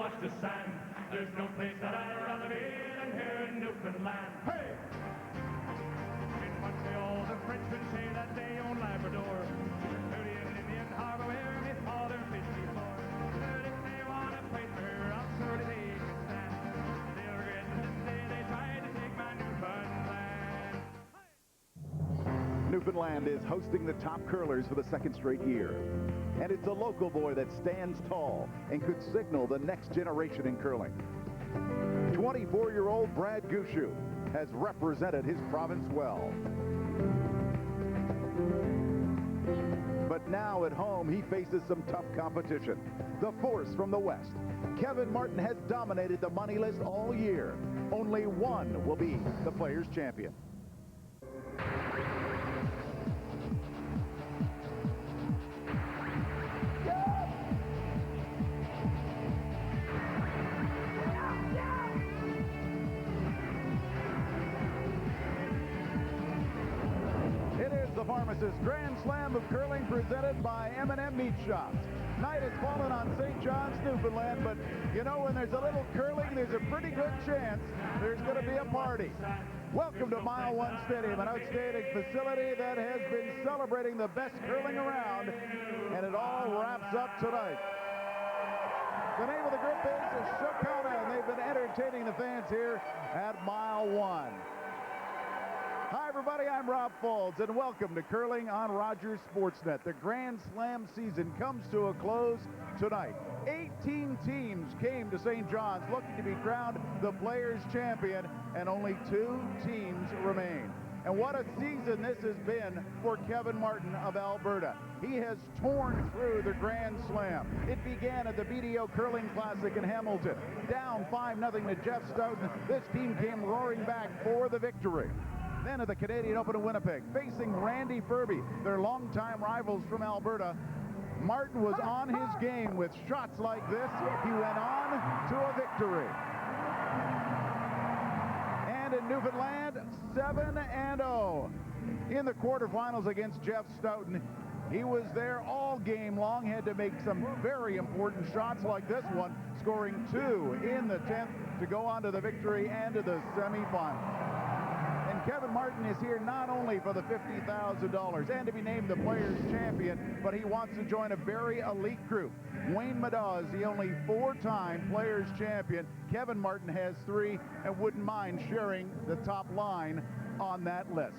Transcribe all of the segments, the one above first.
wash the sand. There's no place that I'd rather be than here in Newfoundland. Hey! In Montreal, the Frenchmen say that they own Labrador. To the Indian harbor where my father fished before. But if they want to fight for her, I'm sure that they can stand. They'll regret the day they tried to take my Newfoundland. Newfoundland is hosting the top curlers for the second straight year. And it's a local boy that stands tall and could signal the next generation in curling. 24-year-old Brad Gushue has represented his province well. But now at home, he faces some tough competition. The force from the west. Kevin Martin has dominated the money list all year. Only one will be the Players' Champion. The Pharmacist Grand Slam of Curling presented by M&M Meat Shops. Night has fallen on St. John's, Newfoundland, but you know when there's a little curling, there's a pretty good chance there's going to be a party. Welcome to Mile One Stadium, an outstanding facility that has been celebrating the best curling around, and it all wraps up tonight. The name of the group is Shokana, and they've been entertaining the fans here at Mile One. Hi, everybody. I'm Rob Faulds, and welcome to Curling on Rogers Sportsnet. The Grand Slam season comes to a close tonight. 18 teams came to St. John's looking to be crowned the Players' Champion, and only 2 teams remain. And what a season this has been for Kevin Martin of Alberta. He has torn through the Grand Slam. It began at the BDO Curling Classic in Hamilton. Down 5-0 to Jeff Stoughton. This team came roaring back for the victory. Then at the Canadian Open in Winnipeg, facing Randy Furby, their longtime rivals from Alberta. Martin was on his game with shots like this. He went on to a victory. And in Newfoundland, 7-0. In the quarterfinals against Jeff Stoughton, he was there all game long, had to make some very important shots like this one, scoring 2 in the 10th to go on to the victory and to the semifinal. Kevin Martin is here not only for the $50,000 and to be named the Players' Champion, but he wants to join a very elite group. Wayne Madaw is the only 4-time Players' Champion. Kevin Martin has 3 and wouldn't mind sharing the top line on that list.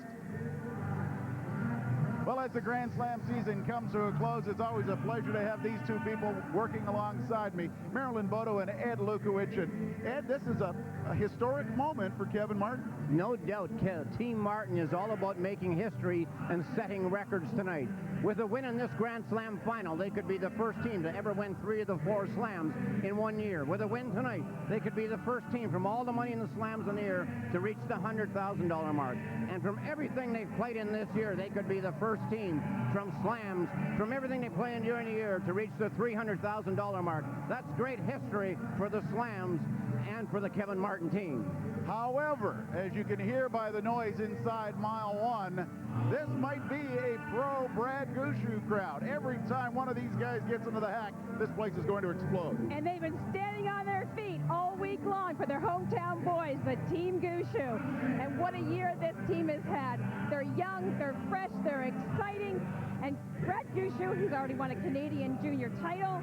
Well, as the Grand Slam season comes to a close, it's always a pleasure to have these 2 people working alongside me, Marilyn Bodo and Ed Lukowicz. And Ed, this is a historic moment for Kevin Martin. No doubt, Team Martin is all about making history and setting records tonight. With a win in this Grand Slam final, they could be the first team to ever win 3 of the 4 slams in 1 year. With a win tonight, they could be the first team from all the money in the slams in the year to reach the $100,000 mark. And from everything they've played in this year, they could be the first team from slams, from everything they play in during the year to reach the $300,000 mark. That's great history for the slams and for the Kevin Martin team. However, as you can hear by the noise inside Mile One, this might be a pro Brad Gushue crowd. Every time one of these guys gets into the hack, this place is going to explode. And they've been standing on their feet all week long for their hometown boys, the Team Gushue. And what a year this team has had. They're young, they're fresh, they're exciting. And Brad Gushue, he's already won a Canadian junior title.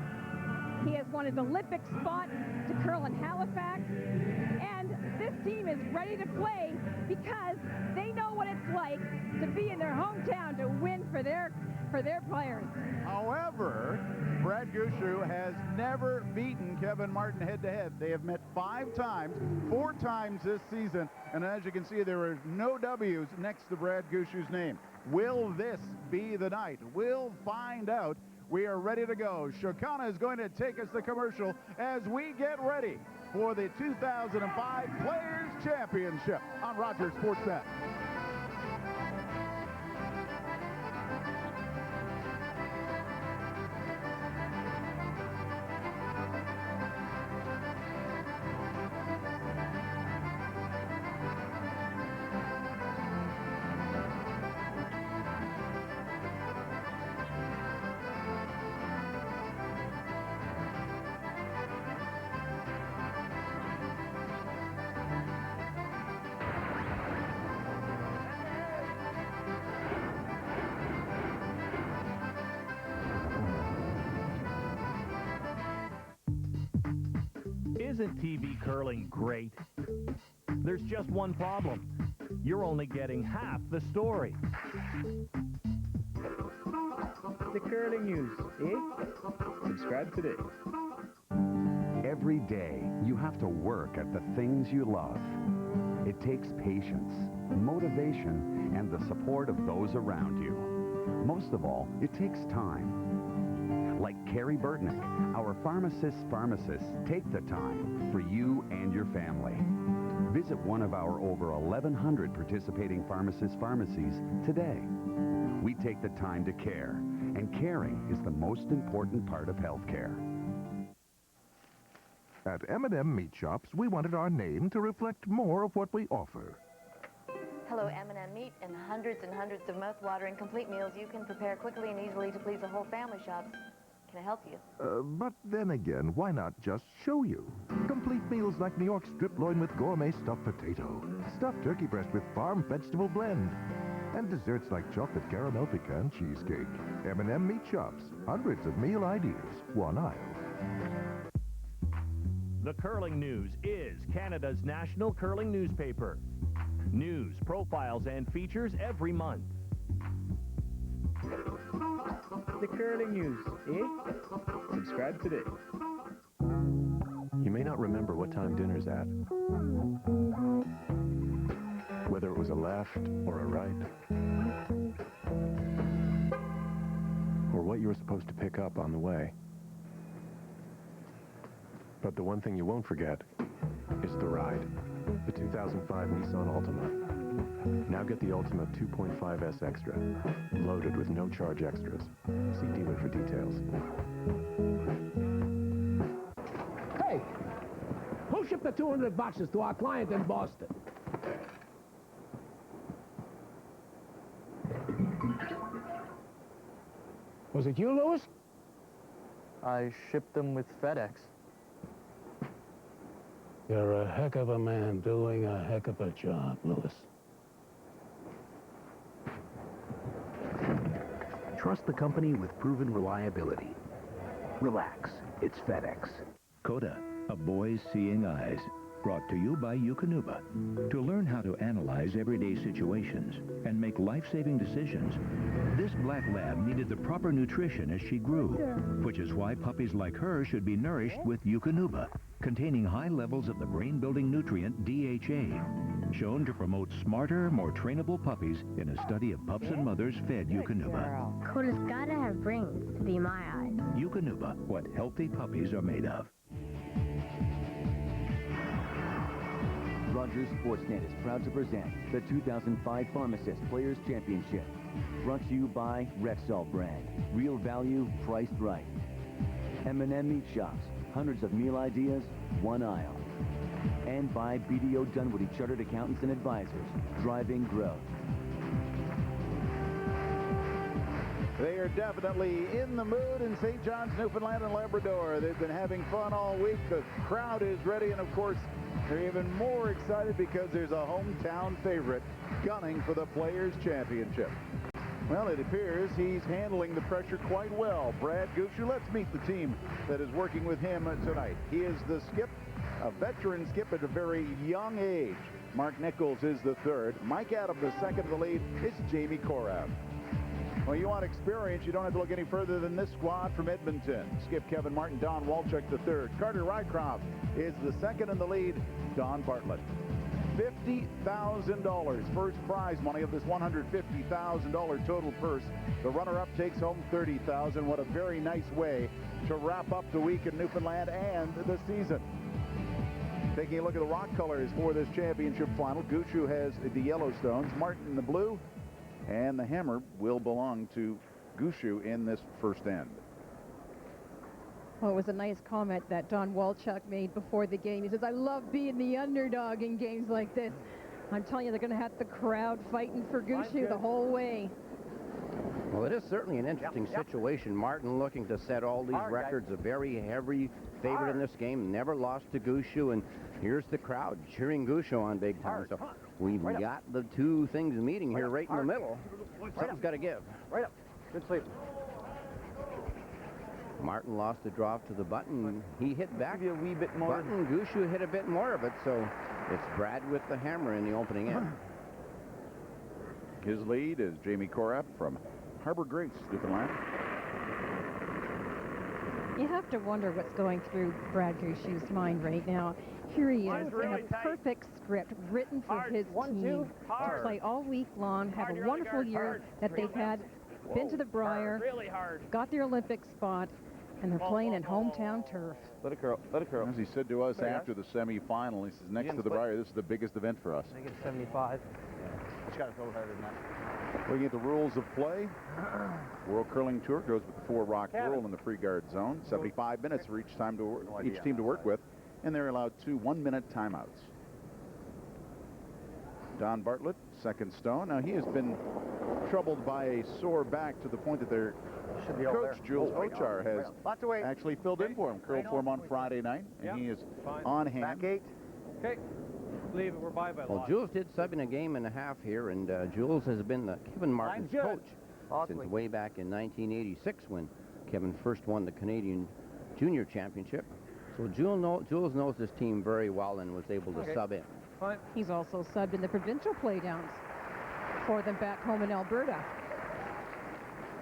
He has won his Olympic spot to curl in Halifax. And this team is ready to play because they know what it's like to be in their hometown to win for their players. However, Brad Gushue has never beaten Kevin Martin head-to-head. They have met 5 times, 4 times this season. And as you can see, there are no W's next to Brad Gushue's name. Will this be the night? We'll find out. We are ready to go. Shokana is going to take us to commercial as we get ready for the 2005 Players' Championship on Rogers Sportsnet. Isn't TV curling great? There's just one problem. You're only getting half the story. The curling news, eh? Subscribe today. Every day, you have to work at the things you love. It takes patience, motivation, and the support of those around you. Most of all, it takes time. Like Carrie Burtnick, our pharmacists take the time for you and your family. Visit one of our over 1,100 participating pharmacies today. We take the time to care, and caring is the most important part of healthcare. At M&M Meat Shops, we wanted our name to reflect more of what we offer. Hello, M&M Meat, and hundreds of mouth-watering complete meals you can prepare quickly and easily to please the whole family. Shops. Can I help you? But then again, why not just show you? Complete meals like New York strip loin with gourmet stuffed potato, stuffed turkey breast with farm vegetable blend, and desserts like chocolate caramel pecan cheesecake. M&M Meat Shops. Hundreds of meal ideas. One aisle. The Curling News is Canada's national curling newspaper. News, profiles, and features every month. The curling news, eh? Subscribe today. You may not remember what time dinner's at. Whether it was a left or a right. Or what you were supposed to pick up on the way. But the one thing you won't forget is the ride. The 2005 Nissan Altima. Now get the Altima 2.5S Extra, loaded with no charge extras. See dealer for details. Hey, who shipped the 200 boxes to our client in Boston? Was it you, Louis? I shipped them with FedEx. You're a heck of a man doing a heck of a job, Louis. Trust the company with proven reliability. Relax, it's FedEx. Coda, a boy's seeing eyes. Brought to you by Eukanuba. To learn how to analyze everyday situations and make life-saving decisions, this black lab needed the proper nutrition as she grew, which is why puppies like her should be nourished with Eukanuba, containing high levels of the brain-building nutrient DHA, shown to promote smarter, more trainable puppies in a study of pups and mothers fed Eukanuba. Coda's gotta have brains to be my eyes. Eukanuba, what healthy puppies are made of. Rogers Sportsnet is proud to present the 2005 Pharmacist Players Championship. Brought to you by Rexall brand. Real value, priced right. M&M Meat Shops. Hundreds of meal ideas, one aisle. And by BDO Dunwoody Chartered Accountants and Advisors. Driving growth. They are definitely in the mood in St. John's, Newfoundland and Labrador. They've been having fun all week. The crowd is ready, and of course, they're even more excited because there's a hometown favorite gunning for the Players' Championship. Well, it appears he's handling the pressure quite well. Brad Gushue, let's meet the team that is working with him tonight. He is the skip, a veteran skip at a very young age. Mark Nichols is the third. Mike Adams, the second of the lead, is Jamie Korav. Well, you want experience, you don't have to look any further than this squad from Edmonton. Skip Kevin Martin, Don Walchuk the third. Carter Rycroft is the second in the lead. Don Bartlett. $50,000 first prize money of this $150,000 total purse. The runner-up takes home $30,000. What a very nice way to wrap up the week in Newfoundland and the season. Taking a look at the rock colors for this championship final. Gushue has the Yellowstones, Martin the blue, and the hammer will belong to Gushue in this first end. Well, it was a nice comment that Don Walchuk made before the game. He says, I love being the underdog in games like this. I'm telling you, they're going to have the crowd fighting for Gushue the whole way. Well, it is certainly an interesting situation. Martin looking to set all these records, a very heavy favorite in this game, never lost to Gushue, and here's the crowd cheering Gushue on big time. So we've got the two things meeting here right in the middle. Something's got to give. Right up. Good sleep. Martin lost the draw to the button. He hit back. Maybe a wee bit more. Button, Gushue hit a bit more of it, so it's Brad with the hammer in the opening end. His lead is Jamie Corab from Harbor Grace, Newfoundland. You have to wonder what's going through Brad Gushue's mind right now. Here he is in a perfect script written for his team to play all week long, have a wonderful year that they've had, been to the Briar, got their Olympic spot, and they're playing in hometown turf. Let it curl. Let it curl. As he said to us after the semifinal, he says, next to the Briar, this is the biggest event for us. Make it 75. It's got to go harder than that. Looking at the rules of play, World Curling Tour goes with the 4-rock rule in the free guard zone. 75 minutes for each team to work with, and they're allowed 2 1-minute timeouts. Don Bartlett, second stone. Now, he has been troubled by a sore back to the point that their coach, Jules Ochar, has actually filled in for him. Curled for him on Friday night, and he is on hand. Back 8. Okay. Leave it. We're by Well, lot. Jules did sub in a game and a half here, and Jules has been Kevin Martin's coach since way back in 1986 when Kevin first won the Canadian Junior Championship. So Jules knows this team very well and was able to sub in. Fine. He's also subbed in the provincial playdowns for them back home in Alberta.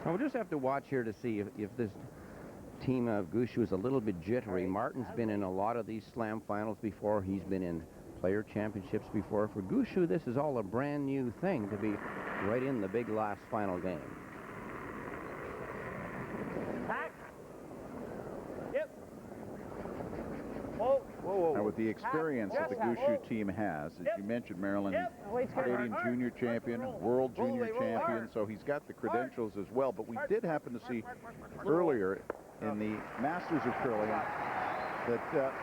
Now, we'll just have to watch here to see if this team of Gushue is a little bit jittery. Martin's been in a lot of these slam finals before. He's been in player championships before. For Gushue, this is all a brand new thing to be right in the big last final game. Back. Yep. Whoa. Whoa. Now, with the experience that the Gushue team has, as you mentioned, Marilyn, Canadian Junior Champion, World Junior Champion, so he's got the credentials as well. But we did happen to see earlier in the Masters of Curling that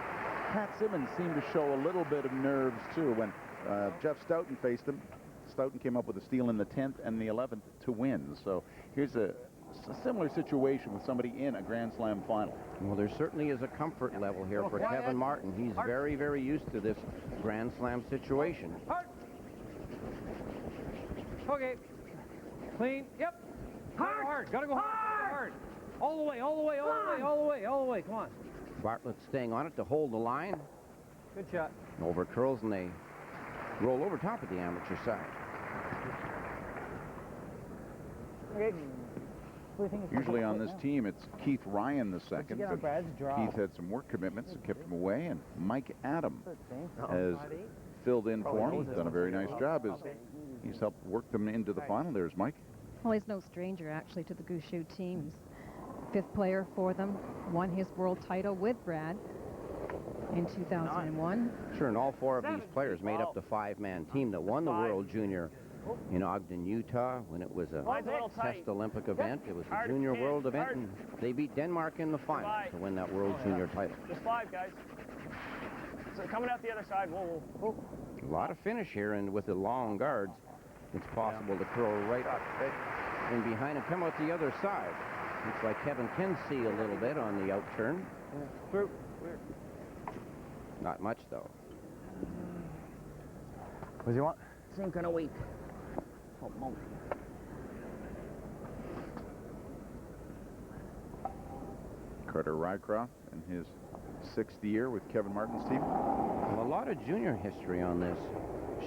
Pat Simmons seemed to show a little bit of nerves, too, when Jeff Stoughton faced him. Stoughton came up with a steal in the 10th and the 11th to win. So here's a similar situation with somebody in a Grand Slam final. Well, there certainly is a comfort level here for Kevin Martin. He's very, very used to this Grand Slam situation. Okay. Clean. Yep. Hard. Gotta go hard. All the way, all the way, all the way, all the way, all the way. Come on. Bartlett's staying on it to hold the line. Good shot. Over curls, and they roll over top of the amateur side. Okay. Usually on this team, it's Keith Ryan the second, but Keith had some work commitments that kept him away, and Mike Adam has filled in for him. He's done a very nice job. He's helped work them into the final. There's Mike. Well, he's no stranger, actually, to the Gushue team. He's fifth player for them, won his world title with Brad in 2001. Sure, and all 4 of these players made up the 5-man team that won the World Junior in Ogden, Utah, when it was a test Olympic event. It was a junior world event, and they beat Denmark in the final to win that World Junior title. Just 5, guys. So coming out the other side. Whoa. A lot of finish here, and with the long guards, it's possible to curl right up and behind and come out the other side. Looks like Kevin can see a little bit on the outturn. Through. Not much, though. What do you want? Same kind of weight. Oh, moly. Carter Rycroft in his 6th year with Kevin Martin's team. Well, a lot of junior history on this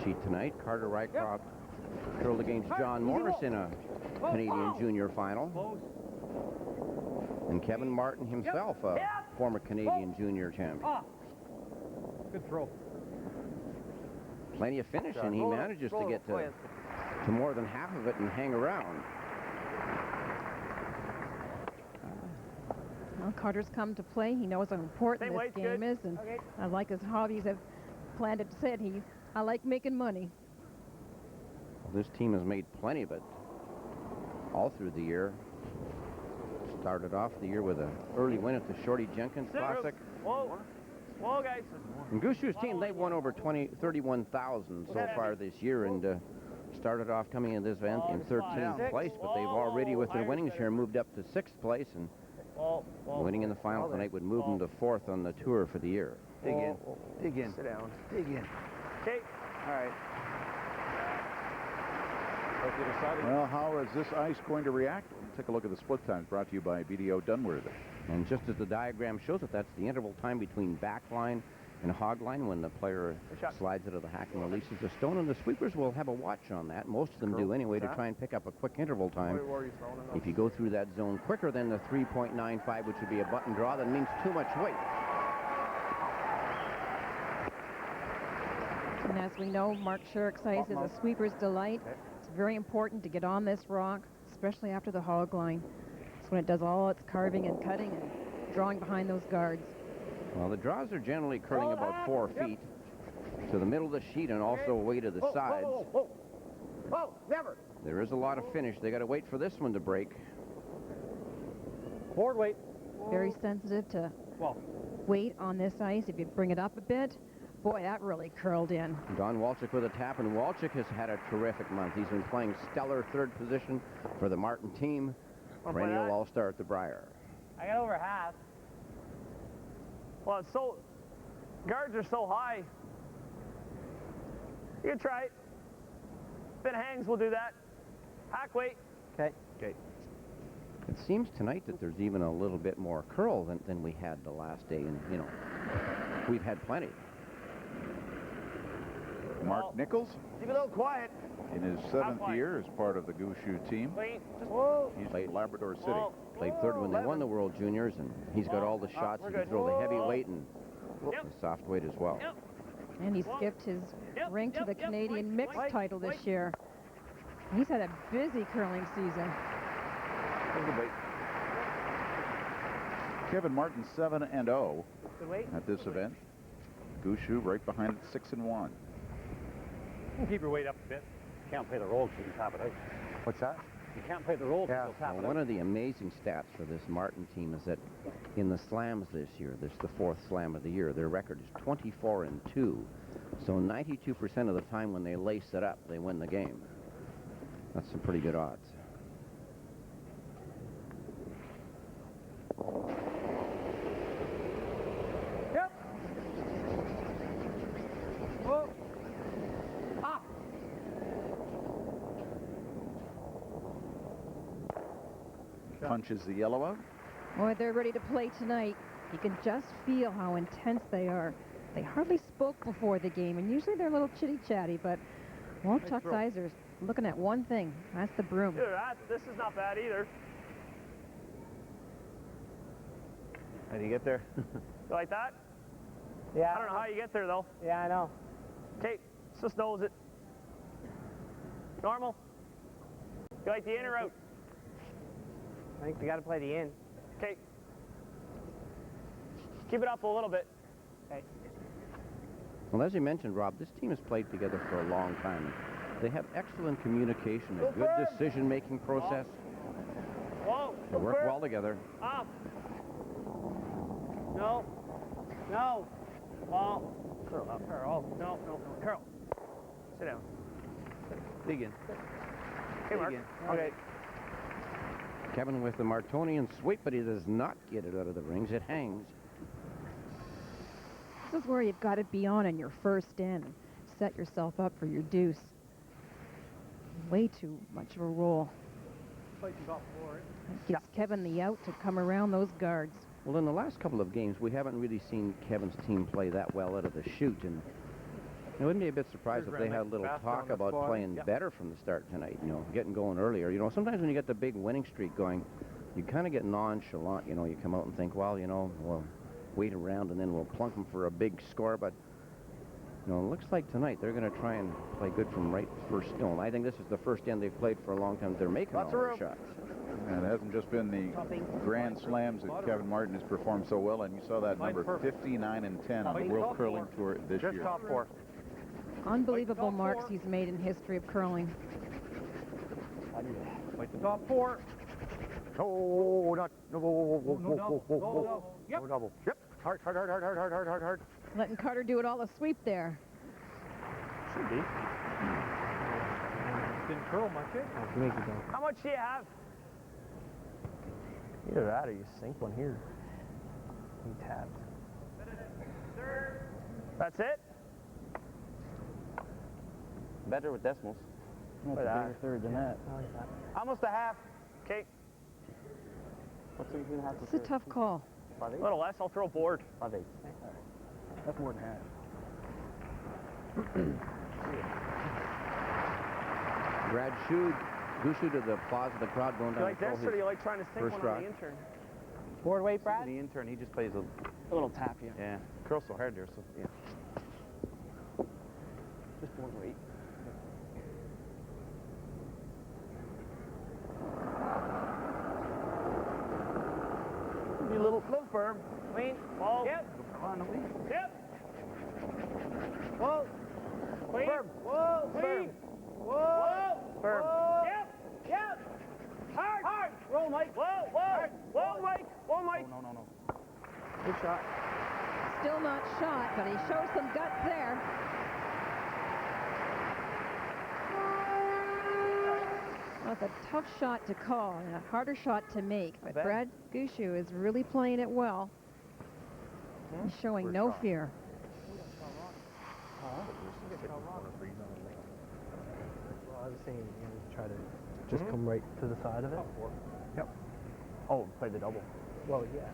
sheet tonight. Carter Rycroft curled against John Morris in a Canadian junior final. And Kevin Martin himself, a former Canadian junior champion. Good throw. Plenty of finish, and he manages to get to more than half of it and hang around. Well, Carter's come to play. He knows how important this game is, and I like his hobbies. Have Planted said I like making money. Well, this team has made plenty of it all through the year. Started off the year with an early win at the Shorty Jenkins Classic. Whoa, guys. And Gushue's team, they've won over 31,000 so far this year, and started off coming in this event in 13th place, but they've already, with their winning share, moved up to 6th place, and winning in the final tonight would move them to 4th on the tour for the year. Dig in. Sit down. Dig in. Okay. All right. Well, how is this ice going to react? take a look at the split times brought to you by BDO Dunworthy. And just as the diagram shows it, that's the interval time between back line and hog line when the player slides out of the hack and releases the stone. And the sweepers will have a watch on that. Most of them do anyway, to try and pick up a quick interval time. If you go through that zone quicker than the 3.95, which would be a button draw, that means too much weight. And as we know, Mark Sherrick's ice is a sweeper's delight. It's very important to get on this rock, especially after the hog line. It's when it does all its carving and cutting and drawing behind those guards. Well, the draws are generally curling about 4 feet to the middle of the sheet and also away to the sides. Whoa, never. There is a lot of finish. They got to wait for this one to break. Forward weight. Very sensitive to weight on this ice. If you bring it up a bit, boy, that really curled in. Don Walczyk with a tap, and Walczyk has had a terrific month. He's been playing stellar third position for the Martin team. Perennial all-star at the Briar. I got over half. Well, it's so, guards are so high. You can try it. If it hangs, we'll do that. Hack weight. Okay. Okay. It seems tonight that there's even a little bit more curl than we had the last day, and, you know, we've had plenty. Mark Nichols, Keep it a little quiet. in his 7th year as part of the Gushue team. He's played Labrador City. Played third when they won the World Juniors, and he's got all the shots. He can throw the heavyweight and the soft weight as well. And he skipped his ring to the Canadian mixed title this year. He's had a busy curling season. Kevin Martin 7-0 at this event. Gushue right behind it 6-1. Keep your weight up a bit. Can't play the roll till you top it out. What's that? You can't play the roll till you top it out. One of the amazing stats for this Martin team is that in the slams this year, this is the 4th slam of the year, their record is 24-2. So 92% of the time when they lace it up, they win the game. That's some pretty good odds. Yep. Whoa. Up. Punches the yellow out. Boy, they're ready to play tonight. You can just feel how intense they are. They hardly spoke before the game, and usually they're a little chitty-chatty, but Chuck's eyes are looking at one thing. That's the broom. This is not bad either. How do you get there? You like that? Yeah. I don't know how you get there, though. Yeah, I know. Okay, let's just nose it. Normal. You like the in or out? I think we got to play the in. Okay. Keep it up a little bit. Okay. Well, as you mentioned, Rob, this team has played together for a long time. They have excellent communication, a good decision-making process. Whoa. They work well together. Up. No. No. Well. Curl up. Curl. No. Curl. Sit down. Dig in. Hey, Mark. Okay. Kevin with the Martonian sweep, but he does not get it out of the rings. It hangs. This is where you've got to be on in your first in. Set yourself up for your deuce. Way too much of a roll. It gives Kevin the out to come around those guards. Well, in the last couple of games, we haven't really seen Kevin's team play that well out of the chute, and I wouldn't be a bit surprised if they had a little talk about playing better from the start tonight, you know, getting going earlier. You know, sometimes when you get the big winning streak going, you kind of get nonchalant, you know, you come out and think, well, you know, we'll wait around and then we'll plunk them for a big score, but, you know, it looks like tonight they're going to try and play good from right first stone. I think this is the first end they've played for a long time. They're making all their shots. And it hasn't just been the Grand Slams that Kevin Martin has performed so well, and you saw that number 59-10 on the World Curling Tour this year. Top 4. Unbelievable marks he's made in history of curling. Like the top 4. Oh, not. No. Yep. No double. Yep. Hard. Letting Carter do it all a sweep there. Should be. Didn't curl much yet. How much do you have? Either that or you sink one here. You tapped. That's it? Better with decimals. That's a bigger third than that. Almost a half. Okay. What's he going to have to It's a tough call. A little less, I'll throw board. 5/8. That's more than half. Brad Gushue to the applause of the crowd going Do down you like to throw this, or do you his like trying to sink first one rock. on the intern? Board weight, Brad? The intern, he just plays A little tap, yeah. yeah, curls so hard there, so yeah. Just board weight. Be a little firm. Clean. Whoa. Yep. Yep. Whoa. Clean. Firm. Whoa. Clean. Whoa. Firm. Whoa. Yep. Yep. Hard. Hard. Roll, Mike. Whoa. Whoa. Hard. Whoa, Mike. Whoa, Mike. No. Good shot. Still not shot, but he shows some guts there. Well, it's a tough shot to call and a harder shot to make, but bet. Brad Gushue is really playing it well. He's showing no fear. Well, I was saying, try to just come right to the side of it. Yep. Oh, play the double. Well, yeah.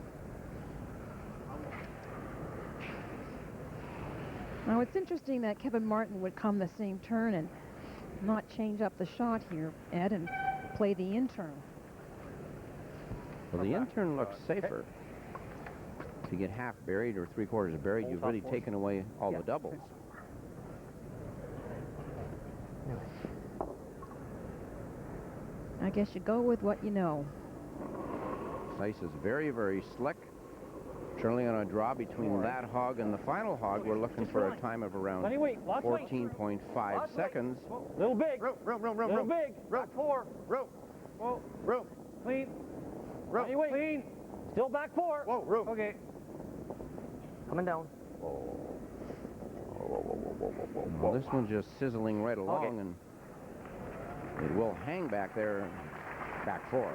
Now, it's interesting that Kevin Martin would come the same turn and not change up the shot here, Ed, and play the intern. Well, the intern looks safer. If you get half buried or three-quarters buried, you've really taken away all the doubles. I guess you go with what you know. This ice is very, very slick. Curling on a draw between that hog and the final hog, we're looking for a time of around 14.5 seconds. Little big. Rope. Little big. Back four. Rope. Whoa. Rope. Clean. Rope. Anyway. Clean. Still back four. Whoa, rope. Okay. Coming down. Well, this one's just sizzling right along, and it will hang back there, back four.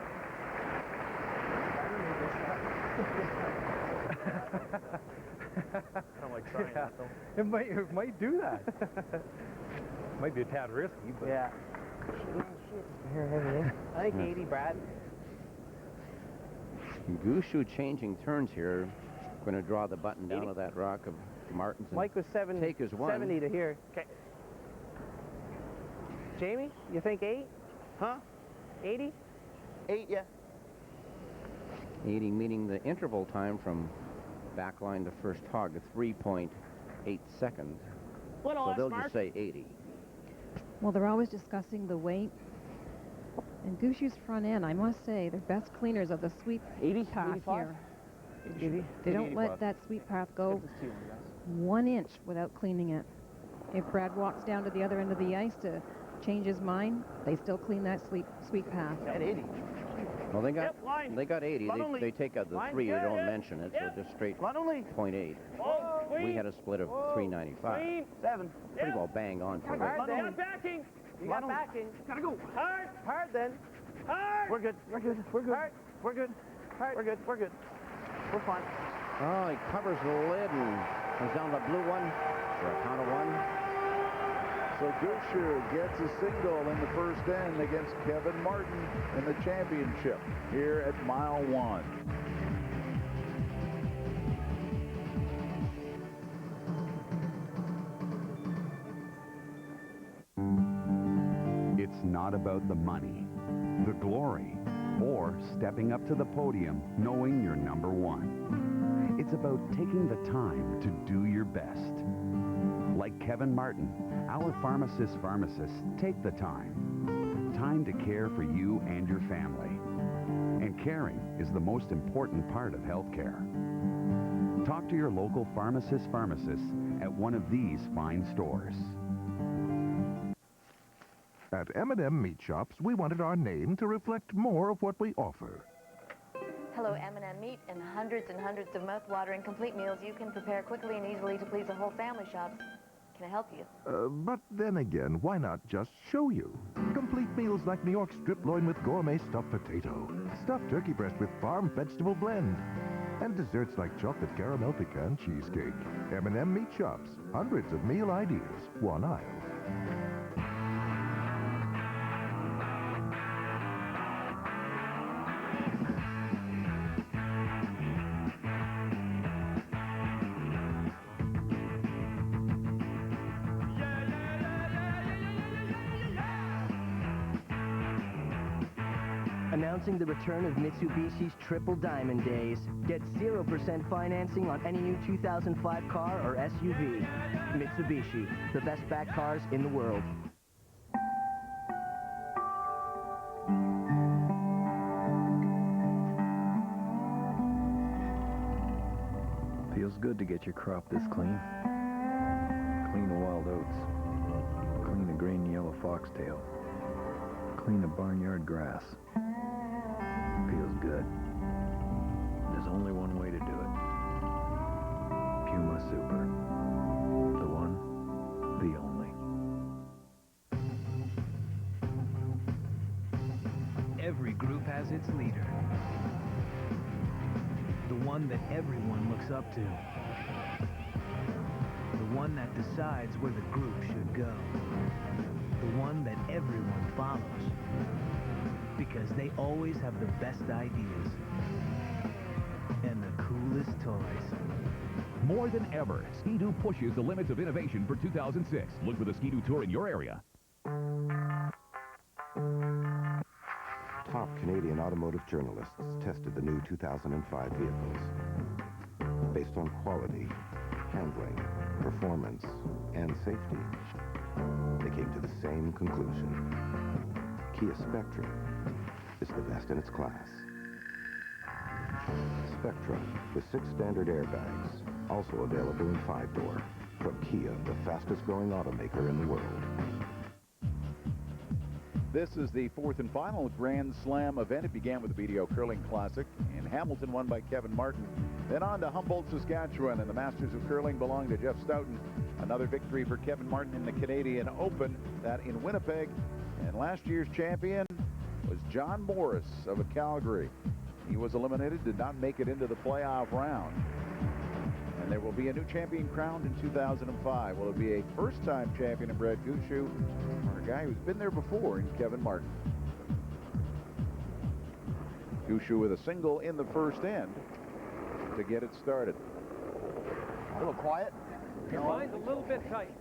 I don't like trying that, though. It might do that. Might be a tad risky, but... Yeah. I think 80, Brad. Gushue changing turns here. Going to draw the button down of that rock of Martin's. Mike was Take his one. 70 to here. Okay. Jamie, you think 8? Huh? 80? 8, yeah. 80 meaning the interval time from backline to first hog, 3.8 seconds. So they'll just say 80. Well, they're always discussing the weight. And Gushue's front end, I must say, they're best cleaners of the sweep path 85? here. 80? They don't let that sweep path go 1 inch without cleaning it. If Brad walks down to the other end of the ice to change his mind, they still clean that sweep path. At 80. Well, they got 80. They take out the 3. They don't mention it, so just straight 0.8. We had a split of 395. 7. Pretty well bang on for You got backing. You got backing. Gotta go. Hard. Hard then. Hard. We're good. We're good. We're good. Hard. We're good. Hard. We're good. We're good. We're fine. Oh, he covers the lid and comes down the blue one for a count of 1. So Gushue gets a single in the first end against Kevin Martin in the championship here at mile 1. It's not about the money, the glory, or stepping up to the podium knowing you're number 1. It's about taking the time to do your best. Like Kevin Martin, our pharmacists take the time to care for you and your family. And caring is the most important part of healthcare. Talk to your local pharmacist at one of these fine stores. At M&M Meat Shops, we wanted our name to reflect more of what we offer. Hello, M&M Meat, and hundreds of mouth-watering complete meals you can prepare quickly and easily to please a whole family shops. Can I help you? But then again, why not just show you? Complete meals like New York strip loin with gourmet stuffed potato, stuffed turkey breast with farm vegetable blend, and desserts like chocolate caramel pecan cheesecake. M&M Meat Shops, hundreds of meal ideas, one aisle. Announcing the return of Mitsubishi's Triple Diamond Days. Get 0% financing on any new 2005 car or SUV. Mitsubishi, the best back cars in the world. Feels good to get your crop this clean. Clean the wild oats. Clean the green yellow foxtail. Clean the barnyard grass. Feels good. There's only one way to do it. Puma Super. The one, the only. Every group has its leader. The one that everyone looks up to. The one that decides where the group should go. The one that everyone follows. Because they always have the best ideas. And the coolest toys. More than ever, Ski-Doo pushes the limits of innovation for 2006. Look for the Ski-Doo Tour in your area. Top Canadian automotive journalists tested the new 2005 vehicles. Based on quality, handling, performance, and safety, they came to the same conclusion. Kia Spectra is the best in its class. Spectra, with 6 standard airbags, also available in 5-door. From Kia, the fastest growing automaker in the world. This is the 4th and final Grand Slam event. It began with the BDO Curling Classic in Hamilton, won by Kevin Martin. Then on to Humboldt, Saskatchewan, and the Masters of Curling belong to Jeff Stoughton. Another victory for Kevin Martin in the Canadian Open, that in Winnipeg. And last year's champion was John Morris of Calgary. He was eliminated, did not make it into the playoff round. And there will be a new champion crowned in 2005. Will it be a first-time champion in Brad Gushue, or a guy who's been there before in Kevin Martin? Gushue with a single in the first end to get it started. A little quiet. Your line's a little bit tight.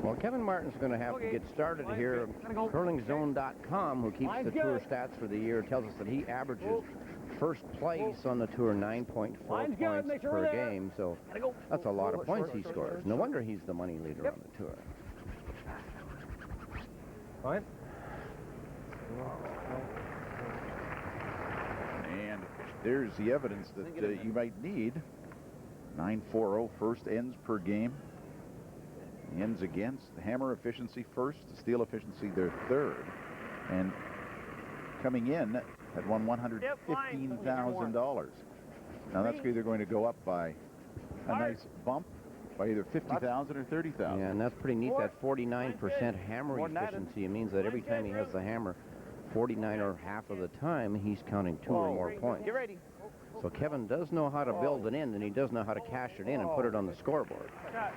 Well, Kevin Martin's going to have to get started here. CurlingZone.com, who keeps the tour stats for the year, tells us that he averages first place on the tour 9.4 points per game. So that's a lot of points he scores. No wonder he's the money leader on the tour. Fine. And there's the evidence that you might need. 9.40 first ends per game. The ends against, the hammer efficiency first, the steel efficiency their third. And coming in at $115,000. Now that's either going to go up by a nice bump by either 50,000 or 30,000. Yeah, and that's pretty neat. That 49% hammer efficiency. It means that every time he has the hammer, 49 or half of the time, he's counting 2 or more points. Get ready. So Kevin does know how to build an end, and he does know how to cash it in and put it on the scoreboard. That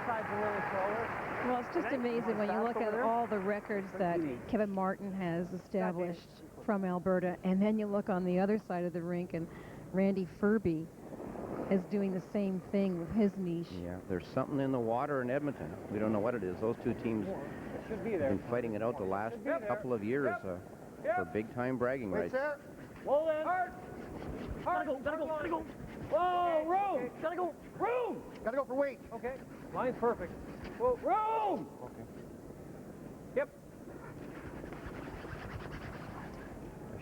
side's a little slower. Well, it's just amazing when you look at all the records that Kevin Martin has established from Alberta, and then you look on the other side of the rink, and Randy Furby is doing the same thing with his niche. Yeah, there's something in the water in Edmonton. We don't know what it is. Those two teams have been fighting it out the last couple of years for big-time bragging rights. Hold in. Hard. Gotta go. Whoa, room. Gotta go. Room. Gotta go for weight. Okay. Line's perfect. Whoa, room. Okay. Yep.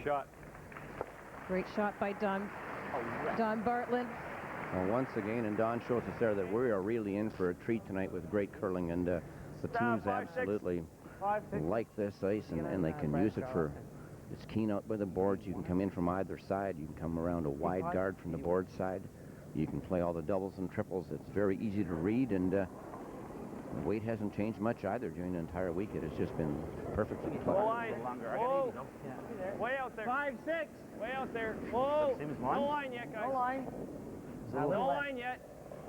Shot. Great shot by Don Bartlett. Well, once again, and Don shows us there that we are really in for a treat tonight with great curling, and the teams absolutely like this ice, and they can use it for. It's keen out by the boards. You can come in from either side. You can come around a wide guard from the board side. You can play all the doubles and triples. It's very easy to read, and the weight hasn't changed much either during the entire week. It has just been perfectly played. Whoa. Way out there. 5, 6. Way out there. Whoa. No line yet, guys. No line. No line yet.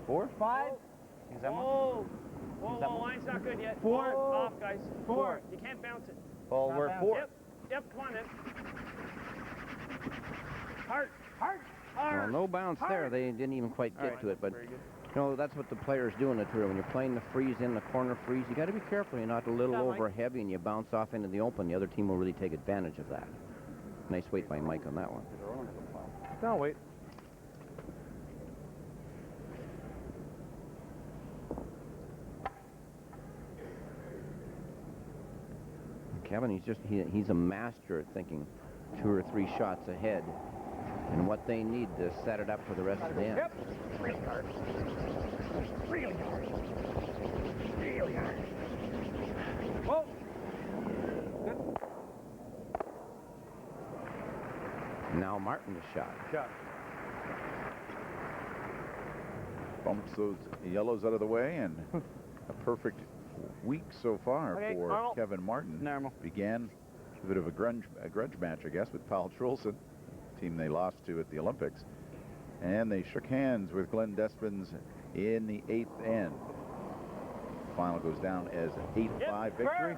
4? 5. Whoa. Whoa, line's not good yet. 4. Off, guys. 4. You can't bounce it. Well, we're 4. Yep, come on then. Hard. Well, no bounce there. They didn't even quite get to it, but You know, that's what the players do in the tour. When you're playing the freeze in, the corner freeze, you got to be careful. You're not a little over heavy and you bounce off into the open. The other team will really take advantage of that. Nice weight by Mike on that one. No, wait. Kevin, he's a master at thinking 2 or 3 shots ahead and what they need to set it up for the rest of the end. Yep. Really hard. Really hard. Really hard. Whoa. Now Martin the shot. Bumps those yellows out of the way, and a perfect week so far for Kevin Martin. Began a bit of a grudge match, I guess, with Paul Trulson, team they lost to at the Olympics. And they shook hands with Glenn Despins in the 8th end. Final goes down as an 8-5 victory.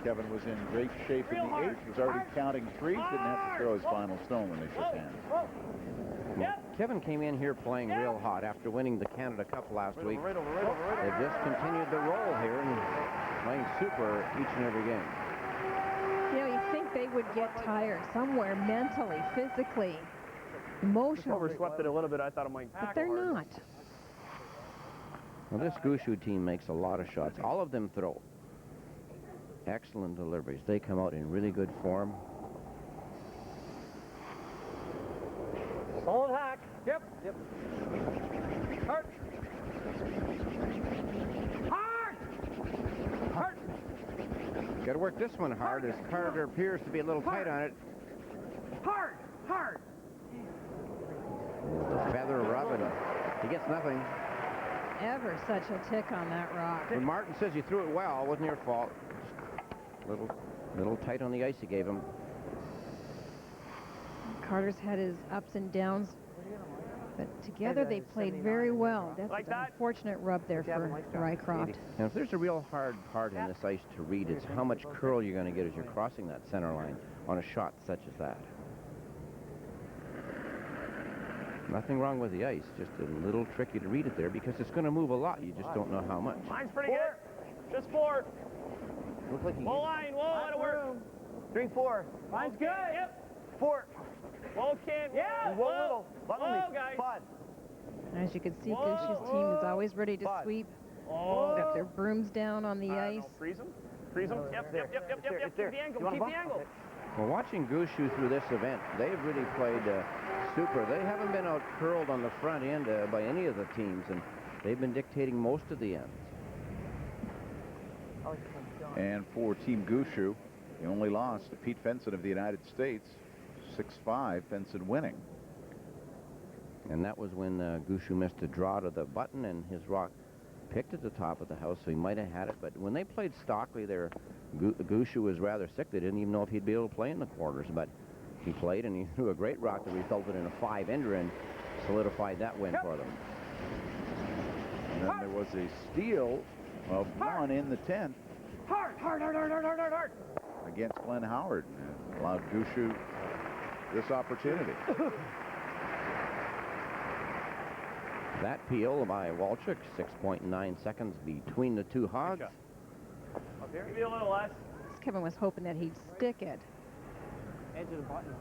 Kevin was in great shape in the 8th, was already counting 3s, didn't have to throw his final stone when they shook hands. Well, Kevin came in here playing real hot after winning the Canada Cup last week. They've just continued the roll here and playing super each and every game. You know, you think they would get tired somewhere mentally, physically, emotionally. Overswept it a little bit. I thought it might. But they're not. Well, this Gushue team makes a lot of shots. All of them throw. Excellent deliveries. They come out in really good form. Solid hack. Yep. Hard. Hard. Got to work this one hard as Carter appears to be a little tight on it. Hard. The feather rubbing. He gets nothing. Ever such a tick on that rock. When Martin says you threw it well, it wasn't your fault. Little tight on the ice he gave him. Carter's had his ups and downs, but together they played very well. That's an unfortunate rub there for Rycroft. And if there's a real hard part in this ice to read, it's how much curl you're going to get as you're crossing that center line on a shot such as that. Nothing wrong with the ice, just a little tricky to read it there because it's going to move a lot. You just don't know how much. Mine's pretty good. Just 4. Looks like Whoa, line. Whoa, that'll work. 3, 4. Mine's good. Yep. 4. Whoa, kid. Yeah. Whoa, guys. 5. As you can see, Gushue's team is always ready to sweep. Got their brooms down on the ice. Freeze them. Yep. Keep the angle. Keep the angle. Well, watching Gushue through this event, they've really played super. They haven't been out curled on the front end by any of the teams, and they've been dictating most of the ends. And for Team Gushue, they only lost to Pete Fenson of the United States, 6-5, Fenson winning. And that was when Gushue missed a draw to the button, and his rock picked at the top of the house, so he might have had it. But when they played Stockley there, Gushue was rather sick. They didn't even know if he'd be able to play in the quarters, but he played, and he threw a great rock that resulted in a 5-ender and solidified that win for them. And then there was a steal of 1 in the 10th. Hard. Against Glenn Howard, and allowed Gushue this opportunity. That peel by Walchuk, 6.9 seconds between the two hogs. Maybe a little less. Kevin was hoping that he'd stick it. Edge of the button.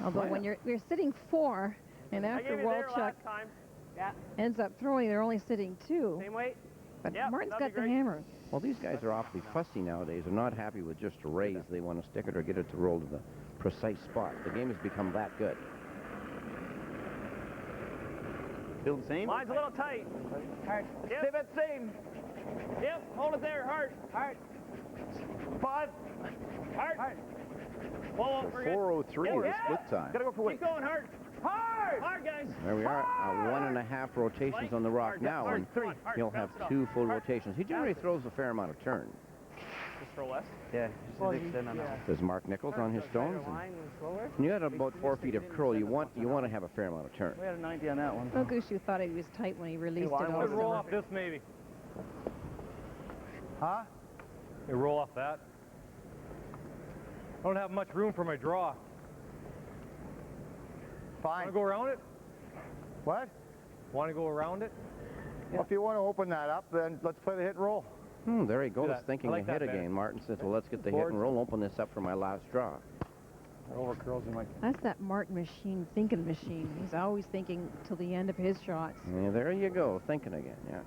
Although when you're sitting 4, and after Walchuk ends up throwing, they're only sitting 2. Same weight. But Martin's got the hammer. Well, these guys are awfully fussy nowadays. They're not happy with just a raise. They want to stick it or get it to roll to the precise spot. The game has become that good. Feel the same? Mine's a little tight. Hard. Yep. Stay about the same. Yep. Hold it there. Hard. 5. Hard. Whoa, So 4:03 is split time. Gotta go for weight. Keep going hard. Hard, guys. There we are, 1.5 rotations on the rock now, and he'll have 2 full rotations. He generally throws a fair amount of turn. Just throw less? Yeah. Does Mark Nichols on his stones. And you had about 4 feet of curl. You want to have a fair amount of turn. We had a 90 on that one. Well, Gushue thought he was tight when he released it all summer. Roll off this, maybe. Huh? Hey, roll off that. I don't have much room for my draw. Fine. Want to go around it? What? Want to go around it? Well, if you want to open that up, then let's play the hit and roll. There he goes, that. thinking I like ahead that better. again. Martin says, well, let's get the hit and roll, open this up for my last draw. Over curls in my... That's that Martin machine, thinking machine. He's always thinking till the end of his shots. Yeah, there you go, thinking again, yeah.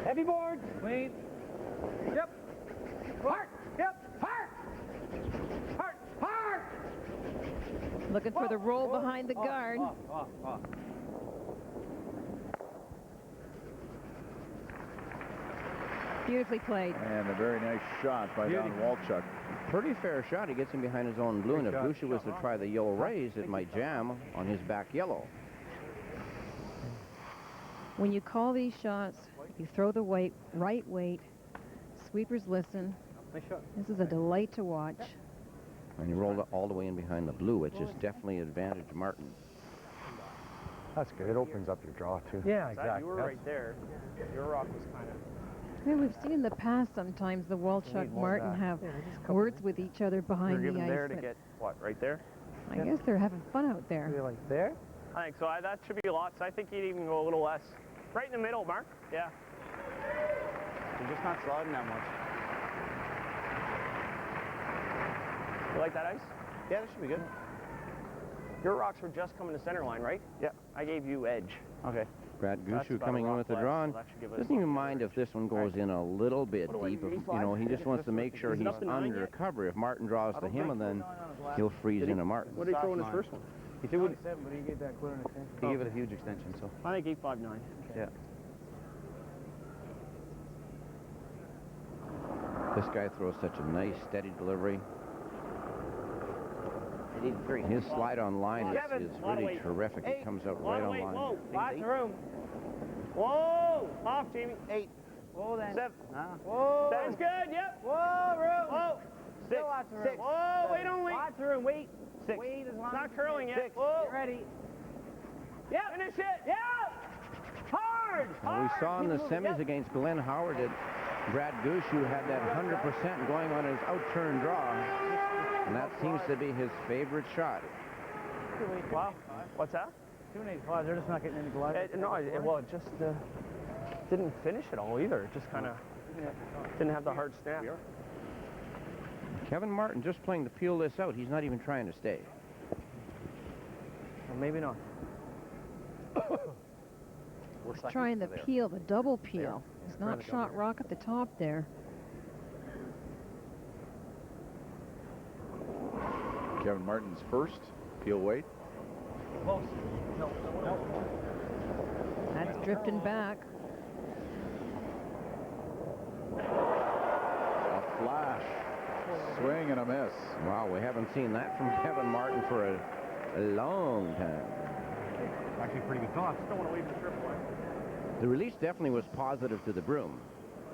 Heavy board. Clean. Yep. Hard. Yep. Hard. Hard. Hard. Looking for the roll behind the guard. Beautifully played. And a very nice shot by Don Walchuk. Pretty fair shot. He gets him behind his own blue, and if Gushue was to try the yellow raise, it might jam on his back yellow. When you call these shots, you throw the right weight. Sweepers listen. This is a delight to watch. And he rolled it all the way in behind the blue, which is definitely advantage Martin. That's good. It opens up your draw, too. Yeah, exactly. You were right there. Your rock was kind of... Yeah, we've seen in the past sometimes the Walchuk Martin have words with each other behind the ice. There to get, what, right there? I guess they're having fun out there. Like there? I think so. That should be lots. I think he'd even go a little less. Right in the middle, Mark. Yeah. You're just not sliding that much. You like that ice? Yeah, that should be good. Your rocks were just coming to center line, right? Yeah. I gave you edge. Okay. Brad Gushue coming in with the draw. And doesn't even mind if this one goes in a little bit deep. You know, he just wants to make sure he's under cover. If Martin draws to him, and then he'll freeze into Martin. What did he throw in his first one? He threw it. 7, but he gave that clear an extension. He gave it a huge extension, so. I think 859. Yeah. This guy throws such a nice, steady delivery. His slide on line is really terrific. It comes out right on line. Whoa, lots of room. Whoa, off, Jamie. 8. Whoa, then. 7. Whoa. Sounds good, yep. Whoa, room. Whoa. 6. Still lots of room. 6. Whoa, wait only. Lots of room. Wait. 6. Wait as long It's not as curling yet. 6. Whoa. Get ready. Yep. Finish it. Yeah. Hard. Well, we saw in the semis against Glenn Howard that Brad Gushue had that 100% going on his out-turn draw. And that seems to be his favorite shot. Wow. What's that? 285. They're just not getting any glide. Well, it just didn't finish it all either. It just kind of didn't have the hard snap. Kevin Martin just playing to peel this out. He's not even trying to stay. Well, maybe not. He's trying the peel, the double peel. He's not shot rock at the top there. Kevin Martin's first peel weight. Close. No. That's drifting back. A flash. Swing and a miss. Wow, we haven't seen that from Kevin Martin for a long time. Actually, pretty good toss. Don't want to leave the triple line. The release definitely was positive to the broom.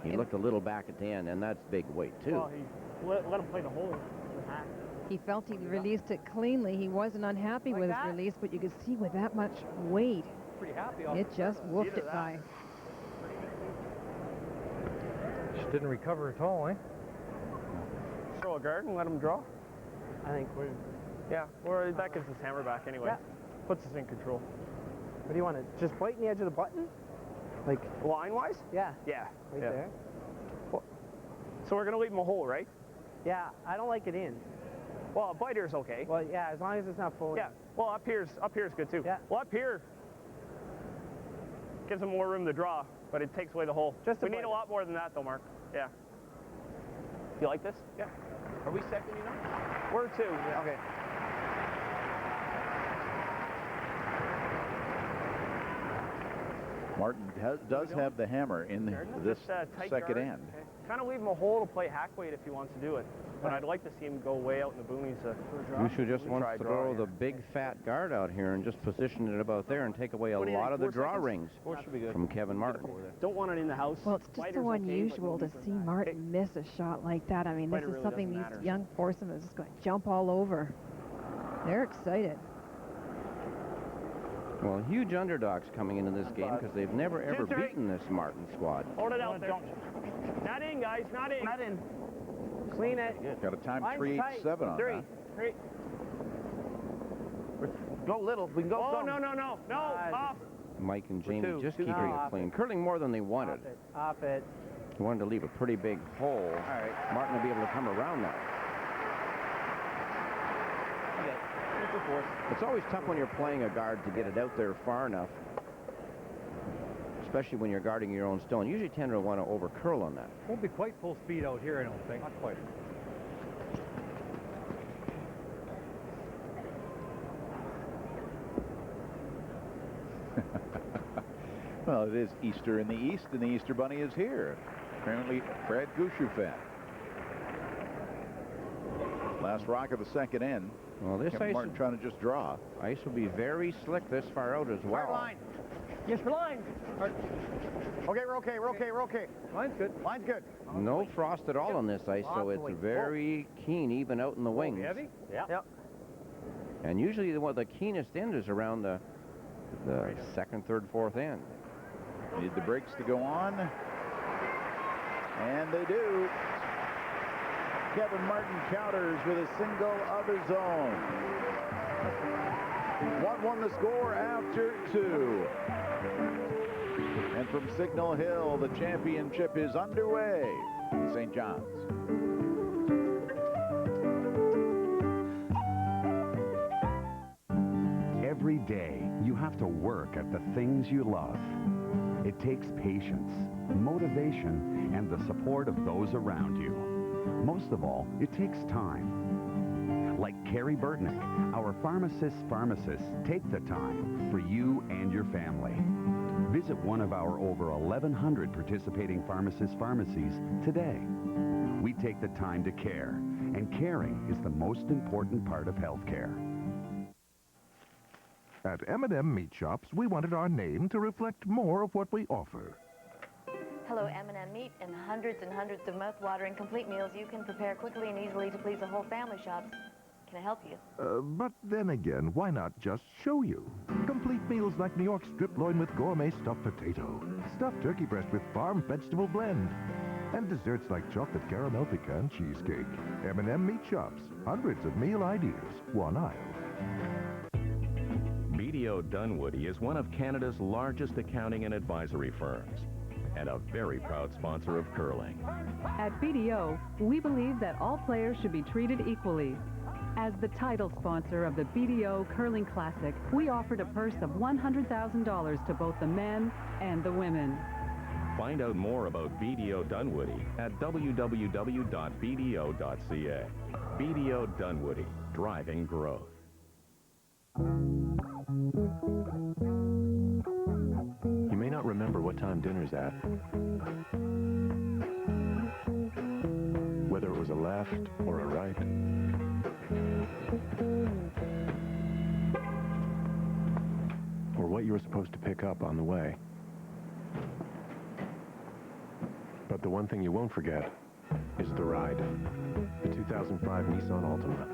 He looked a little back at the end, and that's big weight, too. Well, he let him play the hole. He felt he released it cleanly. He wasn't unhappy with his release, but you could see with that much weight, Pretty happy. it just whooped it by. Just didn't recover at all, eh? Throw a guard and let him draw. I think we. Yeah, or that gives us hammer back anyway. Yeah. Puts us in control. What do you want to just bite in the edge of the button? Like line-wise? Yeah. Yeah. Right there. Well, so we're gonna leave him a hole, right? Yeah, I don't like it in. Well, a biter's okay. Well, yeah, as long as it's not full. Yeah. Well, up here's good too. Yeah. Well, up here gives him more room to draw, but it takes away the hole. We need a lot more than that, though, Mark. Yeah. You like this? Yeah. Are we second, you know? We're 2. Yeah. Okay. Martin does have the hammer in this second end. Okay. Kind of leave him a hole to play hack weight if he wants to do it. But I'd like to see him go way out in the boonies. Gushue just wants to throw the big fat guard out here and just position it about there and take away a lot of the draw rings from Kevin Martin. Don't want it in the house. Well, it's just so unusual to see Martin miss a shot like that. I mean, this is something these young foursome is just going to jump all over. They're excited. Well, huge underdogs coming into this game because they've never ever beaten this Martin squad. Hold it out there. Not in, guys. Not in. Not in. Clean it. Got a time 3:87 on that. 3. Go little. We can go Oh, some. no. Off. Mike and Jamie Two. just Two, keeping three. it clean. Curling more than they wanted. Off it. They wanted to leave a pretty big hole. All right. Martin will be able to come around that. It's always tough when you're playing a guard to get it out there far enough, especially when you're guarding your own stone. You usually tend to want to over curl on that. Won't be quite full speed out here, I don't think. Not quite. Well, it is Easter in the East, and the Easter Bunny is here. Apparently, Fred Gushue fan. Last rock of the second end. Well, this Kevin ice Martin trying to just draw. Ice will be very slick this far out as well. Hard line. Yes, for line. Hard. Okay, we're okay. Line's good. Line's good. No frost at all on this ice, so it's very keen even out in the wings. Heavy? Yeah. Yep. And usually the keenest end is around the second, third, fourth end. Need the brakes to go on. And they do. Kevin Martin counters with a single of his own. 1-1 the score after 2. And from Signal Hill, the championship is underway in St. John's. Every day, you have to work at the things you love. It takes patience, motivation, and the support of those around you. Most of all, it takes time. Like Carrie Burtnick, our pharmacists take the time for you and your family. Visit one of our over 1,100 participating pharmacies today. We take the time to care, and caring is the most important part of healthcare. At M&M Meat Shops, we wanted our name to reflect more of what we offer. Hello, M&M Meat, and hundreds of mouth-watering complete meals you can prepare quickly and easily to please the whole family shops. Can I help you? But then again, why not just show you? Complete meals like New York strip loin with gourmet stuffed potato, stuffed turkey breast with farm vegetable blend, and desserts like chocolate caramel pecan cheesecake. M&M Meat Shops, hundreds of meal ideas, one aisle. BDO Dunwoody is one of Canada's largest accounting and advisory firms, and a very proud sponsor of curling. At BDO, we believe that all players should be treated equally. As the title sponsor of the BDO Curling Classic, we offered a purse of $100,000 to both the men and the women. Find out more about BDO Dunwoody at www.bdo.ca. BDO Dunwoody, driving growth. You may not remember what time dinner's at. Whether it was a left or a right. Or what you were supposed to pick up on the way. But the one thing you won't forget is the ride. The 2005 Nissan Altima.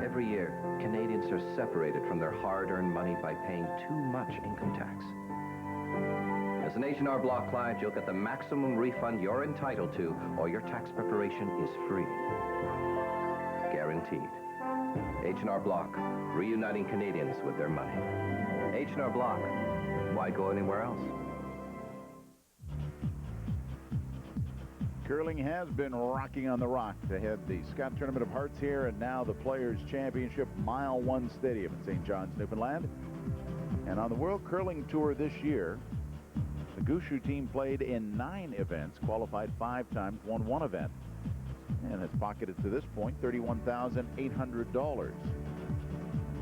Every year, Canadians are separated from their hard-earned money by paying too much income tax. As an H&R Block client, you'll get the maximum refund you're entitled to, or your tax preparation is free. Guaranteed. H&R Block, reuniting Canadians with their money. H&R Block, why go anywhere else? Curling has been rocking on the rock. They had the Scott Tournament of Hearts here, and now the Players' Championship, Mile 1 Stadium in St. John's, Newfoundland. And on the World Curling Tour this year, the Gushue team played in 9 events, qualified 5 times, won 1 event, and has pocketed to this point $31,800.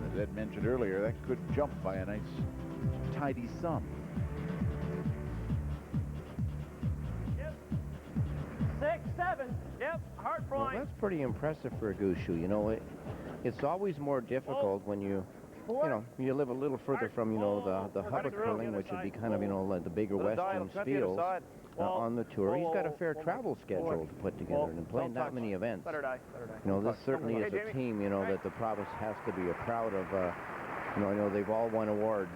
As Ed mentioned earlier, that could jump by a nice, tidy sum. 6, 7. Yep, hard Well, flying. that's pretty impressive for a Gushue. You know, it's always more difficult when you live a little further from, the hub of curling, which would be kind of, like the bigger western fields on the tour. He's got a fair travel schedule to put together and playing that many events. This certainly is a team, that the province has to be proud of. I know they've all won awards.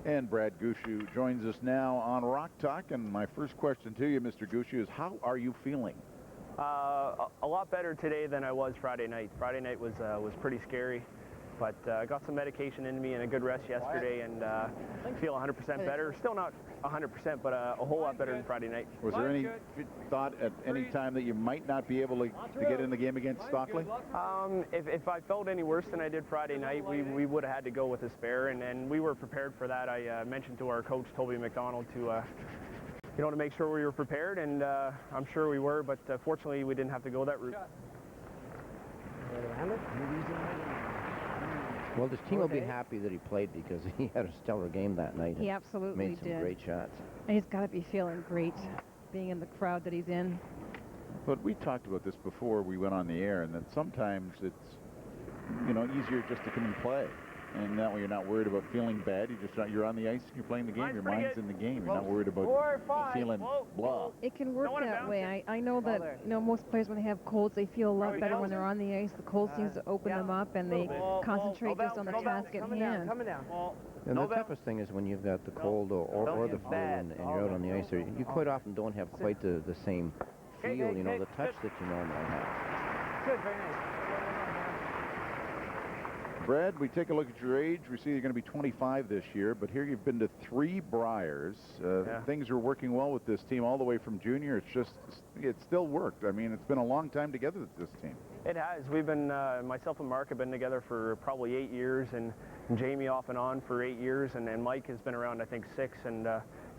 And Brad Gushue joins us now on Rock Talk. And my first question to you, Mr. Gushue, is how are you feeling? A lot better today than I was Friday night. Friday night was pretty scary, but I got some medication into me and a good rest yesterday, and feel 100% better. Still not 100%, but a whole lot better than Friday night. Was there any thought at any time that you might not be able to get in the game against Stockley? If I felt any worse than I did Friday night, we would have had to go with a spare, and we were prepared for that. I mentioned to our coach, Toby McDonald, to to make sure we were prepared, and I'm sure we were, but fortunately we didn't have to go that route. Well, this team will be happy that he played because he had a stellar game that night. He absolutely made some did. great shots. And he's got to be feeling great being in the crowd that he's in. But we talked about this before we went on the air, and that sometimes it's, easier just to come and play. And that way you're not worried about feeling bad. You're on the ice and you're playing the game. Your mind's in the game. You're not worried about feeling blah. It can work that way. I know that most players, when they have colds, they feel a lot better when they're on the ice. The cold seems to open them up, and they concentrate just on the task at hand. And the toughest thing is when you've got the cold or the flu and you're out on the ice. You quite often don't have quite the same feel, the touch that you normally have. Good, very nice. Brad, we take a look at your age. We see you're going to be 25 this year, but here you've been to 3 Briars. Things are working well with this team all the way from junior. It still worked. I mean, it's been a long time together with this team. It has. We've been, myself and Mark have been together for probably 8 years, and Jamie off and on for 8 years, and Mike has been around, I think, 6. And,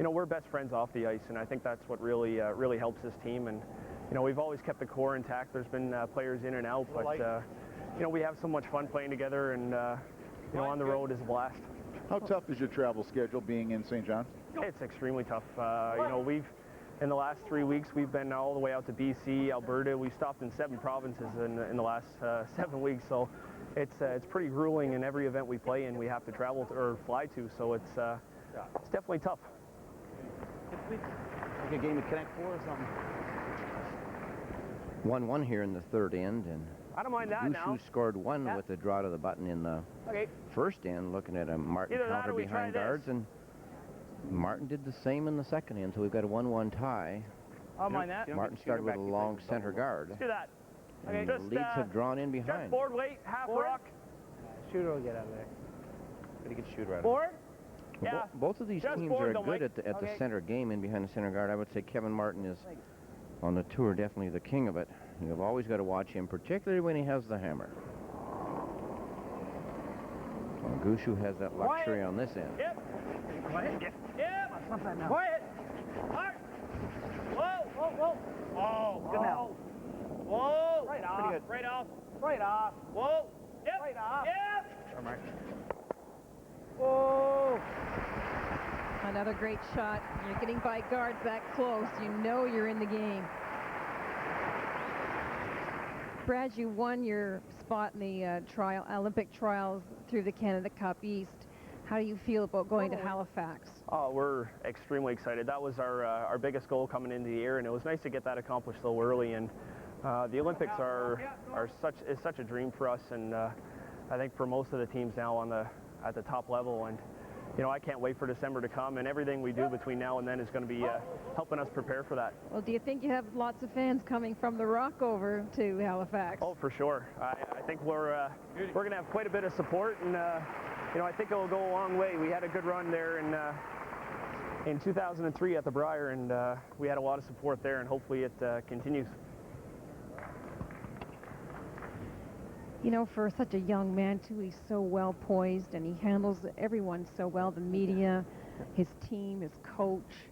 we're best friends off the ice, and I think that's what really helps this team. And, we've always kept the core intact. There's been players in and out, but, we have so much fun playing together, and, on the road is a blast. How tough is your travel schedule being in St. John's? It's extremely tough. In the last 3 weeks, we've been all the way out to BC, Alberta. We've stopped in 7 provinces in the last 7 weeks, so it's pretty grueling. In every event we play in, we have to travel to, or fly to, so it's definitely tough. Like a game of Connect 4 or something. 1-1 here in the third end, and I don't mind that now. Gushue scored 1 with a draw to the button in the first end, looking at a Martin counter behind guards, and Martin did the same in the second end, so we've got a 1-1 tie. I don't mind that. Martin started with a long center guard. Let's do that. And the leads have drawn in behind. Just board weight, half rock. Shooter will get out of there. But he can shoot right board? Well, both of these teams are good at the center game in behind the center guard. I would say Kevin Martin is, on the tour, definitely the king of it. You've always got to watch him, particularly when he has the hammer. Well, Gushue has that luxury on this end. Yep. Quiet. Yep. Quiet. Hard. Whoa. Whoa. Oh. Good now. Whoa. Right off. Pretty good. Right off. Right off. Whoa. Yep. Right off. Yep. All right. Whoa. Another great shot. You're getting by guards that close. You know you're in the game. Brad, you won your spot in the Olympic trials through the Canada Cup East. How do you feel about going to Halifax? Oh, we're extremely excited. That was our biggest goal coming into the year, and it was nice to get that accomplished so early. And the Olympics is such a dream for us, and I think for most of the teams now at the top level. And I can't wait for December to come, and everything we do between now and then is going to be helping us prepare for that. Well, do you think you have lots of fans coming from the Rock over to Halifax? Oh, for sure. I think we're going to have quite a bit of support, and I think it will go a long way. We had a good run there in 2003 at the Briar, and we had a lot of support there, and hopefully it continues. For such a young man, too, he's so well poised, and he handles everyone so well, the media, his team, his coach.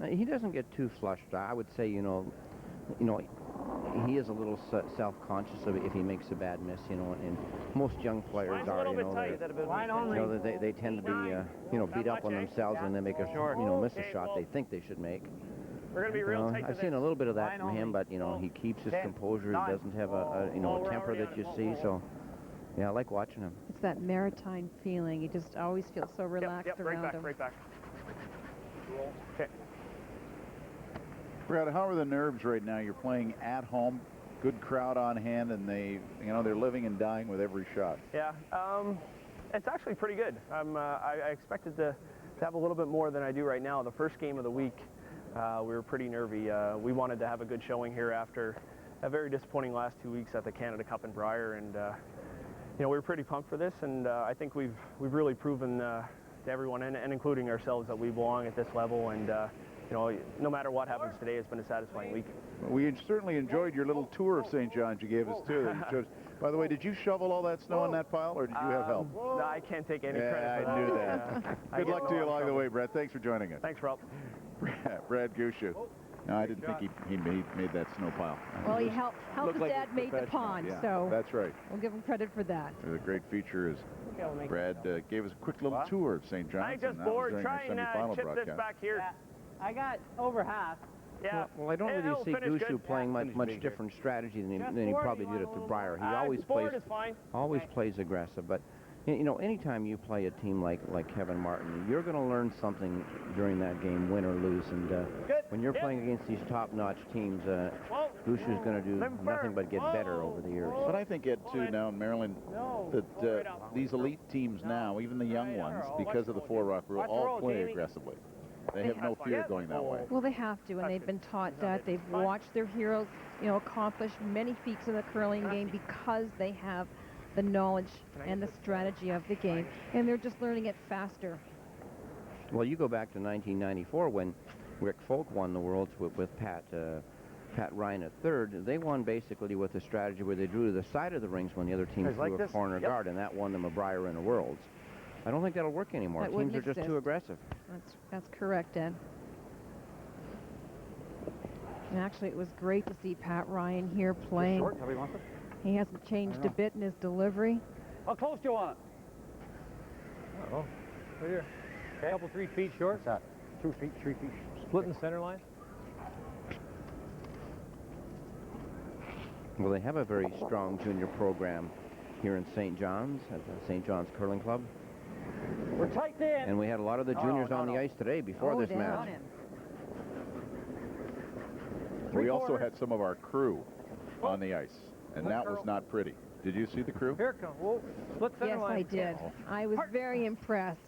He doesn't get too flushed. I would say, he is a little self-conscious of it if he makes a bad miss, and most young players are, they tend to be, beat up on themselves when they make a, miss a shot they think they should make. We're going to be real tight. I've seen a little bit of that from him, but, he keeps his composure. He doesn't have a temper that you see, so, yeah, I like watching him. It's that maritime feeling. You just always feel so relaxed around him. Right back. Okay. Brad, how are the nerves right now? You're playing at home, good crowd on hand, and they're living and dying with every shot. Yeah. It's actually pretty good. I expected to have a little bit more than I do right now. The first game of the week, we were pretty nervy. We wanted to have a good showing here after a very disappointing last 2 weeks at the Canada Cup in Briar, and you know, we were pretty pumped for this, and I think we've really proven to everyone, and including ourselves, that we belong at this level, and you know, no matter what happens today, it's been a satisfying week. We certainly enjoyed your little tour of St. John's you gave us, too. By the way, did you shovel all that snow in that pile, or did you have help? No, I can't take any credit for that. I knew that. Good luck to you along the way, Brad. Thanks for joining us. Thanks, Rob. Brad Gushue. No, I didn't think he made that snow pile. Well, he helped his dad make the pond, so that's right. We'll give him credit for that. The great feature is Brad gave us a quick little tour of St. John's. I just bored. Try and chip this back here. I got over half. Yeah. Well, I don't really see Gushue playing much different strategy than he probably did at the Briar. He always plays aggressive, but you know, anytime you play a team like Kevin Martin, you're going to learn something during that game, win or lose. And when you're playing against these top-notch teams, Gushue's going to do nothing but get better over the years. But I think, Ed, too, now in Maryland, that these elite teams now, even the young ones, because of the four-rock rule, all play aggressively. They have no fear going that way. Well, they have to, and they've been taught that. They've watched their heroes, you know, accomplish many feats in the curling game because they have the knowledge and the strategy of the game, and they're just learning it faster. Well, you go back to 1994 when Rick Folk won the Worlds with Pat Ryan at third. They won basically with a strategy where they drew to the side of the rings when the other team threw a corner guard, and that won them a Briar in the Worlds. I don't think that'll work anymore. Teams are just too aggressive. That's correct, Ed. And actually, it was great to see Pat Ryan here playing. He hasn't changed a bit in his delivery. How close do you want it? I don't know. Right here. Okay. A couple, 3 feet short. What's that? 2 feet, 3 feet. Split in the center line. Well, they have a very strong junior program here in St. John's at the St. John's Curling Club. We're tight in. And we had a lot of the juniors on the ice today before this match. We also had some of our crew on the ice, and that was not pretty. Did you see the crew? Here it comes. Whoa. Split center Yes, line. I did. I was very impressed.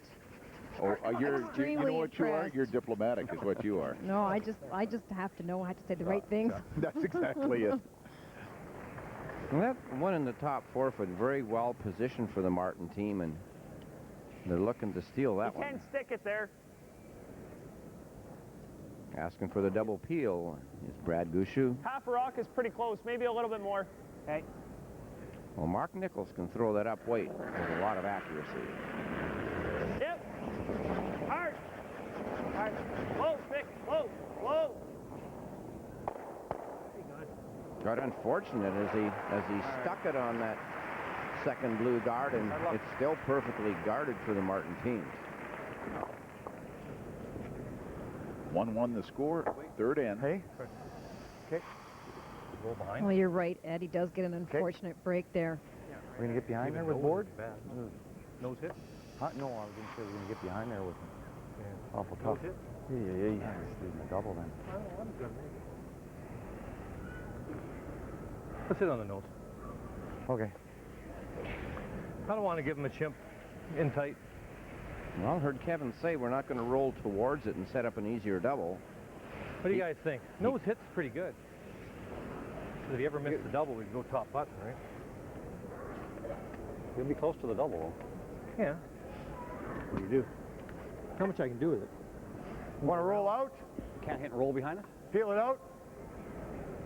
Oh, you know what impressed. you are? You're diplomatic is what you are. No, I just have to know how to say the right things. That's exactly it. Well, that one in the top 4 foot, very well positioned for the Martin team, and they're looking to steal that one. You can stick it there. Asking for the double peel is Brad Gushue. Half a rock is pretty close, maybe a little bit more. Okay. Well, Mark Nichols can throw that up weight with a lot of accuracy. Yep. Hard. Hard. Low, Vic. Low. Low. Got unfortunate as he stuck it on that second blue guard, and it's still perfectly guarded for the Martin team. 1-1 the score, third end. Hey. Okay. Go behind. Well, you're right, Ed. He does get an unfortunate break there. We're going to get behind there with board? Nose hit? Huh? No, I was going to say we're going to get behind there with him. Yeah. Awful tough. Nose hit? Yeah. He's leaving a double then. Let's hit on the nose. Okay. I don't want to give him a chimp in tight. Well, I heard Kevin say we're not going to roll towards it and set up an easier double. What do you guys think? Nose hit's pretty good. If you ever miss the double, we'd go top button, right? You'll be close to the double. Yeah. What do you do? How much I can do with it? Want to roll out? Can't hit and roll behind us? Peel it out.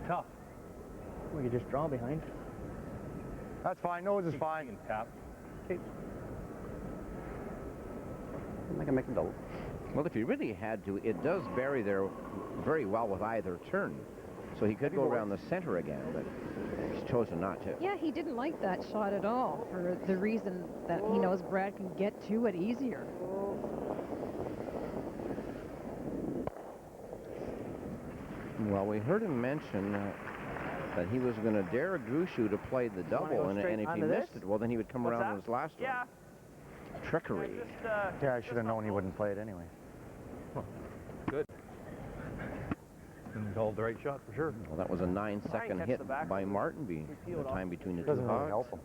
Tough. We can just draw behind. That's fine. Nose is fine. You can tap. Okay. I can make a double. Well, if he really had to, it does bury there very well with either turn. So he could go around the center again, but he's chosen not to. Yeah, he didn't like that shot at all for the reason that he knows Brad can get to it easier. Well, we heard him mention that he was going to dare Gushue to play the double, and if he missed it, well, then he would come around on his last one. Trickery. Yeah, I should have known he wouldn't play it anyway. Good. And called the right shot for sure. Well, that was a 9-second hit by Martinby. The time between the two hogs. Help him.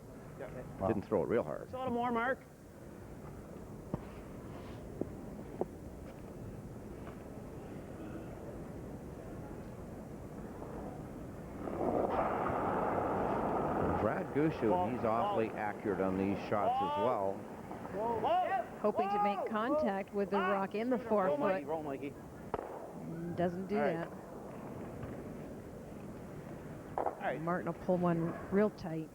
Didn't throw it real hard. Just a little more, Mark. Brad Gushue, he's awfully accurate on these shots as well. Hoping to make contact with the rock in the forefoot. Roll, Mikey. Doesn't do All right. that. All right. Martin will pull one real tight.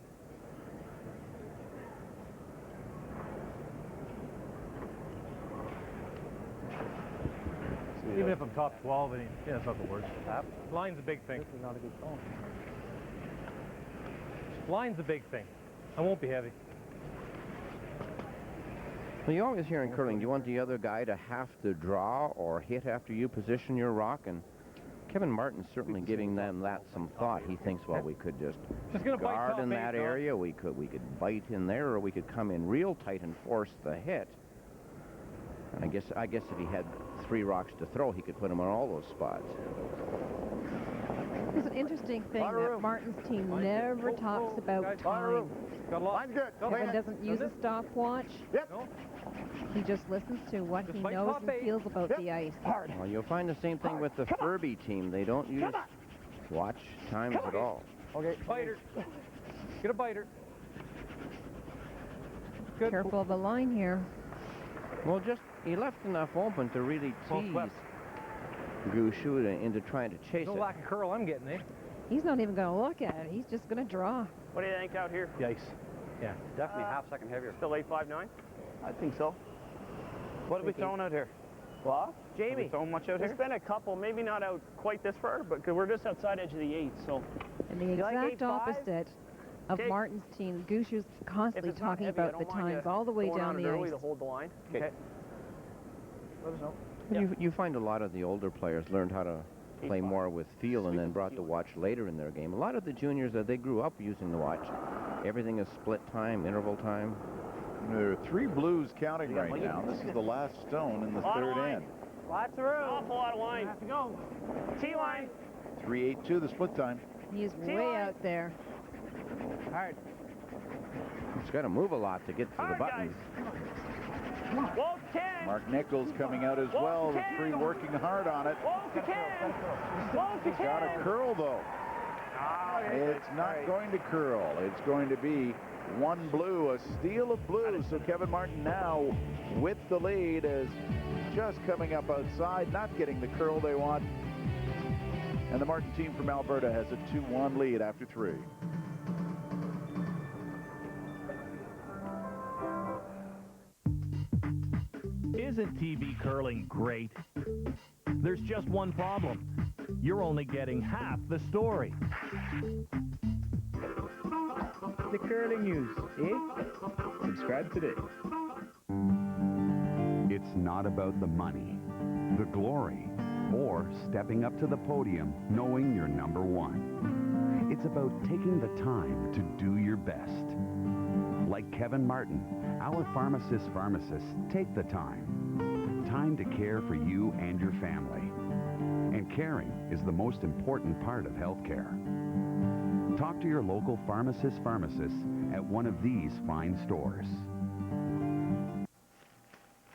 Even if I'm top 12, yeah, it's not the worst. Line's a big thing. This is not a good phone. Line's a big thing. I won't be heavy. Well, you always hear in curling, do you want the other guy to have to draw or hit after you position your rock? And Kevin Martin's certainly giving them that some thought. He thinks, well, we could just guard in that area. We could bite in there, or we could come in real tight and force the hit. And I guess if he had 3 rocks to throw, he could put them on all those spots. It's an interesting thing that Martin's team never talks about time. Line's good. Kevin doesn't use a stopwatch. Yep. He just listens to what he knows and feels about the ice. Well, you'll find the same thing with the Furby team. They don't use watch times at all. Okay, biter. Get a biter. Good. Careful of the line here. Well, he left enough open to really tease Gushue into trying to chase it. No lack of curl I'm getting, eh? He's not even going to look at it. He's just going to draw. What do you think out here? Yikes. Yeah. Definitely half second heavier. Still 8.59? I think so. What are we throwing out here? What? Jamie. Are we throwing much out here? There's been a couple, maybe not out quite this far, but we're just outside edge of the 8, so. And the exact opposite of Martin's team. Gushue's constantly talking about the times all the way down the ice. To hold the line. Okay. Let us know. You find a lot of the older players learned how to play more with feel and then brought the watch later in their game. A lot of the juniors, they grew up using the watch. Everything is split time, interval time. There are 3 blues counting right now. This is the last stone in the third end. Lots of room. Awful lot of line. Have to go. T-line. 3-8-2, the split time. He's way out there. Hard. He's got to move a lot to get to the button. Mark Nichols coming out as well. The 3 working hard on it. He's got a curl, though. It's not going to curl. It's going to be 1 blue, a steal of blue. So Kevin Martin now with the lead is just coming up outside, not getting the curl they want. And the Martin team from Alberta has a 2-1 lead after 3. Isn't TV curling great? There's just one problem. You're only getting half the story. The curling news, eh? Subscribe today. It's not about the money, the glory, or stepping up to the podium knowing you're number 1. It's about taking the time to do your best. Like Kevin Martin, our pharmacists take the time to care for you and your family. And caring is the most important part of healthcare. Talk to your local pharmacist at one of these fine stores.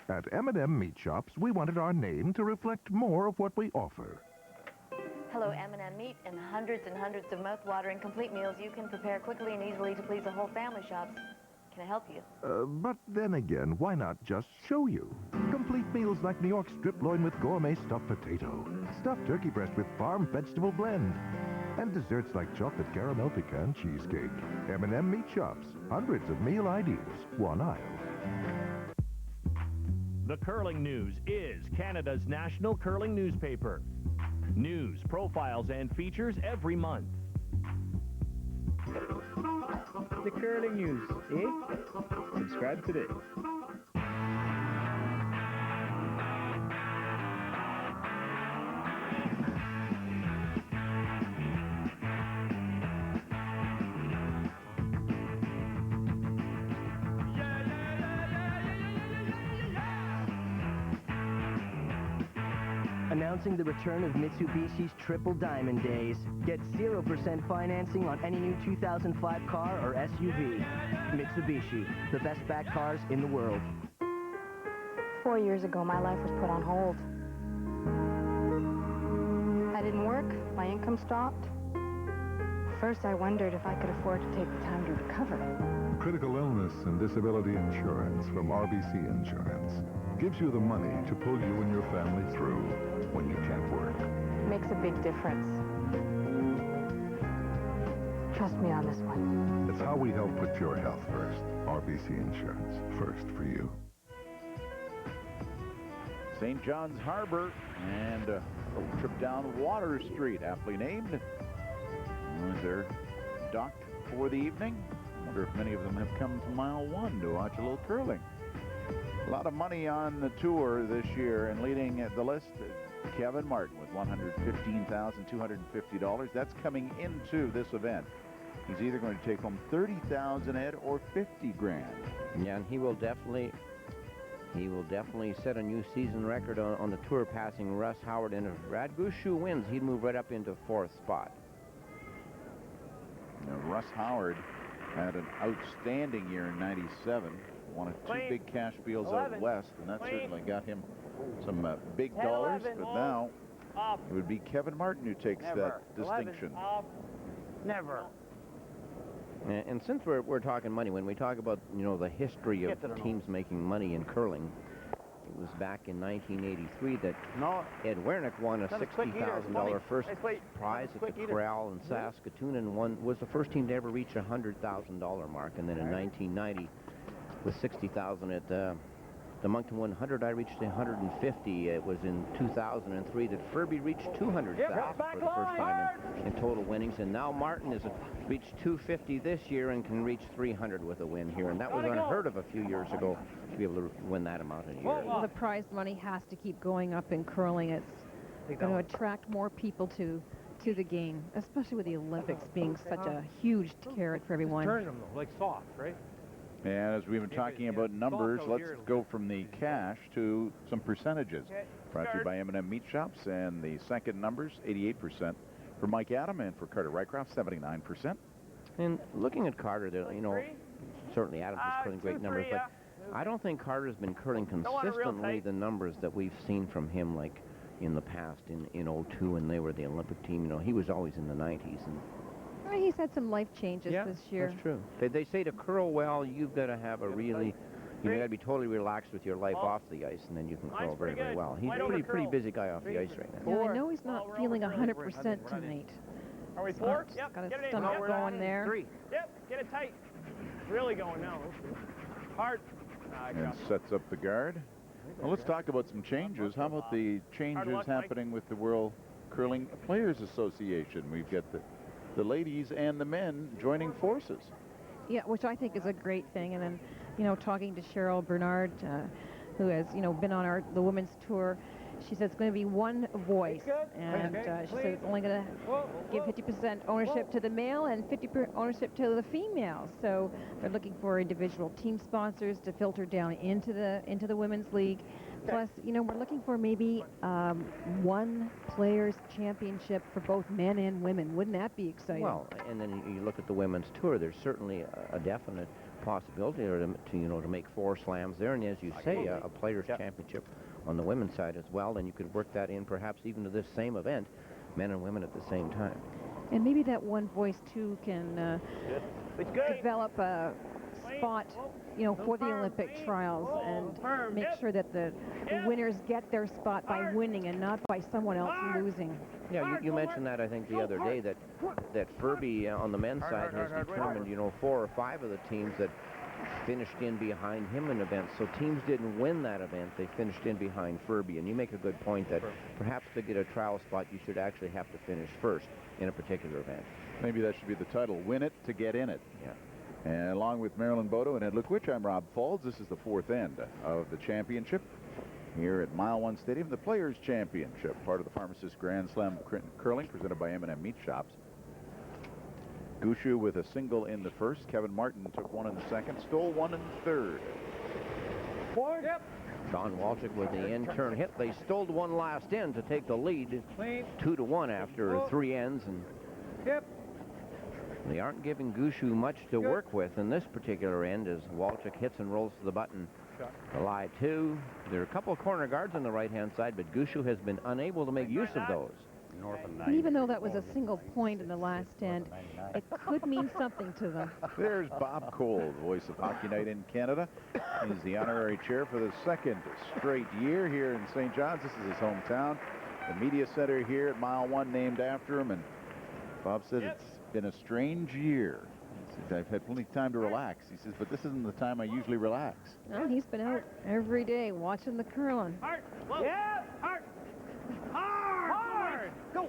At M&M Meat Shops, we wanted our name to reflect more of what we offer. Hello, M&M Meat, and hundreds of mouth-watering complete meals you can prepare quickly and easily to please the whole family shops. Can I help you? But then again, why not just show you? Complete meals like New York strip loin with gourmet stuffed potato, stuffed turkey breast with farm vegetable blend, and desserts like chocolate caramel pecan cheesecake. M&M Meat Shops, hundreds of meal ideas, one aisle. The Curling News is Canada's national curling newspaper. News, profiles, and features every month. The curling news, eh? Subscribe today. Announcing the return of Mitsubishi's Triple Diamond Days. Get 0% financing on any new 2005 car or SUV. Mitsubishi, the best back cars in the world. 4 years ago, my life was put on hold. I didn't work, my income stopped. first I wondered if I could afford to take the time to recover. Critical illness and disability insurance from RBC Insurance gives you the money to pull you and your family through when you can't work. Makes a big difference. Trust me on this one. It's how we help put your health first. RBC Insurance, first for you. St. John's Harbor and a little trip down Water Street, aptly named. They're docked for the evening. I wonder if many of them have come to Mile 1 to watch a little curling. A lot of money on the tour this year, and leading the list, Kevin Martin with $115,250. That's coming into this event. He's either going to take home $30,000, Ed, or $50 grand. Yeah, and he will definitely set a new season record on the tour, passing Russ Howard. And if Brad Gushue wins, he'd move right up into 4th spot. Now, Russ Howard had an outstanding year in '97. Won 2 big cash deals out west, and that certainly got him some big dollars. But now it would be Kevin Martin who takes that distinction. Never. And since we're talking money, when we talk about, you know, the history of teams making money in curling, it was back in 1983 that Ed Wernick won a $60,000 first prize at the Corral in Saskatoon, and was the first team to ever reach a $100,000 mark. And then in 1990, with $60,000 at the Moncton 100, I reached 150. It was in 2003 that Furby reached 200,000 for the first time in total winnings, and now Martin has reached 250 this year and can reach 300 with a win here, and that was unheard of a few years ago to be able to win that amount in a year. Well, the prize money has to keep going up in curling. It's going to attract more people to the game, especially with the Olympics being such a huge carrot for everyone. Turn them though, like soft, right? And as we've been talking about numbers, let's go from the cash to some percentages. Brought to you by M&M Meat Shops, and the second numbers, 88% for Mike Adam, and for Carter Rycroft, 79%. And looking at Carter, you know, certainly Adams is putting great numbers, but I don't think Carter's been curling consistently the numbers that we've seen from him, like in the past in '02 when they were the Olympic team. You know, he was always in the 90s. And he's had some life changes this year. That's true. They say to curl well, you've got to have a really, you've got to be totally relaxed with your life off the ice, and then you can curl very, very well. He's a pretty busy guy off the ice right now. Yeah, I know he's not feeling 100% tonight. Are we 4? Yep. Got his stomach going there. 3. Yep. Get it tight. It's really going now. Hard. And sets up the guard. Well, let's talk about some changes. How about the changes happening with the World Curling Players Association? We've got the ladies and the men joining forces. Yeah, which I think is a great thing. And then, you know, talking to Cheryl Bernard, who has, you know, been on the women's tour, she said it's going to be one voice. And she said it's only going to give 50% ownership to the male and 50% ownership to the female. So they're looking for individual team sponsors to filter down into the women's league. Plus, you know, we're looking for maybe one players' championship for both men and women. Wouldn't that be exciting? Well, and then you look at the women's tour. There's certainly a definite possibility to make 4 slams there, and as you say, a players' championship on the women's side as well. And you could work that in perhaps even to this same event, men and women at the same time. And maybe that one voice too can develop a spot, you know, for the Olympic trials, and make sure that the winners get their spot by winning and not by someone else losing. Yeah, you mentioned that, I think, the other day, that Furby on the men's side has determined, you know, 4 or 5 of the teams that finished in behind him in events. So teams didn't win that event. They finished in behind Furby. And you make a good point that perhaps to get a trial spot, you should actually have to finish first in a particular event. Maybe that should be the title, Win It to Get In It. Yeah. And along with Marilyn Bodo and Ed Lukwich, I'm Rob Falls. This is the 4th end of the championship here at Mile 1 Stadium, the Players' Championship, part of the Pharmacist Grand Slam Curling, presented by M&M Meat Shops. Gushue with a single in the first. Kevin Martin took 1 in the second, stole 1 in the third. Don Walczyk with the end turn hit. They stole 1 last end to take the lead, 2-1 after 3 ends, and they aren't giving Gushue much to work with in this particular end as Walczyk hits and rolls to the button. The lie 2. There are a couple of corner guards on the right-hand side, but Gushue has been unable to make use of those. north of And even though that was a single point in the last end, it could mean something to them. There's Bob Cole, the voice of Hockey Night in Canada. He's the honorary chair for the second straight year here in St. John's. This is his hometown. The media center here at Mile 1 named after him. And Bob said it's been a strange year. He says, I've had plenty of time to relax. He says, but this isn't the time I usually relax. Well, he's been out every day watching the curling. Hard. Yeah. Hard. Hard. Go.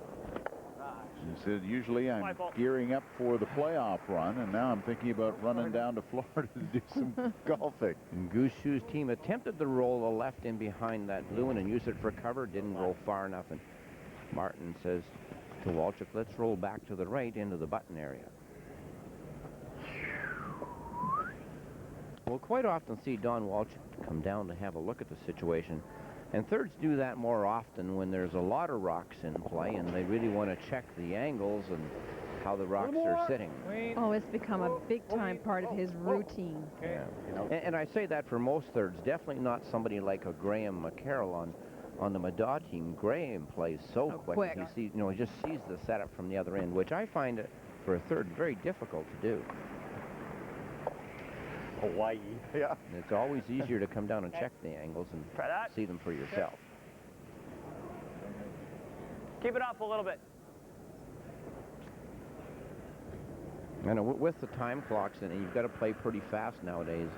He said, usually I'm gearing up for the playoff run, and now I'm thinking about running down to Florida to do some golfing. And Gushue's team attempted to roll the left in behind that blue one and use it for cover, didn't roll far enough, and Martin says to Walchuk, let's roll back to the right into the button area. We'll quite often see Don Walchuk come down to have a look at the situation. And thirds do that more often when there's a lot of rocks in play and they really want to check the angles and how the rocks are sitting. Oh, it's become a big-time part of his routine. Yeah. And I say that for most thirds, definitely not somebody like a Graham McCarroll on the Madaw team. Graham plays so quick. He sees, he just sees the setup from the other end, which I find for a third very difficult to do. Hawaii. Yeah. And it's always easier to come down and check the angles and see them for yourself. Keep it up a little bit. I know with the time clocks and you've got to play pretty fast nowadays.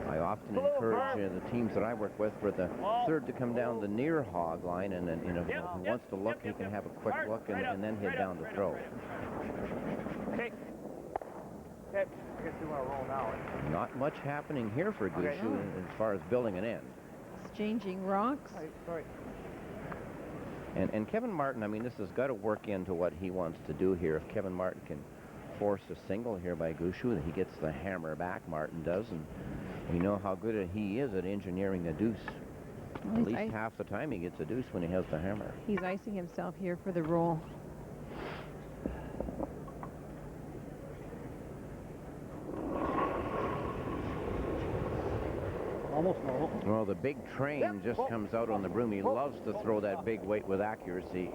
I often encourage the teams that I work with for the third to come down the near hog line, and then if he wants to look, he can have a quick look and then head down to throw. Okay. Okay. I guess we want to roll now. Not much happening here for Gushue as far as building an end. Exchanging rocks. Sorry. And Kevin Martin, I mean, this has got to work into what he wants to do here. If Kevin Martin can force a single here by Gushue, he gets the hammer back, Martin does, and we know how good he is at engineering a deuce. Well, at least half the time he gets a deuce when he has the hammer. He's icing himself here for the roll. Almost normal. Well, the big train just comes out on the broom. He loves to throw that big weight with accuracy.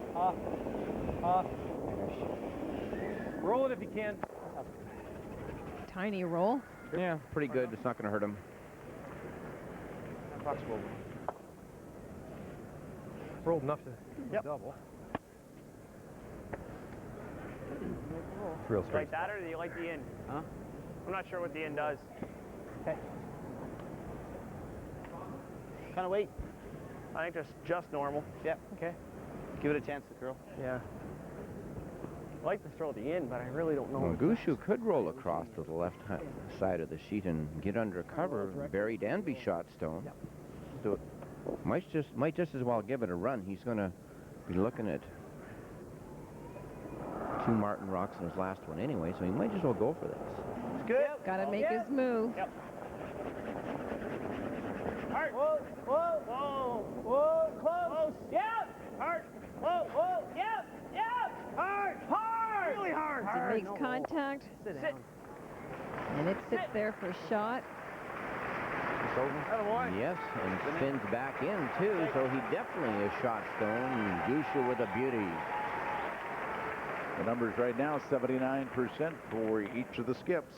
Roll it if you can. Tiny roll. Yeah, pretty good. It's not going to hurt him. Rolled enough to double. Real straight. Like that, or do you like the end? Huh? I'm not sure what the end does. Okay. Kind of weight. I think just normal. Yeah. Okay. Give it a chance to curl. Yeah. I like to throw the end, but I really don't know. Well, Gushue could roll across to the left side of the sheet and get under cover, buried and be shot stone. So might just as well give it a run. He's going to be looking at 2 Martin rocks in his last one anyway, so he might as well go for this. It's good. Got to make his move. Yep. Hard. Whoa, whoa, whoa, whoa, close. Yep. Hard. Whoa, whoa, yep, yep. Hard, hard. Really hard. As he makes contact. Sit. And it sits there for a shot. Yes, and spins back in too, so he definitely is shot stone. Gushue with a beauty. The numbers right now, 79% for each of the skips.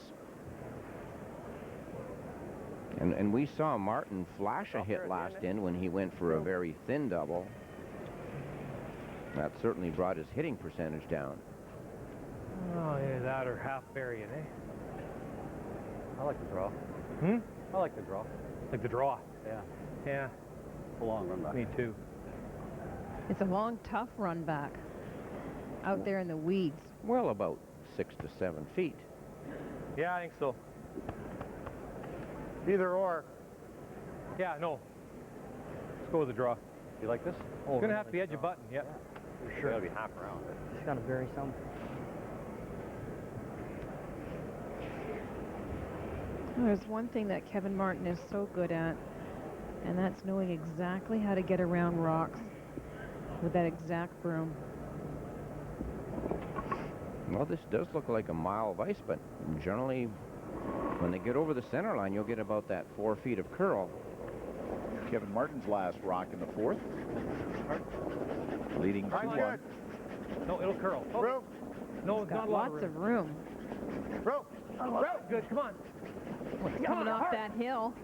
And we saw Martin flash a hit last in when he went for a very thin double. That certainly brought his hitting percentage down. Oh, yeah, that or half burying, eh? I like the draw. I like the draw. Like the draw? Yeah. Yeah. A long run back. Me too. It's a long, tough run back. Out there in the weeds. Well, about 6 to 7 feet. Yeah, I think so. Either or. Yeah, no. Let's go with the draw. You like this? It's going to have to be edge of button, yep. For sure. It'll be half around. He's got to bury some. Well, there's one thing that Kevin Martin is so good at, and that's knowing exactly how to get around rocks with that exact broom. Well, this does look like a mile of ice, but generally when they get over the center line, you'll get about that 4 feet of curl. Kevin Martin's last rock in the 4th. Leading 2-1. No, it'll curl. Oh. Rope. No, it's not a lot Lots of room. Rope. Rope. Good, come on. Coming off that hill.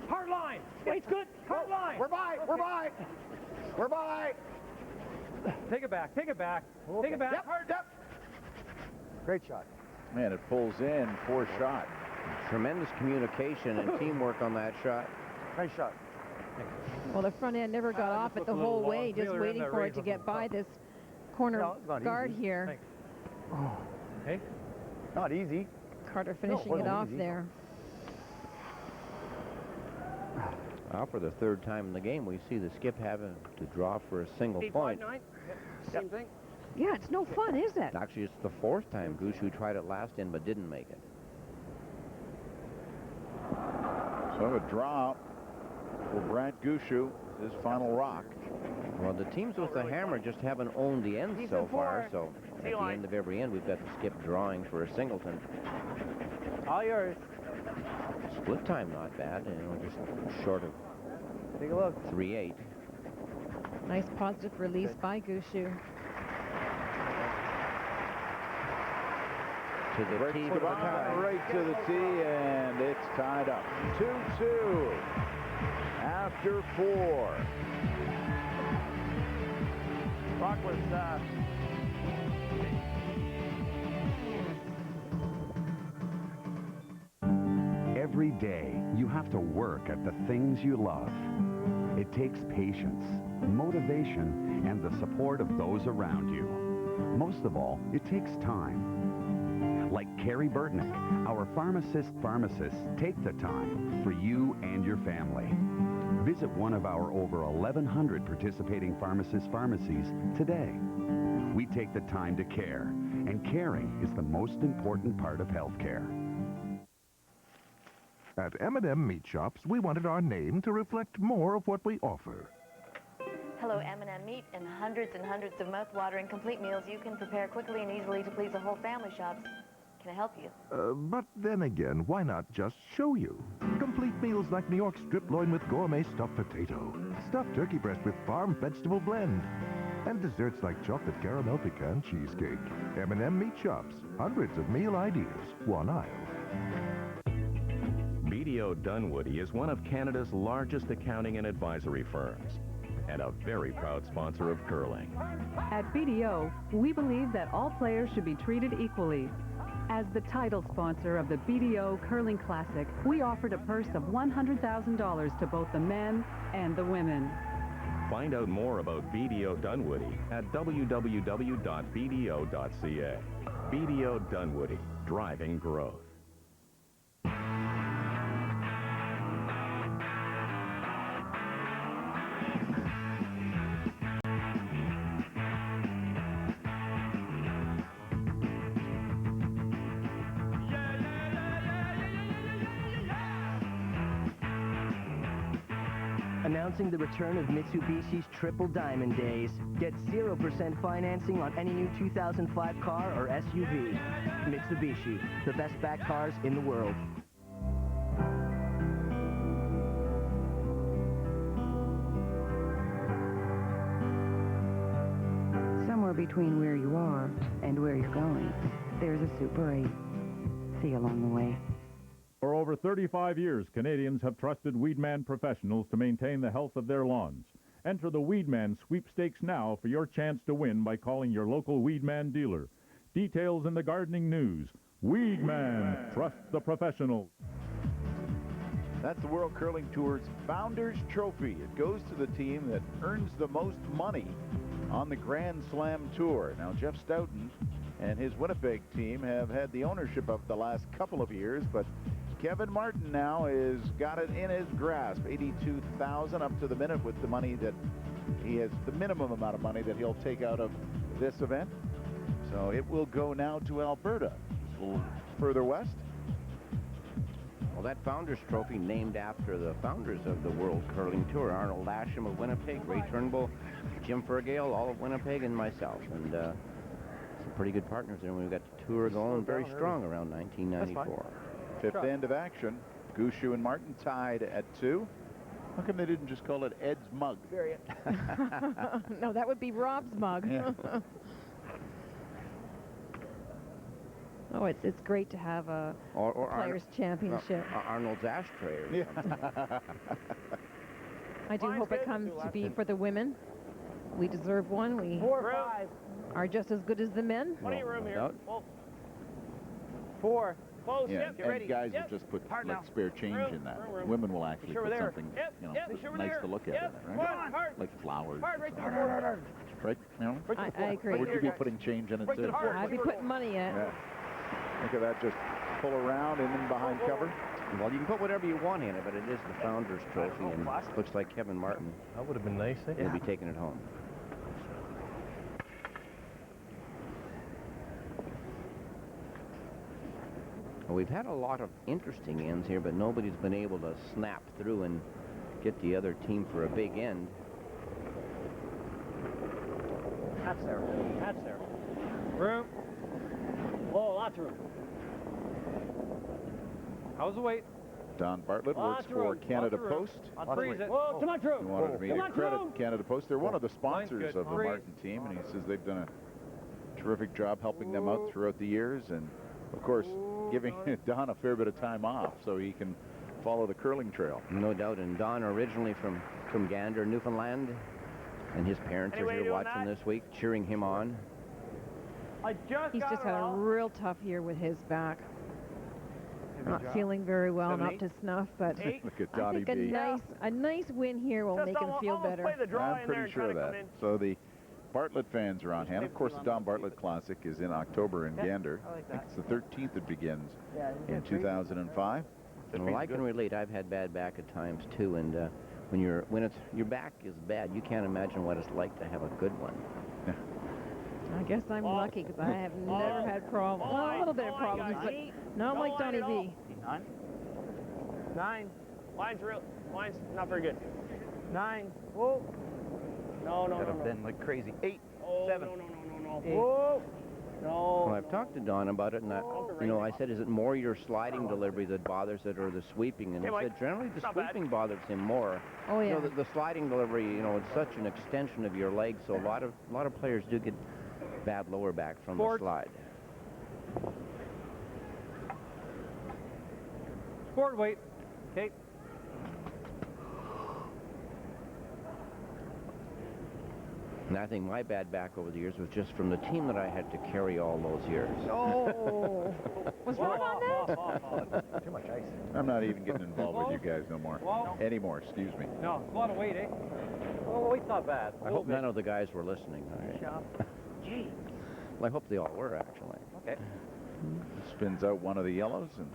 Hard line. Wait's good. Hard line. We're by. We're by. We're by. Take it back. Take it back. Okay. Take it back. Yep. Hard. Yep. Great shot. Man, it pulls in for a shot. Tremendous communication and teamwork on that shot. Nice shot. Well, the front end never got off it the whole way, just waiting for it to get by this corner guard here. Thanks. Oh. Okay. Not easy. Carter finishing it off there. Now, for the third time in the game, we see the skip having to draw for a single point. 8-5-9. Yep. Same thing. Yeah, it's no fun, is it? Actually, it's the fourth time Gushue tried it last in but didn't make it. So a draw for Brad Gushue, his final rock. Well, the teams with the hammer just haven't owned the end so far, so at the end of every end, we've got the skip drawing for a singleton. All yours. Split time, not bad, you know, just short of Take a look. 3-8. Nice positive release by Gushue. To the Breaks tee the for the ball, tie. right to the tee, and it's tied up. 2-2 after 4. Rock was, Every day, you have to work at the things you love. It takes patience, motivation, and the support of those around you. Most of all, it takes time. Like Carrie Burtnick, our pharmacists take the time for you and your family. Visit one of our over 1,100 participating pharmacies today. We take the time to care, and caring is the most important part of healthcare. At M&M Meat Shops, we wanted our name to reflect more of what we offer. Hello, M&M Meat, and hundreds of mouth-watering complete meals you can prepare quickly and easily to please the whole family shops. Can I help you? But then again, why not just show you? Complete meals like New York strip loin with gourmet stuffed potato, stuffed turkey breast with farm vegetable blend, and desserts like chocolate caramel pecan cheesecake. M&M Meat Shops, hundreds of meal ideas, one aisle. BDO Dunwoody is one of Canada's largest accounting and advisory firms, and a very proud sponsor of curling. At BDO, we believe that all players should be treated equally. As the title sponsor of the BDO Curling Classic, we offered a purse of $100,000 to both the men and the women. Find out more about BDO Dunwoody at www.bdo.ca. BDO Dunwoody, driving growth. Announcing the return of Mitsubishi's Triple Diamond Days. Get 0% financing on any new 2005 car or SUV. Mitsubishi, the best back cars in the world. Somewhere between where you are and where you're going, there's a Super 8. See you along the way. For over 35 years, Canadians have trusted Weedman professionals to maintain the health of their lawns. Enter the Weedman Sweepstakes now for your chance to win by calling your local Weedman dealer. Details in the Gardening News. Weedman, trust the professionals. That's the World Curling Tour's Founders Trophy. It goes to the team that earns the most money on the Grand Slam Tour. Now, Jeff Stoughton and his Winnipeg team have had the ownership of the last couple of years, but Kevin Martin now has got it in his grasp. $82,000 up to the minute with the money that he has, the minimum amount of money that he'll take out of this event. So it will go now to Alberta, a little further west. Well, that Founders Trophy named after the founders of the World Curling Tour, Arnold Lasham of Winnipeg, Ray Turnbull, Jim Fergale, all of Winnipeg, and myself. And some pretty good partners there. We've got the tour going very strong around 1994. Fifth end of action. Gushue and Martin tied at 2. How come they didn't just call it Ed's mug? No, that would be Rob's mug. Yeah. Oh, it's great to have a Players' Championship. Arnold's ashtray or something. I do hope it comes to be for the women. We deserve one. We 4 or 5. are just as good as the men. Plenty of room here. doubt. 4. Close. Yeah, Yep, get ready. and guys Yep. will just put Hard like now. spare change Room, in that. room. Women will actually Sure put we're there. something, Yep, you know, yep, sure we're nice there. to look at Yep. in it, Come right? on, hard. Like flowers. Hard, right there. Right? You know? I agree. Or would you be putting change in it Right to too? the floor. I'd be putting money in. Yeah. Look at that, just pull around and then behind cover. Well, you can put whatever you want in it, but it is the Founders Trophy, and looks like Kevin Martin That would have been nice. will be taking it home. Well, we've had a lot of interesting ends here, but nobody's been able to snap through and get the other team for a big end. That's there. That's there. Room. Oh, lots of room. How's the weight? Don Bartlett works Lots of for room. Canada Lots of room. Post. I'll freeze it. Whoa, too much room. He wanted me Too to much credit room. Canada Post. They're one of the Mine's sponsors good. of the Freeze. Martin team, and he says they've done a terrific job helping them out throughout the years, and of course giving Don a fair bit of time off so he can follow the curling trail. No doubt, and Don originally from Gander, Newfoundland, and his parents Anyway, are here doing watching that? this week, cheering him on. He's just had a real tough year with his back. Not feeling very well, 7, not 8? to snuff, but Look at I Donnie think B. a nice win here will make him feel better. Play the draw I'm in there pretty and sure try of to come that. in. So the Bartlett fans are on hand. Of course, the Don Bartlett Classic is in October in Gander. I like I think it's the 13th it begins Yeah, in 2005. Well, I can relate. I've had bad back at times too, and when your back is bad, you can't imagine what it's like to have a good one. I guess I'm lucky because I have never had problems. Well, a little bit of problems, but not like Donnie V. 9. Line's not very good. 9. Whoa. No. Could have been like crazy. 8. Oh, 7. No. Whoa. No. Well, I've talked to Don about it, and I said, is it more your sliding delivery that bothers it, or the sweeping? And he said generally the sweeping bothers him more. Oh yeah. You know, the sliding delivery, it's such an extension of your leg, so a lot of players do get bad lower back from the slide. Sport weight. Okay. And I think my bad back over the years was just from the team that I had to carry all those years. Oh. Was Ron on that? Too much ice. I'm not even getting involved with you guys no more. Anymore, excuse me. No, it's a lot of weight, eh? Oh, weight's not bad. I hope none of the guys were listening. Gee. Well, I hope they all were, actually. Okay. Spins out one of the yellows, and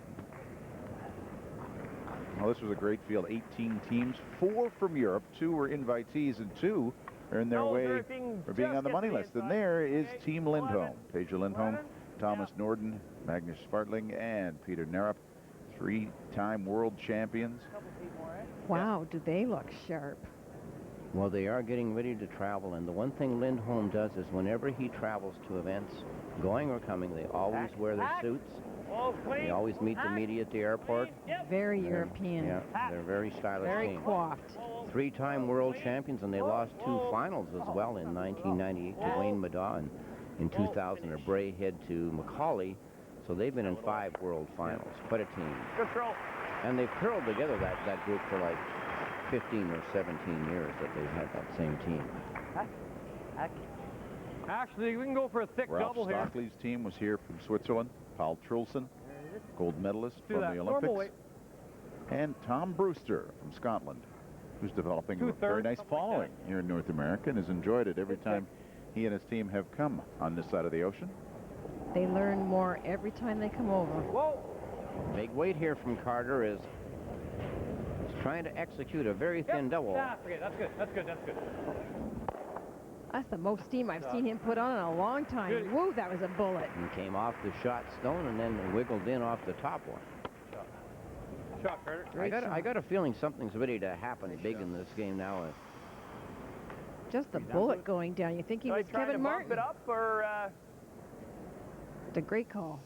well, this was a great field. 18 teams, 4 from Europe, 2 were invitees, and 2 are in their way for being on the money list. And there is Team Lindholm. Peja Lindholm, Thomas Norden, Magnus Spartling, and Peter Nerup, 3-time world champions. Wow, do they look sharp. Well, they are getting ready to travel, and the one thing Lindholm does is whenever he travels to events, going or coming, they always wear their suits. They always meet the media at the airport. Very European. Yeah, they're very stylish Very team. coiffed. 3-time world champions, and they lost 2 finals as well in 1998 to Wayne Maddaw, and in 2000 at Braehead to Macaulay. So they've been in 5 world finals. Quite a team. Good throw. And they've curled together that group for like 15 or 17 years that they've had that same team. Actually, we can go for a thick Ralph double here. Stockley's team was here from Switzerland. Paul Trulson, gold medalist from the Normal Olympics. weight. And Tom Brewster from Scotland, who's developing a very nice following here in North America and has enjoyed it every time he and his team have come on this side of the ocean. They learn more every time they come over. Whoa. Big weight here from Carter is trying to execute a very thin double. Yeah, forget it. That's good. That's the most steam I've seen him put on in a long time. Woo, that was a bullet. And came off the shot stone and then wiggled in off the top one. Shot, Carter. I got a feeling something's ready to happen big in this game now. Just the bullet going down. You think he was Kevin Martin? It up or? It's a great call.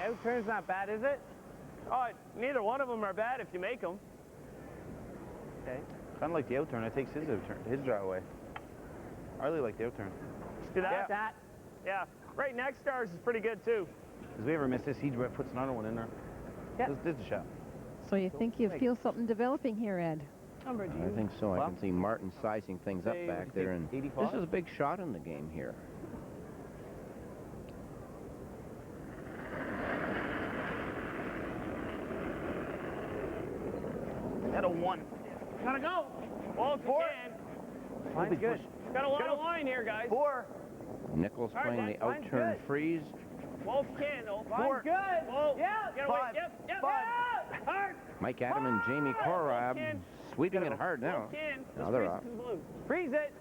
Outturn's not bad, is it? Oh, neither one of them are bad if you make them. Okay. Kind of like the outturn. It takes his draw away. I really like the outturn. Do that. Yeah. Right next to ours is pretty good too. If we ever miss this, he puts another one in there. Yep. This is a shot. So you think you feel something developing here, Ed? I think so. I can see Martin sizing things up back there, and 85? this is a big shot in the game here. At a 1. Gotta go. Well, if you can. Line's good. Got a lot of line here, guys. 4. Nichols All right, playing the line's out-turn good. freeze. Well, if you can, though. Four. Line's good. Whoa. Yeah. Get away. 5. Yep. 5. Yeah. Hard. Mike Adam and Jamie Korab sweeping it hard now. Now they're off. Freeze it.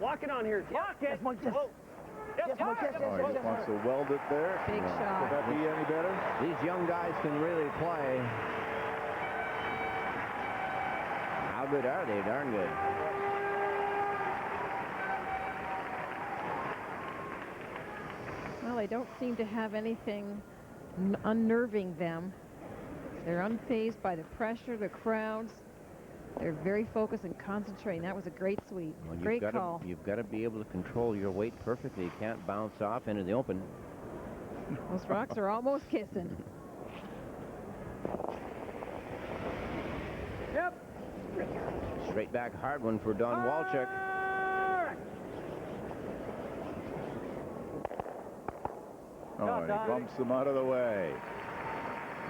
Lock it on here. Lock it. Whoa. Yes, Mike, yes, Oh, he wants to weld it there. Big shot. Could that be any better? These young guys can really play. How good are they? Darn good. Well, they don't seem to have anything unnerving them. They're unfazed by the pressure, the crowds. They're very focused and concentrating. That was a great sweep. Well, Great call. You've got to be able to control your weight perfectly. You can't bounce off into the open. Those rocks are almost kissing. Yep. Straight back hard one for Don Walchuk. Oh, and he bumps them out of the way.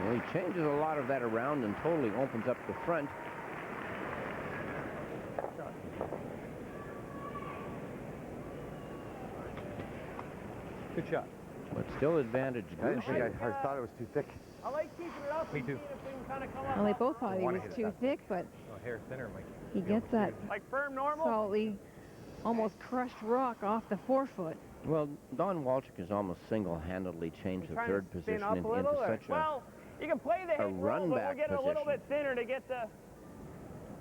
Well, he changes a lot of that around and totally opens up the front. Good shot. But still advantage Gushue. I thought it was too thick. I like keeping it up. Me too. If we can kind of come up. Well, they both thought he was too thick, but Hair thinner, Mike. he gets that Like firm normal. solidly almost crushed rock off the forefoot. Well, Don Walchuk has almost single-handedly changed the Trying third to spin position up a into little, or- such a... Well, you can play the hit and roll, but we'll run-back get it a little position. bit thinner to get the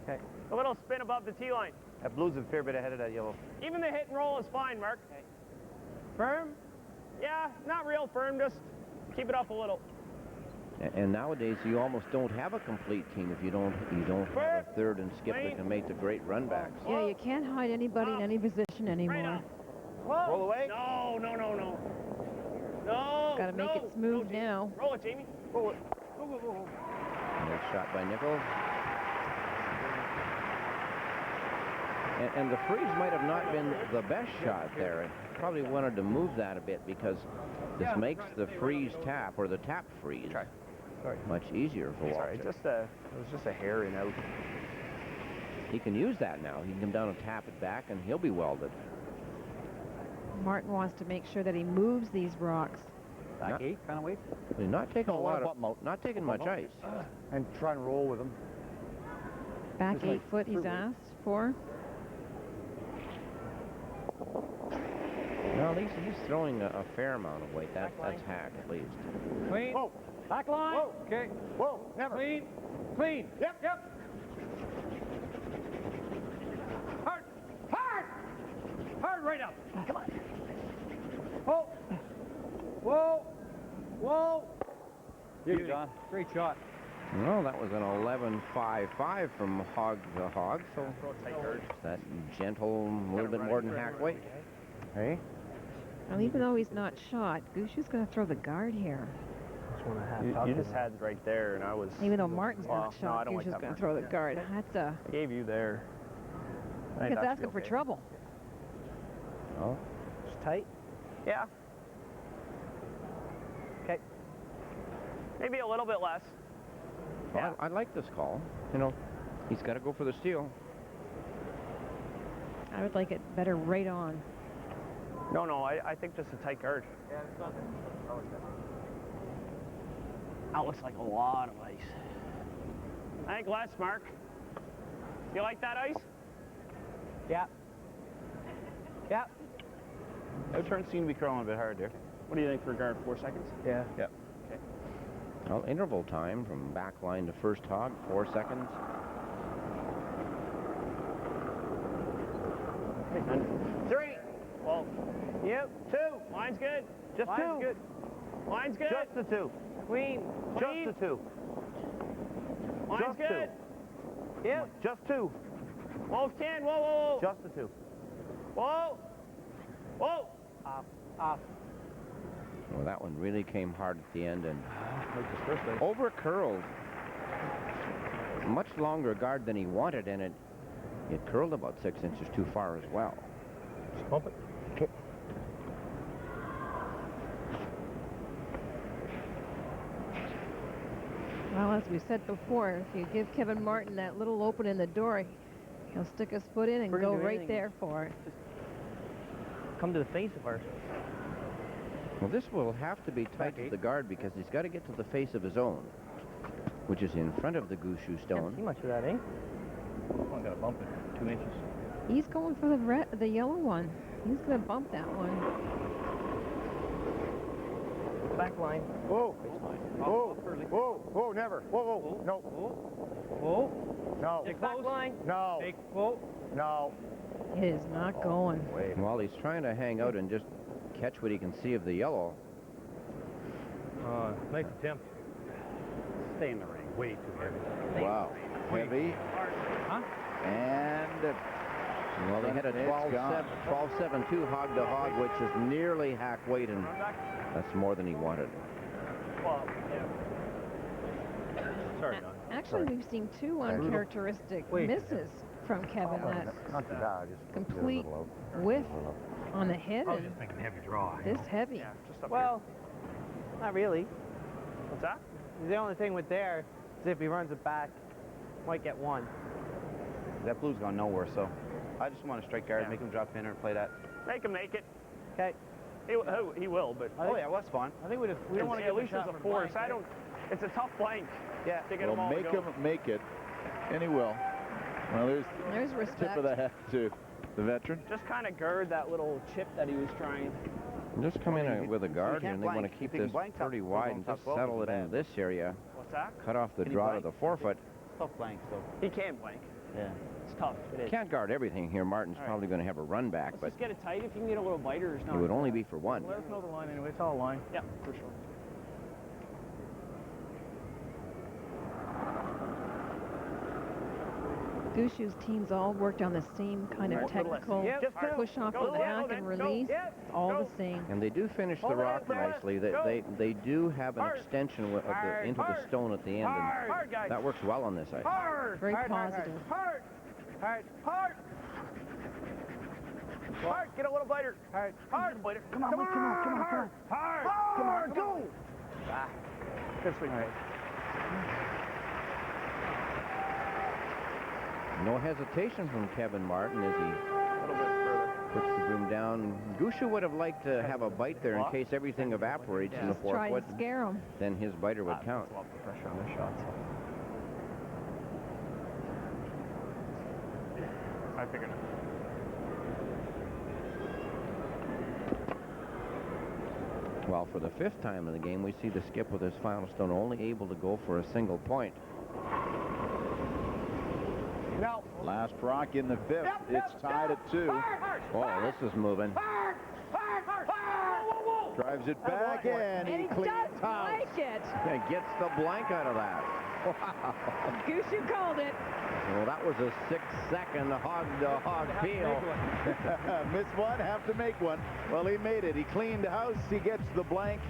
Okay. a little spin above the tee line. That blue's a fair bit ahead of that yellow. Even the hit and roll is fine, Mark. Firm? Yeah, not real firm. Just keep it up a little. And nowadays, you almost don't have a complete team if you don't have a third and skip that can make the great run-backs. Yeah, you can't hide anybody in any position anymore. Whoa. Roll away? No. Got to make it smooth now. Roll it, Jamie. Roll it. Go. Nice shot by Nichols. And the freeze might have not been the best shot there. I probably wanted to move that a bit because this makes the freeze tap, or the tap freeze, much easier for Walter. Sorry, it was just a hair in out. He can use that now. He can come down and tap it back, and he'll be welded. Martin wants to make sure that he moves these rocks. Back 8, kind of weight. He's not taking a lot of, not taking much ice. And try and roll with them. Back This way. 8 foot he's asked for. No, he's throwing a fair amount of weight. That's hack, at least. Clean. Whoa. Back line. Whoa. Okay. Whoa, never. Clean. Yep. Hard right up. Come on. Whoa. You, John. Great shot. Well, that was an 11.55 from hog to hog, so that gentle, a little bit more than hack weight. Hey? Well, even though he's not shot, Gushue's going to throw the guard here. You just had right there, and I was... Even though Martin's Well, not no, I shot, don't like Gushue's that going Martin. to throw the guard. That's a... I gave you there. I think It's that should asking be for okay. trouble. Oh. It's tight. Yeah. Okay. Maybe a little bit less. Well, I like this call. You know, he's got to go for the steal. I would like it better right on. No, I think just a tight guard. Yeah, it's not. That looks like a lot of ice. I think less, Mark. You like that ice? Yeah. Out-turn seem to be crawling a bit hard there. What do you think for guard? 4 seconds? Yeah. Yep. Well, interval time from back line to first hog, 4 seconds. Three. Well, yep. 2. Line's good. Just Line's 2. good. Line's good. Just the 2. Clean. Just the 2. Line's just good. 2. Yep. Just 2. Whoa, 10. Whoa. Just the 2. Whoa. Off. Well, that one really came hard at the end and over curled. Much longer guard than he wanted, and it curled about 6 inches too far as well. Just bump it. Okay. Well, as we said before, if you give Kevin Martin that little open in the door, he'll stick his foot in and We're gonna go do right anything. there for it. Come to the face of ours. Well, this will have to be tight to the guard because he's got to get to the face of his own, which is in front of the Gushue stone. Can't see much of that, eh? I'm gonna bump it 2 inches. He's going for the yellow one. He's going to bump that one. Back line. Whoa. Whoa. Whoa. Whoa. Never. Whoa. Whoa. No. Whoa. No. Take back line. No. Take, whoa. No. It is not going. While he's trying to hang out and just catch what he can see of the yellow. Nice attempt. Stay in the ring. Way too heavy. Wow. Heavy. Huh? And Well, they had a 12-7-2 hog to hog, which is nearly hack weight, and that's more than he wanted. Sorry, Don. Actually, we've seen two uncharacteristic misses from Kevin. That Not too bad. Just complete whiff on the head. I was And just thinking heavy draw. this heavy. Well, not really. What's that? The only thing with there is if he runs it back, might get one. That blue's gone nowhere, so I just want to strike guard, make him drop in and play that. Make him make it. Okay. He will, but Oh yeah, well, that's fine. I think we don't want to at get least as a force. It's a tough blank. Yeah. To get them all make to go. him make it, and he will. Well, there's respect. tip of the hat to the veteran. Just kind of gird that little chip that he was trying. Just come in with a guard here, and they want to keep this pretty wide and just settle it into this area. What's that? Cut off the draw to the forefoot. Tough blank, so. He can blank. Yeah. It's tough. It is. Can't guard everything here. Martin's probably going to have a run back, but Just get it tight. If you can get a little biter, it would only be for one. Let us know the line anyway. It's all a line. Yeah, for sure. Gushue's teams all worked on the same kind of technical push off of the hack and release. It's all the same. And they do finish the rock nicely. They do have an extension of into the stone at the end, and that works well on this ice. Very positive. Hard. Get a little biter. Hard. Biter. Come on. Hard. Go. Good swing. No hesitation from Kevin Martin as he puts the broom down. Gushue would have liked to have a bite there in case everything evaporates in the Try forefoot. to scare him. Then his biter would count. A lot of pressure on this shot. I figured it. Well, for the 5th time in the game, we see the skip with his final stone only able to go for a single point. No. Last rock in the 5th. It's tied at 2. Oh, this is moving. Drives it back and he cleans house. Like it. Yeah, gets the blank out of that. Wow. Gushu called it. Well, that was a 6-second hog-to-hog peel. Miss one, have to make one. Well, he made it. He cleaned house. He gets the blank.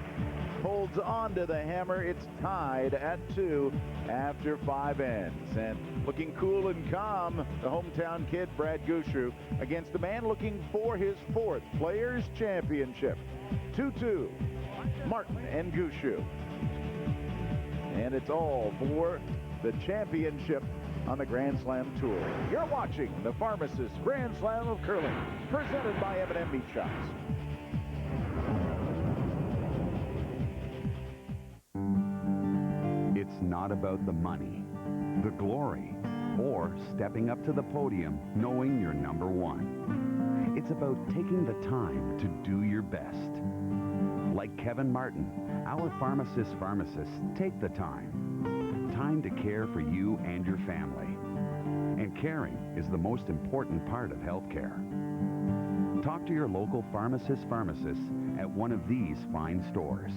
Holds on to the hammer. It's tied at 2 after 5 ends. And looking cool and calm, the hometown kid, Brad Gushue, against the man looking for his 4th Players' Championship. 2-2, Martin and Gushue. And it's all for the championship on the Grand Slam Tour. You're watching the Pharmacist Grand Slam of Curling, presented by M&M Meat Shops. It's not about the money, the glory, or stepping up to the podium knowing you're number one. It's about taking the time to do your best. Like Kevin Martin, our pharmacists take the time to care for you and your family. And caring is the most important part of healthcare. Talk to your local pharmacist at one of these fine stores.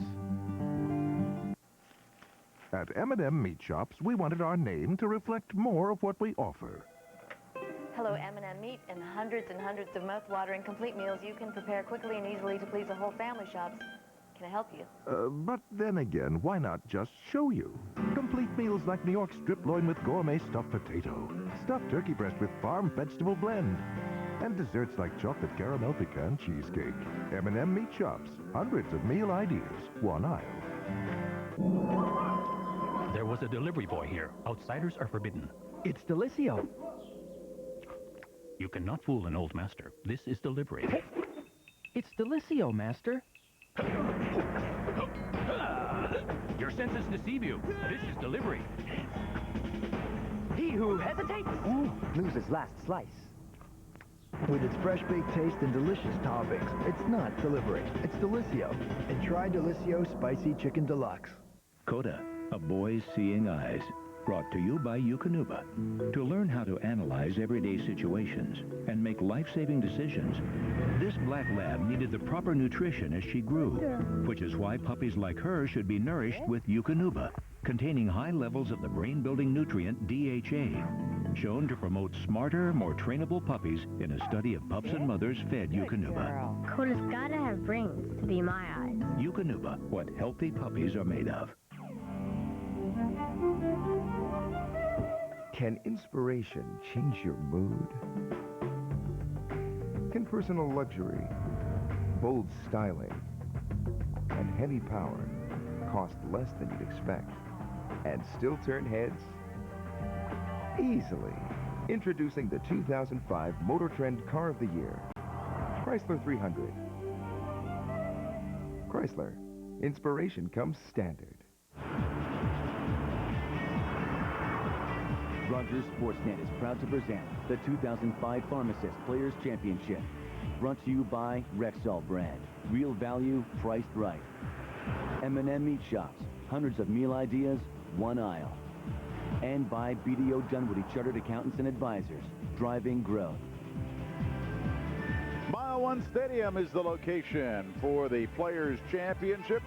At M&M Meat Shops, we wanted our name to reflect more of what we offer. Hello, M&M Meat, and hundreds of mouth-watering complete meals you can prepare quickly and easily to please the whole family shops Can I help you? But then again, why not just show you? Complete meals like New York strip loin with gourmet stuffed potato, stuffed turkey breast with farm vegetable blend, and desserts like chocolate caramel pecan cheesecake, M&M meat chops, hundreds of meal ideas, one aisle. There was a delivery boy here. Outsiders are forbidden. It's Delicio. You cannot fool an old master. This is delivery. It's Delicio, Master. Your senses deceive you. This is delivery. He who hesitates loses last slice. With its fresh baked taste and delicious toppings, it's not delivery, it's Delicio. And try Delicio Spicy Chicken Deluxe. Coda, a boy's seeing eyes. Brought to you by Eukanuba. To learn how to analyze everyday situations and make life-saving decisions, this black lab needed the proper nutrition as she grew, which is why puppies like her should be nourished with Eukanuba, containing high levels of the brain-building nutrient DHA, shown to promote smarter, more trainable puppies in a study of pups and mothers fed Eukanuba. Coda's gotta have brains to be my eyes. Eukanuba, what healthy puppies are made of. Can inspiration change your mood? Can personal luxury, bold styling, and heavy power cost less than you'd expect and still turn heads? Easily. Introducing the 2005 Motor Trend Car of the Year, Chrysler 300. Chrysler. Inspiration comes standard. Rogers Sportsnet is proud to present the 2005 Pharmacist Players Championship. Brought to you by Rexall brand. Real value, priced right. M&M Meat Shops. Hundreds of meal ideas, one aisle. And by BDO Dunwoody Chartered Accountants and Advisors. Driving growth. Mile One Stadium is the location for the Players Championship.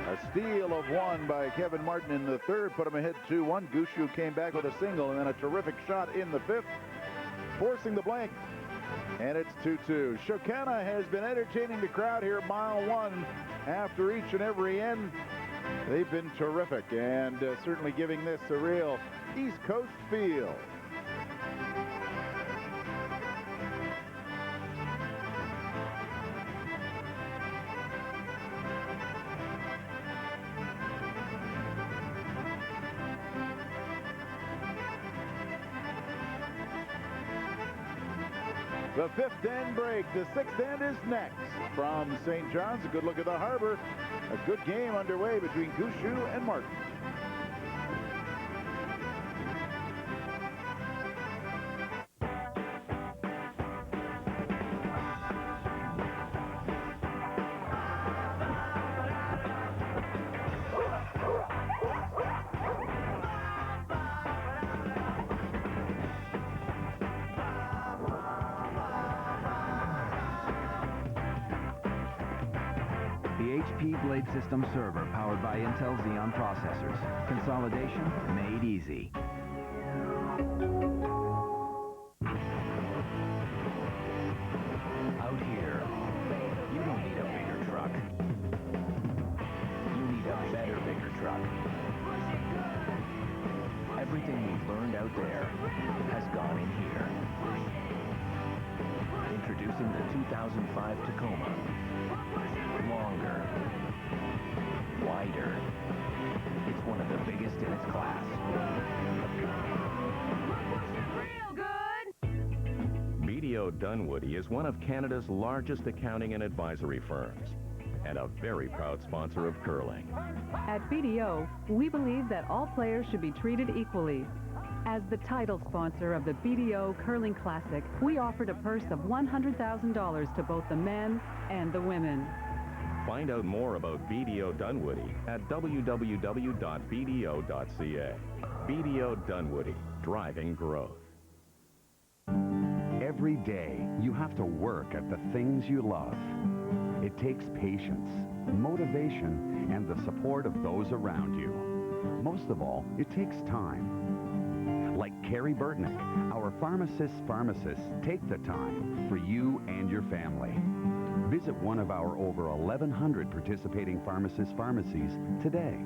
A steal of one by Kevin Martin in the third, put him ahead 2-1. Gushue came back with a single and then a terrific shot in the fifth, forcing the blank. And it's 2-2. Shokana has been entertaining the crowd here, mile one, after each and every end. They've been terrific and certainly giving this a real East Coast feel. The fifth end break. The sixth end is next. From St. John's, a good look at the harbor. A good game underway between Gushue and Martin. The HP Blade System server powered by Intel Xeon processors. Consolidation made easy. Out here, you don't need a bigger truck. You need a better, bigger truck. Everything you've learned out there has gone in here. Introducing the 2005 Tacoma. Longer. Wider. It's one of the biggest in its class. BDO Dunwoody is one of Canada's largest accounting and advisory firms, and a very proud sponsor of curling. At BDO, we believe that all players should be treated equally. As the title sponsor of the BDO Curling Classic, we offered a purse of $100,000 to both the men and the women. Find out more about BDO Dunwoody at www.bdo.ca. BDO Dunwoody, driving growth. Every day, you have to work at the things you love. It takes patience, motivation, and the support of those around you. Most of all, it takes time. Like Carrie Burtnick, our pharmacists take the time for you and your family. Visit one of our over 1,100 participating pharmacists' pharmacies today.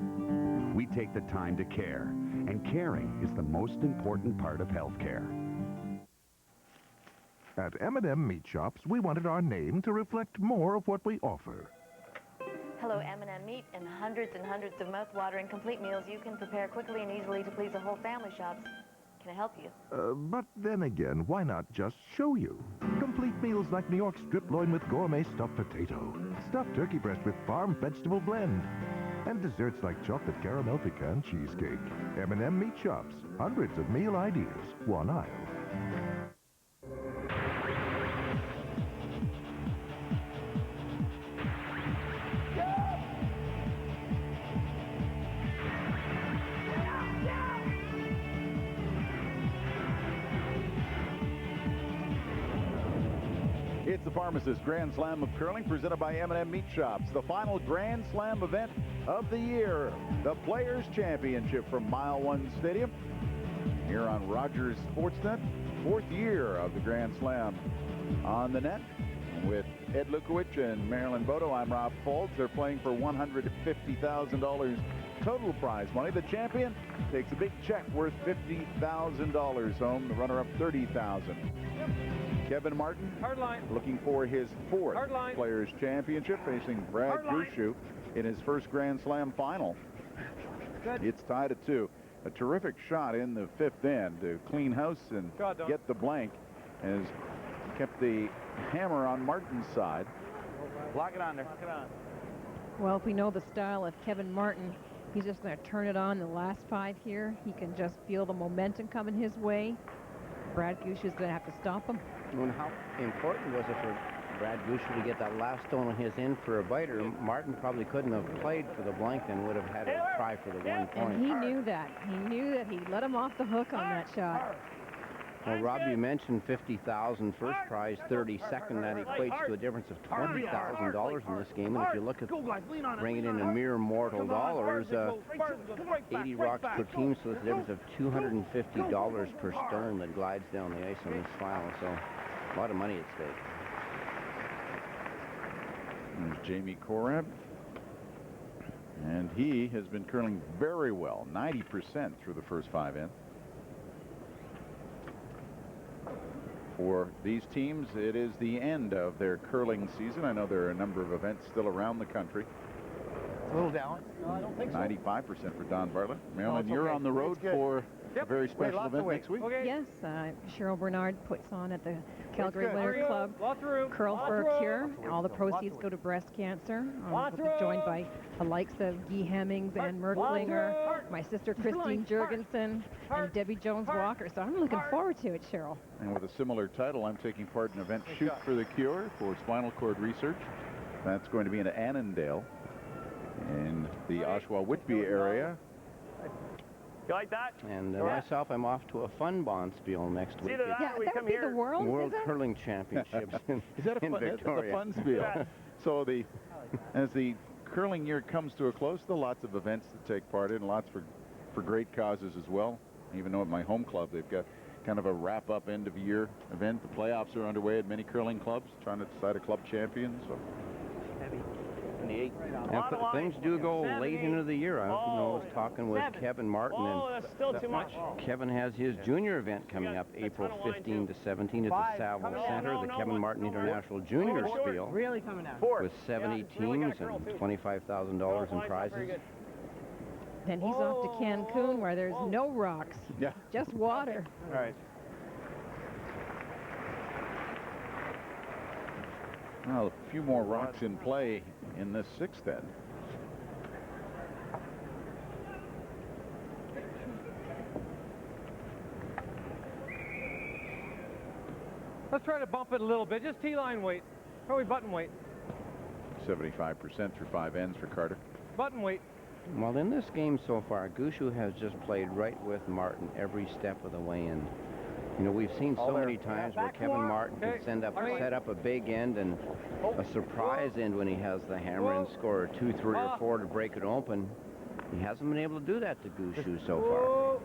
We take the time to care, and caring is the most important part of healthcare. At M&M Meat Shops, we wanted our name to reflect more of what we offer. Hello, M&M Meat, and hundreds of mouth-watering complete meals you can prepare quickly and easily to please the whole family shops. Can I help you? But then again, why not just show you? Complete meals like New York strip loin with gourmet stuffed potato, stuffed turkey breast with farm vegetable blend, and desserts like chocolate caramel pecan cheesecake. M&M Meat Shops, hundreds of meal ideas, one aisle. It's the Pharmacist Grand Slam of Curling presented by M&M Meat Shops. The final Grand Slam event of the year. The Players' Championship from Mile 1 Stadium. Here on Rogers Sportsnet. 4th year of the Grand Slam on the net. With Ed Lukowich and Marilyn Bodo, I'm Rob Foltz. They're playing for $150,000 total prize money. The champion takes a big check worth $50,000 home. The runner-up, $30,000. Kevin Martin looking for his 4th Players' Championship, facing Brad Gushue in his first Grand Slam final. It's tied at 2. A terrific shot in the 5th end to clean house and get the blank. Has kept the hammer on Martin's side. Lock it on there. Lock it on. Well, if we know the style of Kevin Martin, he's just going to turn it on the last 5 here. He can just feel the momentum coming his way. Brad Gushue is going to have to stop him. And how important was it for Brad Gushue to get that last stone on his in for a biter? Martin probably couldn't have played for the blank and would have had to try for the 1 point. And he knew that. He knew that he let him off the hook on that shot. Well, Rob, you mentioned $50,000 first prize, 32nd. That equates to a difference of $20,000 in this game. And if you look at bringing in a mere mortal dollars, 80 rocks per team, so it's a difference of $250 per stone that glides down the ice on this final. So a lot of money at stake. There's Jamie Korab. And he has been curling very well, 90% through the first 5 ends. For these teams, it is the end of their curling season. I know there are a number of events still around the country. A little down. No, I don't think so. 95% for Don Bartlett. Marilyn, you're on the road for a very special event next week. Okay. Yes, Cheryl Bernard puts on at the Calgary Winter Club. Curl for a Cure. All the proceeds go to breast cancer. We'll be joined by the likes of Guy Hemmings, Ann Merklinger, my sister Christine Jurgensen, and Debbie Jones-Walker. So I'm looking forward to it, Cheryl. And with a similar title, I'm taking part in an event, Shoot for the Cure, for spinal cord research. That's going to be in Annandale in the Oshawa-Whitby area. You like that? And myself, I'm off to a fun bonspiel next week. Yeah, that would be the World Curling Championships in Victoria. That's a fun spiel. So as the curling year comes to a close, there are lots of events to take part in, lots for great causes as well. Even though at my home club, they've got kind of a wrap-up end-of-year event. The playoffs are underway at many curling clubs, trying to decide a club champion. So. And things do go late into the year. I was talking with Kevin Martin, and that's still too much. Kevin has his junior event coming up April 15 to 17 at the Saville Center, the Kevin Martin International Junior Spiel, with 70 teams and $25,000 in prizes. Then he's off to Cancun, where there's no rocks, just water. All right. Well, a few more rocks in play in this 6th end. Let's try to bump it a little bit. Just T-line weight. Probably button weight. 75% through 5 ends for Carter. Button weight. Well, in this game so far, Gushue has just played right with Martin every step of the way in. You know, we've seen so many times where Kevin Martin can set up a big end and a surprise end when he has the hammer and score 2, 3, or 4 to break it open. He hasn't been able to do that to Gushue so far.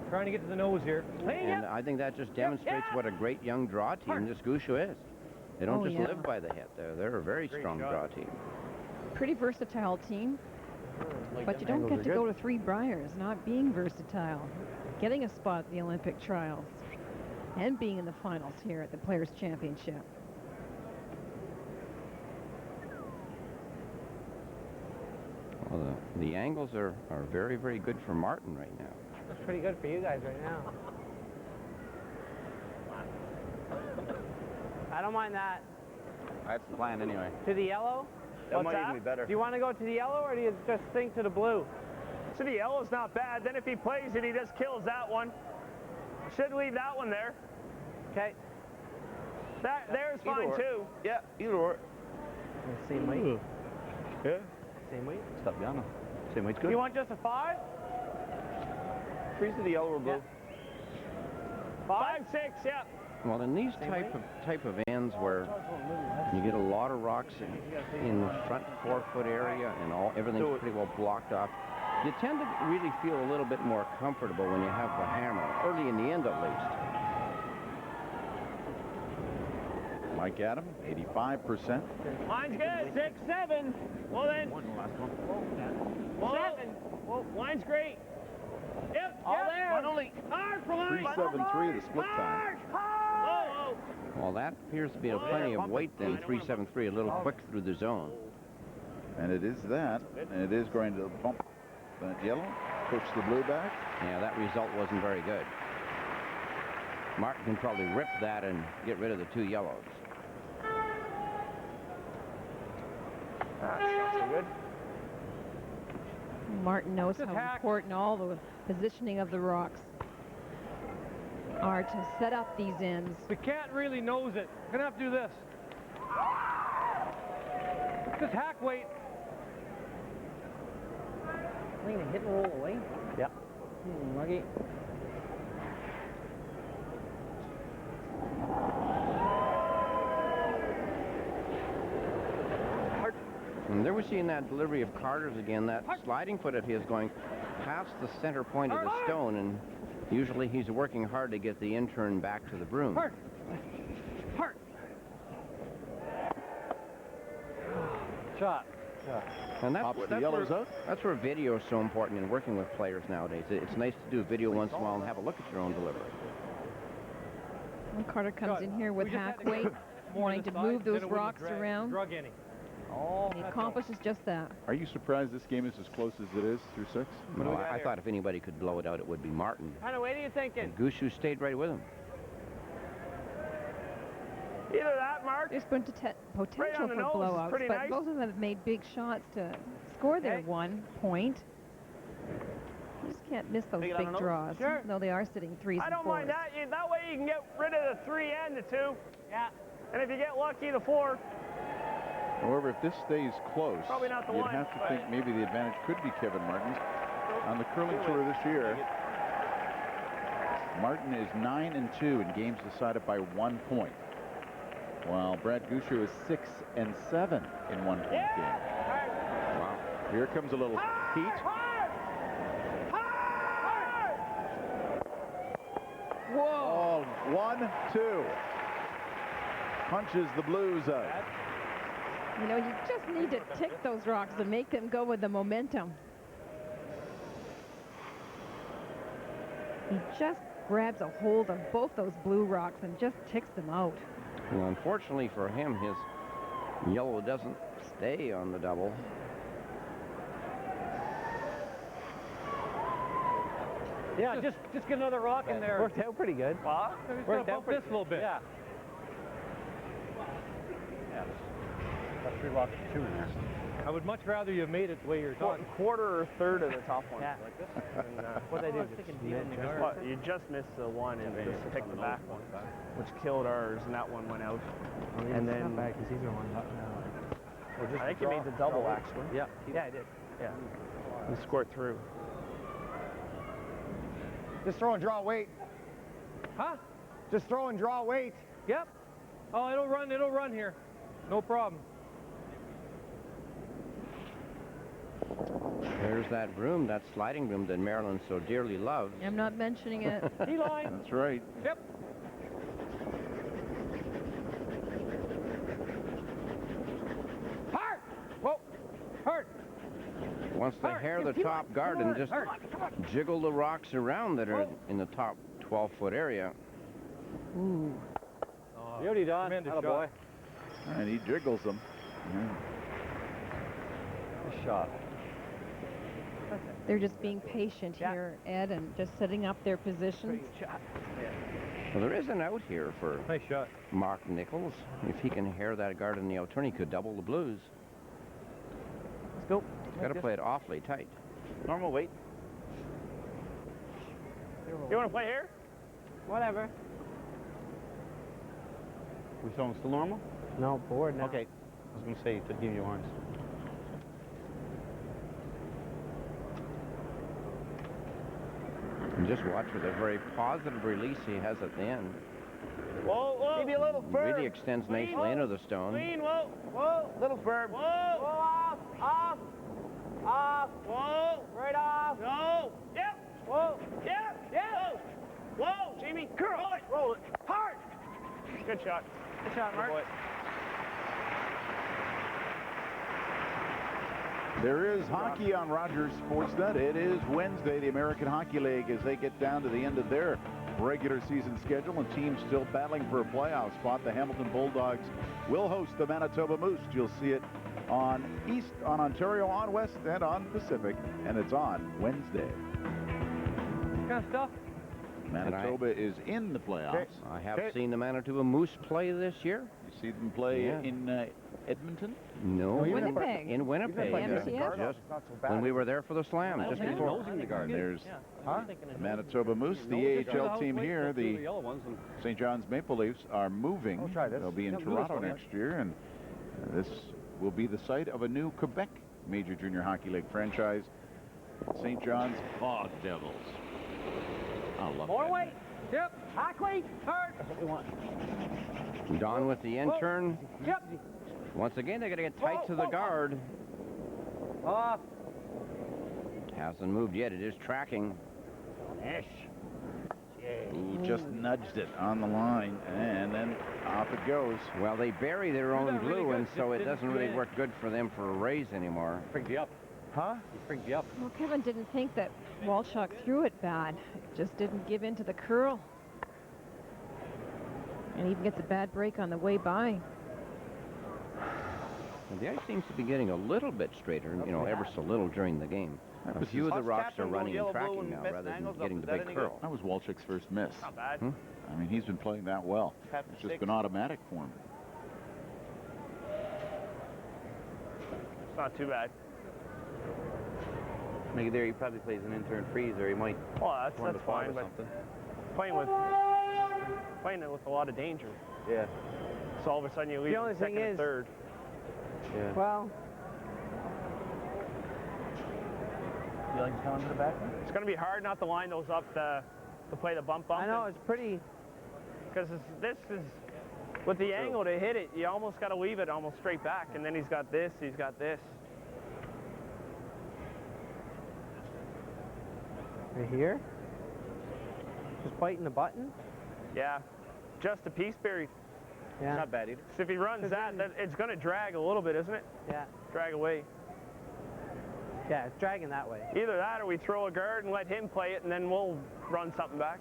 Trying to get to the nose here. And I think that just demonstrates what a great young draw team this Gushue is. They don't Oh, just yeah. live by the hit. They're a very strong draw team. Pretty versatile team. But you don't get to go to Three Briars not being versatile. Getting a spot at the Olympic trials. And being in the finals here at the Players' Championship. Well, the angles are very, very good for Martin right now. That's pretty good for you guys right now. I don't mind that. That's the plan anyway. To the yellow? That might even be better. Do you want to go to the yellow, or do you just sink to the blue? So the yellow's not bad. Then if he plays it, he just kills that one. Should leave that one there. Okay. There's fine too. Yeah, either or. Same weight. Yeah. Same weight. Stop down. Same weight's good. You want just a 5? Freeze to the yellow or blue. Yeah. 5, 6, yeah. Well, in these type of ends where you get a lot of rocks in the front 4-foot area and everything's pretty well blocked off, you tend to really feel a little bit more comfortable when you have the hammer, early in the end at least. Mike Adam, 85%. Line's good. 6, 7. Well then. Last one. Well, 7. Well, line's great. Yep. All there. One only. Hard for line. 373 the split time. Whoa. Well, that appears to be plenty of weight then, 373, a little quick through the zone. And it is that. And it is going to bump that yellow, push the blue back. Yeah, that result wasn't very good. Martin can probably rip that and get rid of the 2 yellows. That's not so good. Martin knows how important all the positioning of the rocks are to set up these ends. We can't really nose it. We're going to have to do this. Just hack weight. Clean and hit and roll away? Yep. Muggy. And there we're seeing that delivery of Carter's again, that sliding foot of his going past the center point of the stone, and usually he's working hard to get the in-turn back to the broom. Hard. Shot. And that's where video is so important in working with players nowadays. It's nice to do video once in a while and have a look at your own delivery. When Carter comes in here with hack weight, wanting to move those rocks around, he accomplishes just that. Are you surprised this game is as close as it is through 6? Well, I thought if anybody could blow it out, it would be Martin. What kind of weight are you thinking? And Gushue stayed right with him. Either that, Mark. There's potential for nose, blowouts, but nice. both of them have made big shots to score their 1 point. You just can't miss those big draws, Sure. though they are sitting 3s I and don't 4s. mind that. That way you can get rid of the 3 and the 2. Yeah. And if you get lucky, the 4. However, if this stays close, Probably not the you'd one, have to but- think maybe the advantage could be Kevin Martin's. On the curling tour this year, Martin is 9-2 in games decided by 1 point, while Brad Gushue is 6-7 in 1 point games. Wow. Here comes a little heat. Whoa! Oh, 1-2. Punches the Blues out. You know, you just need to tick those rocks and make them go with the momentum. He just grabs a hold of both those blue rocks and just ticks them out. Well, unfortunately for him, his yellow doesn't stay on the double. Yeah, just get another rock in there. Worked out pretty good. Worked out this a little bit. Yeah. Got 3 rocks, 2 in there. I would much rather you made it the way you're talking. Quarter or third of the top one. Yeah. Like this. And, What they do? you just missed the 1 and just picked the back one, which killed ours, and that one went out. And then because these are ones up now. I think you made the double actually. Yeah. Yeah, I did. Yeah. And squirt through. Just throw and draw weight. Huh? Just throw and draw weight. Yep. Oh, it'll run here. No problem. There's that broom, that sliding broom that Marilyn so dearly loves. I'm not mentioning it. T-line. That's right. Yep. wants to hair the top guard and just jiggle the rocks around that are in the top 12-foot area. Ooh. Beauty, Don. Atta boy. And he jiggles them. Good shot. They're just being patient here, Ed, and just setting up their positions. Well, there is an out here for nice shot. Mark Nichols. If he can hair that guard in the out turn, he could double the Blues. Let's go. He's got to play it awfully tight. Normal weight. You want to play here? Whatever. We still normal? No, board now. Okay. I was going to say to give you arms. And just watch for the very positive release he has at the end. Whoa, whoa. Maybe a little firm. Really extends nicely into the stone. Clean, whoa, whoa. Little firm. Whoa. Whoa, off, off, whoa. Right off. No. Yep. Whoa. Yep. Yep. Whoa. Whoa, Jamie. Roll it. Roll it. Hard. Good shot. Good shot, Mark. There is hockey on Rogers Sportsnet. It is Wednesday, the American Hockey League, as they get down to the end of their regular season schedule, and teams still battling for a playoff spot. The Hamilton Bulldogs will host the Manitoba Moose. You'll see it on East, on Ontario, on West, and on Pacific, and it's on Wednesday. Kind of stuff. Manitoba is in the playoffs. I have seen the Manitoba Moose play this year. You see them play in Edmonton? No, Winnipeg. In Winnipeg. Just when we were there for the Slam, just before. There's the Manitoba Moose, the AHL team here. The St. John's Maple Leafs are moving. They'll be in Toronto next year, and this will be the site of a new Quebec Major Junior Hockey League franchise. St. John's Fog Devils. I love More that. weight. Yep. High weight. Hard. That's what we want. Don with the intern. Yep. Once again, they got to get tight to the guard. Off. Hasn't moved yet. It is tracking. Ish. He just nudged it on the line, and then off it goes. Well, they bury their own glue, and so it doesn't really work good for them for a raise anymore. Bring you up. Huh? He brings you up. Well, Kevin didn't think that Walchuk threw it bad. It just didn't give in to the curl. And even gets a bad break on the way by. And the ice seems to be getting a little bit straighter, you know, ever so little during the game. A few of the rocks are running and tracking now rather than getting the big curl. That was Walchuk's first miss. Not bad. I mean, he's been playing that well. It's just been automatic for him. It's not too bad. Maybe there he probably plays an intern freeze, or he might. Well, that's fine, but playing it with a lot of danger. Yeah. So all of a sudden you leave The only second thing and is, third. Yeah. Well, You like coming to the back? It's going to be hard not to line those up to play the bump. I know it's pretty. Because this is with the angle to hit it. You almost got to leave it almost straight back, and then he's got this. He's got this. Right here? Just biting the button? Yeah, just a piece buried. Yeah. Not bad either. So if he runs that, it's going to drag a little bit, isn't it? Yeah. Drag away. Yeah, it's dragging that way. Either that or we throw a guard and let him play it, and then we'll run something back.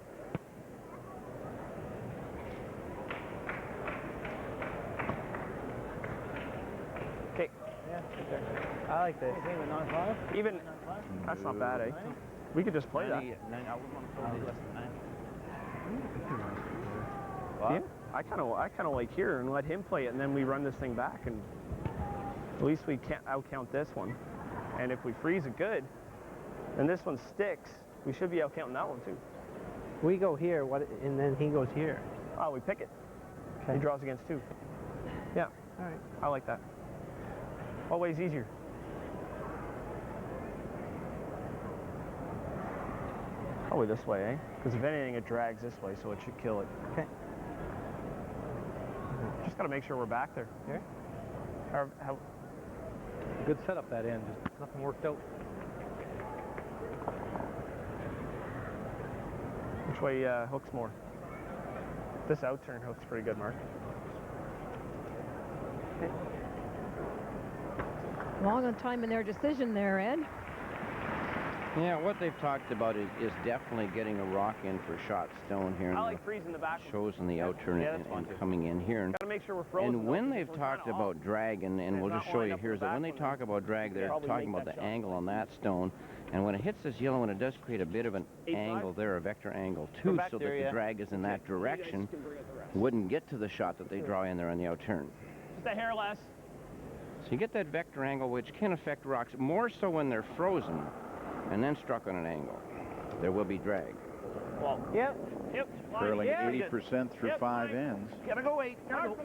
Okay. Yeah, I like this. Even, that's not bad, eh? We could just play that. Yeah, I kind of like here and let him play it, and then we run this thing back, and at least we can't outcount this one. And if we freeze it good, and this one sticks, we should be outcounting that one too. We go here, and then he goes here. Oh, we pick it. Okay. He draws against two. Yeah. All right. I like that. Always easier. Probably this way, eh? Because if anything, it drags this way, so it should kill it. Okay. Just got to make sure we're back there. Here? How good setup that end. Just nothing worked out. Which way hooks more? This out turn hooks pretty good, Mark. Long on time in their decision there, Ed. Yeah, what they've talked about is definitely getting a rock in for shot stone here. I like freezing the back. Shows in the outturn and coming in here. Gotta make sure we're frozen. And when they've talked about drag, and we'll just show you here, is that when they talk about drag, they're talking about the angle on that stone. And when it hits this yellow, and it does create a bit of an angle there, a vector angle too, so that the drag is in that direction, wouldn't get to the shot that they draw in there on the outturn. Just a hair less. So you get that vector angle, which can affect rocks, more so when they're frozen and then struck on an angle. There will be drag. Well, yep. Curling 80% through 5 ends. Gotta go 8. Gotta go.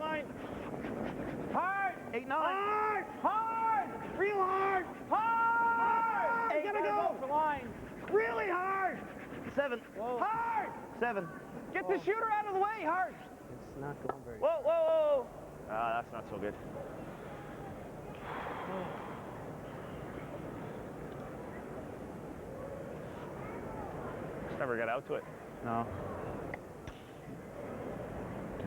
Hard. 8, 9. Hard. Hard. Real hard. Hard. 8, gotta go for line. Really hard. 7. Whoa. Hard. 7. Get the shooter out of the way. Hard. It's not going very Whoa, whoa, whoa. That's not so good. Just never got out to it. No.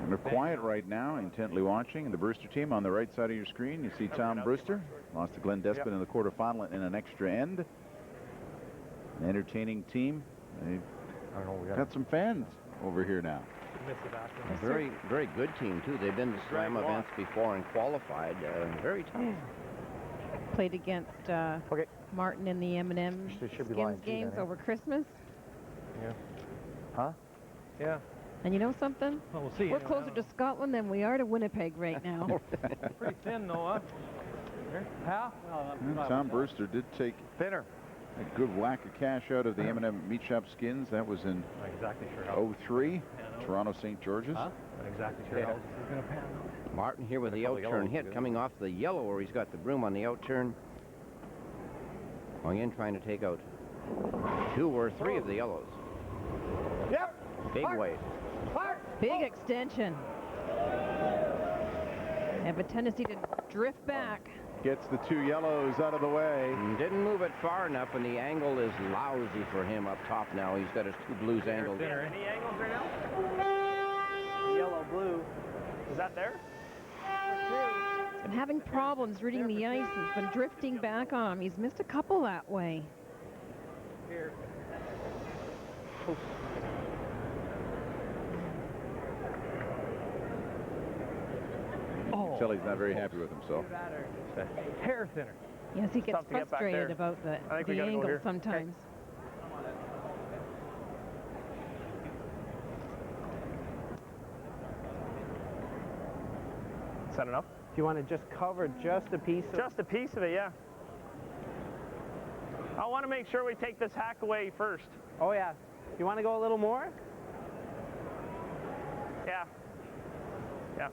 They're quiet right now, intently watching. The Brewster team on the right side of your screen, you see Tom Brewster. Lost to Glenn Despin in the quarterfinal in an extra end. An entertaining team. They've got some fans over here now. A very, very good team, too. They've been to slam events before and qualified. Very tough. Played against Martin in the M&M Skins games over Christmas. Yeah. Huh? Yeah. And you know something? Well, we'll see. We're closer to Scotland than we are to Winnipeg right now. Pretty thin, though, huh? How? And Tom Brewster did take thinner. A good whack of cash out of the M&M Meat Shop Skins. That was in Not exactly sure 03, Toronto St. George's. Huh? Not exactly sure how this is going to pan. Martin here with the outturn hit, coming off the yellow where he's got the broom on the outturn. Going in, trying to take out 2 or 3 of the yellows. Yep. Big weight. Big extension. Have a tendency to drift back. Gets the 2 yellows out of the way. Didn't move it far enough, and the angle is lousy for him up top now. He's got his 2 blues angled. Any angles right now? Yellow, blue. Is that there? He's been having problems reading the ice. He's been drifting back on him. He's missed a couple that way. Here. Oh. Shelly's not very happy with himself. Hair thinner. Yes, he gets frustrated about the angle sometimes. Is that enough? Do you want to just cover just a piece of it? Just a piece of it, yeah. I want to make sure we take this hack away first. Oh, yeah. You want to go a little more? Yeah. Yeah.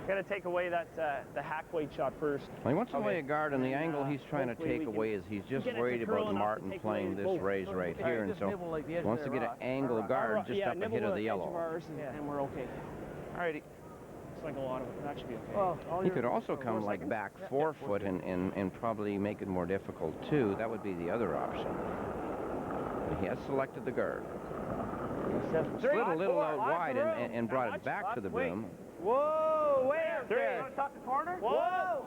Got to take away that the hack weight shot first. Well, he wants to lay a guard, and the angle he's trying to take away is he's just worried about Martin playing this raise right here, and so wants to get an angle guard just up ahead of the yellow. And we're okay. Alrighty. It's like a lot of it. That should be okay. Well, He could also come like back 4 foot and probably make it more difficult too. That would be the other option. But he has selected the guard. Slid a little out wide and brought it back to the brim. Whoa, where? 3. You want to top the corner? Whoa.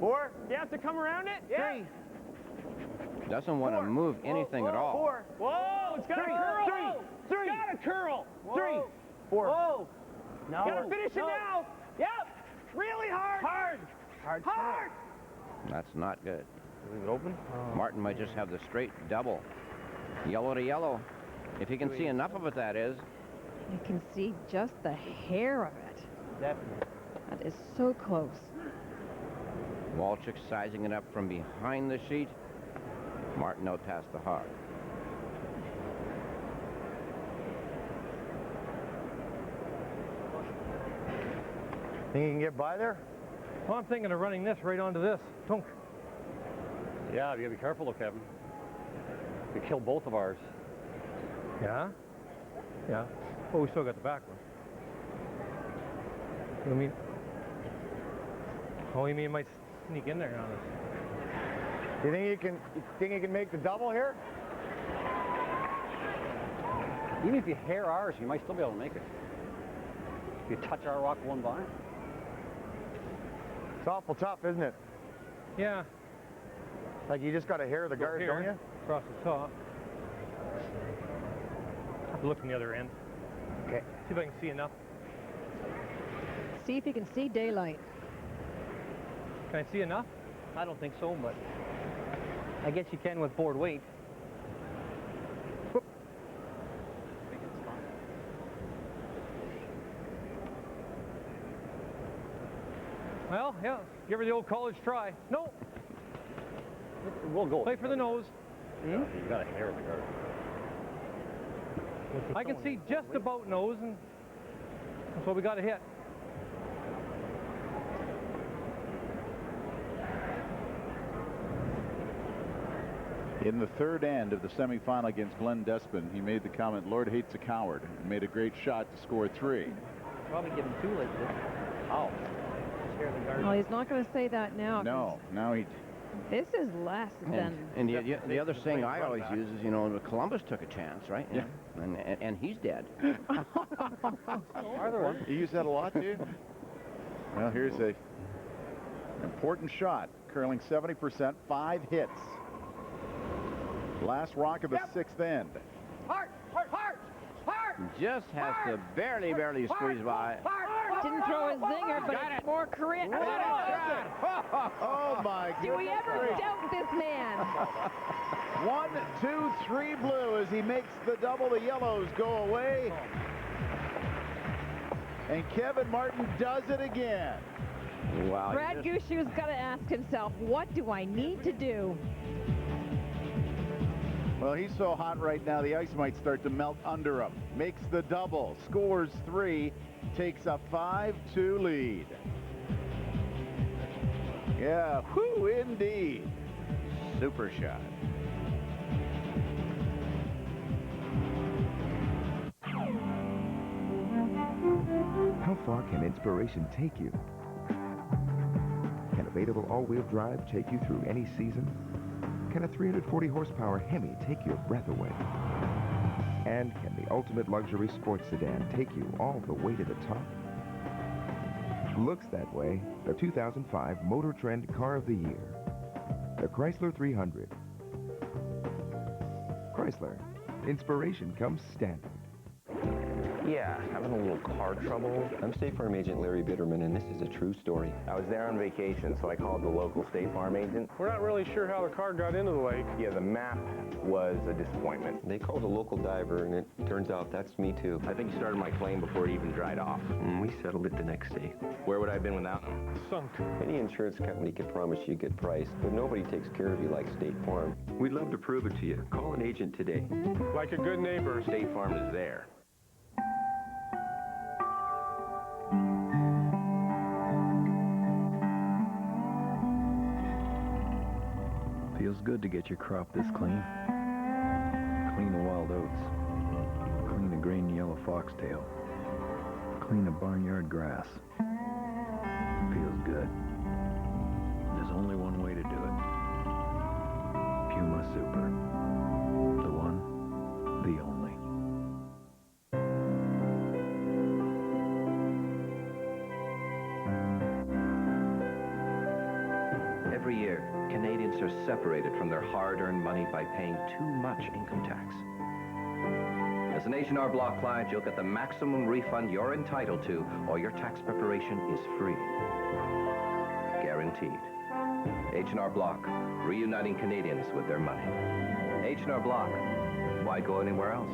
4. You have to come around it? Yeah. 3. Doesn't want to move anything at all. 4. Whoa, it's got a curl. 3. It's got a curl. 3. 4. Whoa. No. Gotta finish it now. Yep. Really hard. Hard. That's not good. Leave it open? Martin might just have the straight double. Yellow to yellow. If he can see enough of it, that is. You can see just the hair of it. Definitely. That is so close. Walchuk sizing it up from behind the sheet. Martin out past the hog. Think you can get by there? Well, I'm thinking of running this right onto this. Tunk. Yeah, you gotta be careful though, Kevin. We killed both of ours. Yeah? Yeah. Well, we still got the back one. What do you mean? Oh, you mean it might sneak in there on us? You think you can make the double here? Even if you hair ours, you might still be able to make it. If you touch our rock one by. It's awful tough, isn't it? Yeah. Like you just got to hair the guard, here, don't you? Across the top. Have to look from the other end. Okay. See if I can see enough. See if you can see daylight. Can I see enough? I don't think so, but I guess you can with board weight. Whoop. Well, yeah, give her the old college try. No. We'll go. Play for the nose. Yeah, you got to hair the guard. I can see just about nose, and that's what we got to hit. In the third end of the semifinal against Glenn Despin, he made the comment, "Lord hates a coward," and made a great shot to score 3. Probably give him 2 like this. Oh. Well, he's not going to say that now. No, now he... This is less than... And the other saying I always use is, you know, Columbus took a chance, right? Yeah. And he's dead. Arthur one. You use that a lot, do you? Well, here's a important shot. Curling 70%, 5 hits. Last rock of the 6th end. Hard! Just has to barely squeeze by. Didn't throw a zinger, but it's more correct. Oh, my goodness. Do we ever doubt this man? 1, 2, 3 blue as he makes the double. The yellows go away. And Kevin Martin does it again. Wow. Brad Gushue's got to ask himself, what do I need to do? Well, he's so hot right now, the ice might start to melt under him. Makes the double, scores 3, takes a 5-2 lead. Yeah, whoo, indeed. Super shot. How far can inspiration take you? Can available all-wheel drive take you through any season? Can a 340 horsepower Hemi take your breath away? And can the ultimate luxury sports sedan take you all the way to the top? Looks that way, the 2005 Motor Trend Car of the Year, the Chrysler 300. Chrysler, inspiration comes standard. Yeah, having a little car trouble. I'm State Farm agent Larry Bitterman, and this is a true story. I was there on vacation, so I called the local State Farm agent. We're not really sure how the car got into the lake. Yeah, the map was a disappointment. They called a local diver, and it turns out that's me too. I think he started my claim before it even dried off. And we settled it the next day. Where would I have been without him? Sunk. Any insurance company can promise you a good price, but nobody takes care of you like State Farm. We'd love to prove it to you. Call an agent today. Like a good neighbor. State Farm is there. Feels good to get your crop this clean. Clean a wild oats. Clean a green yellow foxtail. Clean a barnyard grass. Feels good. There's only one way to do it. Puma Super. The one, the only. Every year, Canadians are separated from their hard-earned money by paying too much income tax. As an H&R Block client, you'll get the maximum refund you're entitled to, or your tax preparation is free. Guaranteed. H&R Block, reuniting Canadians with their money. H&R Block, why go anywhere else?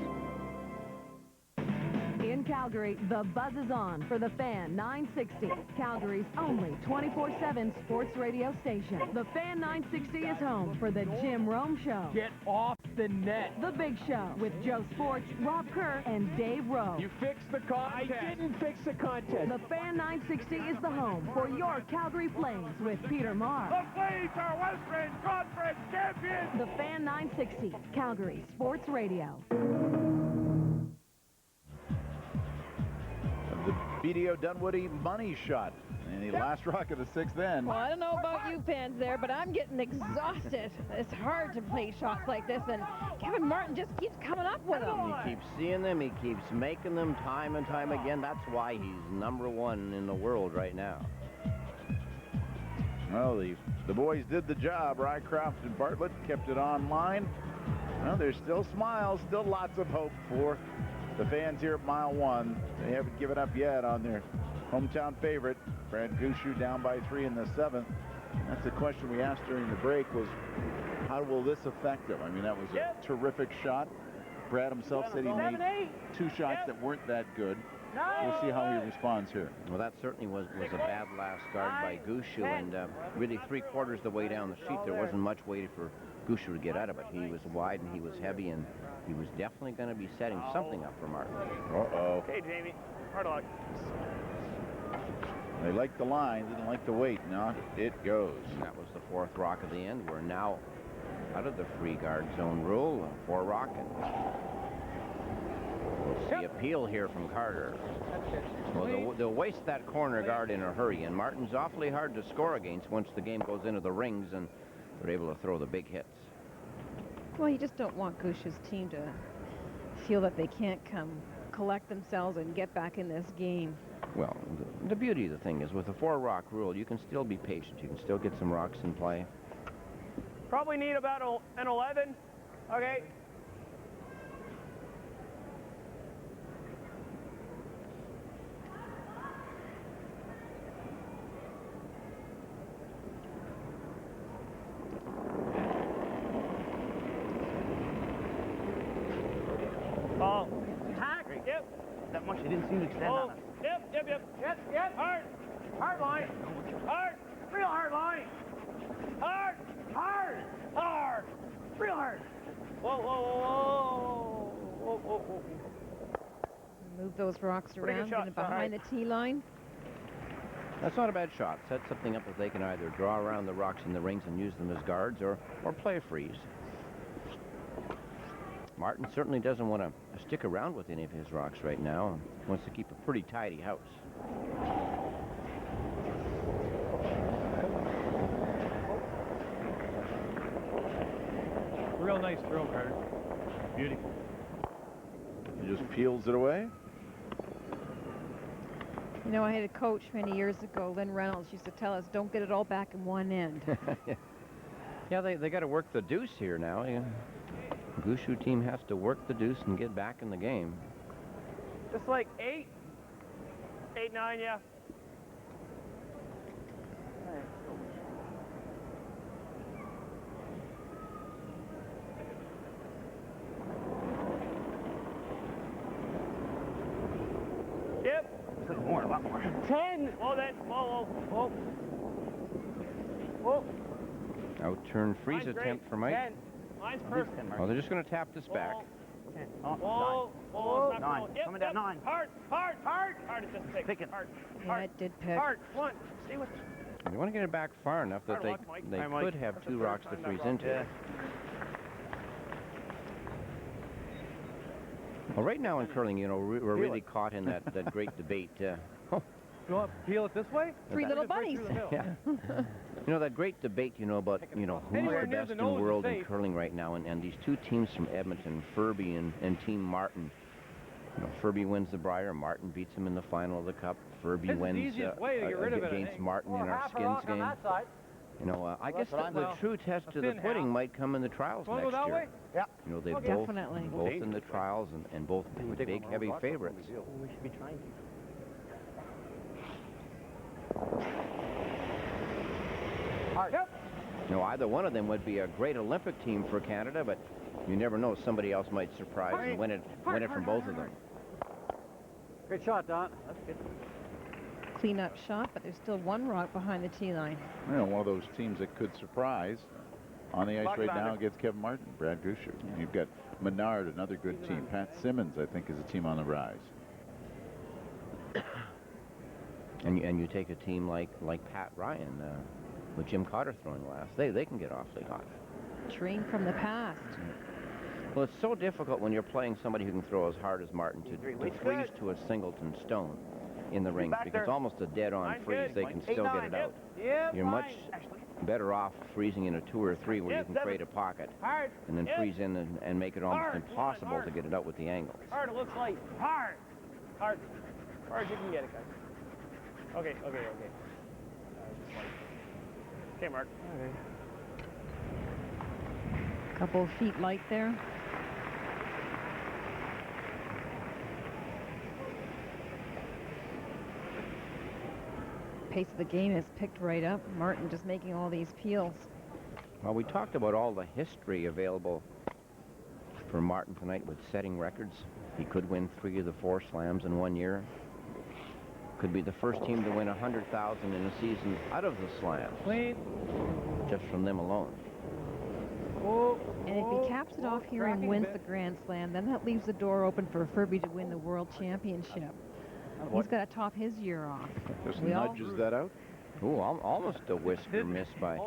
In Calgary, the buzz is on for the Fan 960, Calgary's only 24/7 sports radio station. The Fan 960 is home for the Jim Rome Show. Get off the net. The Big Show with Joe Sports, Rob Kerr, and Dave Rowe. You fixed the contest. I didn't fix the contest. The Fan 960 is the home for your Calgary Flames with Peter Marr. The Flames are Western Conference champions. The Fan 960, Calgary Sports Radio. The BDO Dunwoody money shot in the last rock of the 6th end. Well, I don't know about you fans there, but I'm getting exhausted. It's hard to play shots like this, and Kevin Martin just keeps coming up with them. He keeps seeing them. He keeps making them time and time again. That's why he's #1 in the world right now. Well, the boys did the job. Rycroft and Bartlett kept it online. Well, there's still smiles, still lots of hope for the fans here at mile 1. They haven't given up yet on their hometown favorite. Brad Gushue down by 3 in the 7th. That's the question we asked during the break was, how will this affect him? I mean, that was a terrific shot. Brad himself said he made 2 shots that weren't that good. We'll see how he responds here. Well, that certainly was a bad last guard by Gushue, and really 3/4 the way down the sheet, there wasn't much way for Gushue to get out of it. He was wide and he was heavy, and he was definitely going to be setting something up for Martin. Uh-oh. Okay, Jamie. Hard luck. They liked the line, didn't like the weight. Now it goes. And that was the 4th rock of the end. We're now out of the free guard zone rule. 4 rock, and we'll see appeal here from Carter. Well, they'll waste that corner guard in a hurry, and Martin's awfully hard to score against once the game goes into the rings and they're able to throw the big hits. Well, you just don't want Gushue's team to feel that they can't come collect themselves and get back in this game. Well, the beauty of the thing is with the 4 rock rule, you can still be patient. You can still get some rocks in play. Probably need about an 11. Okay. Oh. Hack. Yep. That much, they didn't seem to extend on us. Yep. Hard. Hard line. Hard. Real hard line. Hard. Hard. Hard. Real hard. Whoa. Move those rocks Pretty good around shot, and behind the tee line. That's not a bad shot. Set something up that they can either draw around the rocks in the rings and use them as guards or play a freeze. Martin certainly doesn't want to stick around with any of his rocks right now. He wants to keep a pretty tidy house. Real nice throw, Carter. Beautiful. He just peels it away. You know, I had a coach many years ago, Lynn Reynolds, used to tell us, don't get it all back in one end. Yeah, they got to work the deuce here now. Yeah. Gushue team has to work the deuce and get back in the game. Just like 8, 9, yeah. Yep. More, a lot more. 10. Whoa, then. Whoa. Out-turn freeze attempt for Mike. 10. Mine's perfect. Oh, they're just going to tap this back. Whoa. It's not 9. Yep, Coming down 9. Hard. It just picked. Picking. Hard. Yeah, it did pick. Hard. 1. Stay with me. They want to get it back far enough that they could have 2 rocks to freeze into. Yeah. Well, right now in curling, you know, we're really caught in that great debate. You want to peel it this way? 3 little bunnies. Yeah. You know, that great debate, you know, about, you know, who's the best in the world in curling right now. And these 2 teams from Edmonton, Furby and Team Martin. You know, Furby wins the Brier. Martin beats him in the final of the Cup. Furby wins against Martin in our skins game. You know, I guess the true test of the pudding might come in the trials next year. Yeah. You know, they both in the trials and both big, heavy favorites. We should be trying to. You know, either one of them would be a great Olympic team for Canada, but you never know. Somebody else might surprise and win it from both of them. Great shot, Don. That's good. Clean-up shot, but there's still 1 rock behind the tee line. You know, one of those teams that could surprise on the ice right now against Kevin Martin, Brad Gushue. Yeah. You've got Menard, another good team. Pat Simmons, I think, is a team on the rise. And you take a team like Pat Ryan with Jim Cotter throwing last. They can get awfully hot. Train from the past. Well, it's so difficult when you're playing somebody who can throw as hard as Martin to freeze to a singleton stone in the rings, because it's almost a dead-on freeze. They can still get it out. You're much better off freezing in a 2 or 3 where you can create a pocket and then freeze in and make it almost impossible to get it out with the angles. Hard, it looks like. Hard as you can get it, guys. Okay. Okay, Mark. Okay. Couple of feet light there. Pace of the game is picked right up. Martin just making all these peels. Well, we talked about all the history available for Martin tonight with setting records. He could win 3 of the 4 slams in 1 year. Could be the first team to win 100,000 in a season out of the slams. Clean. Just from them alone. And if he caps it off here and wins the Grand Slam, then that leaves the door open for Furby to win the World Championship. He's got to top his year off. Just nudges that out. Ooh, almost a whisker miss by.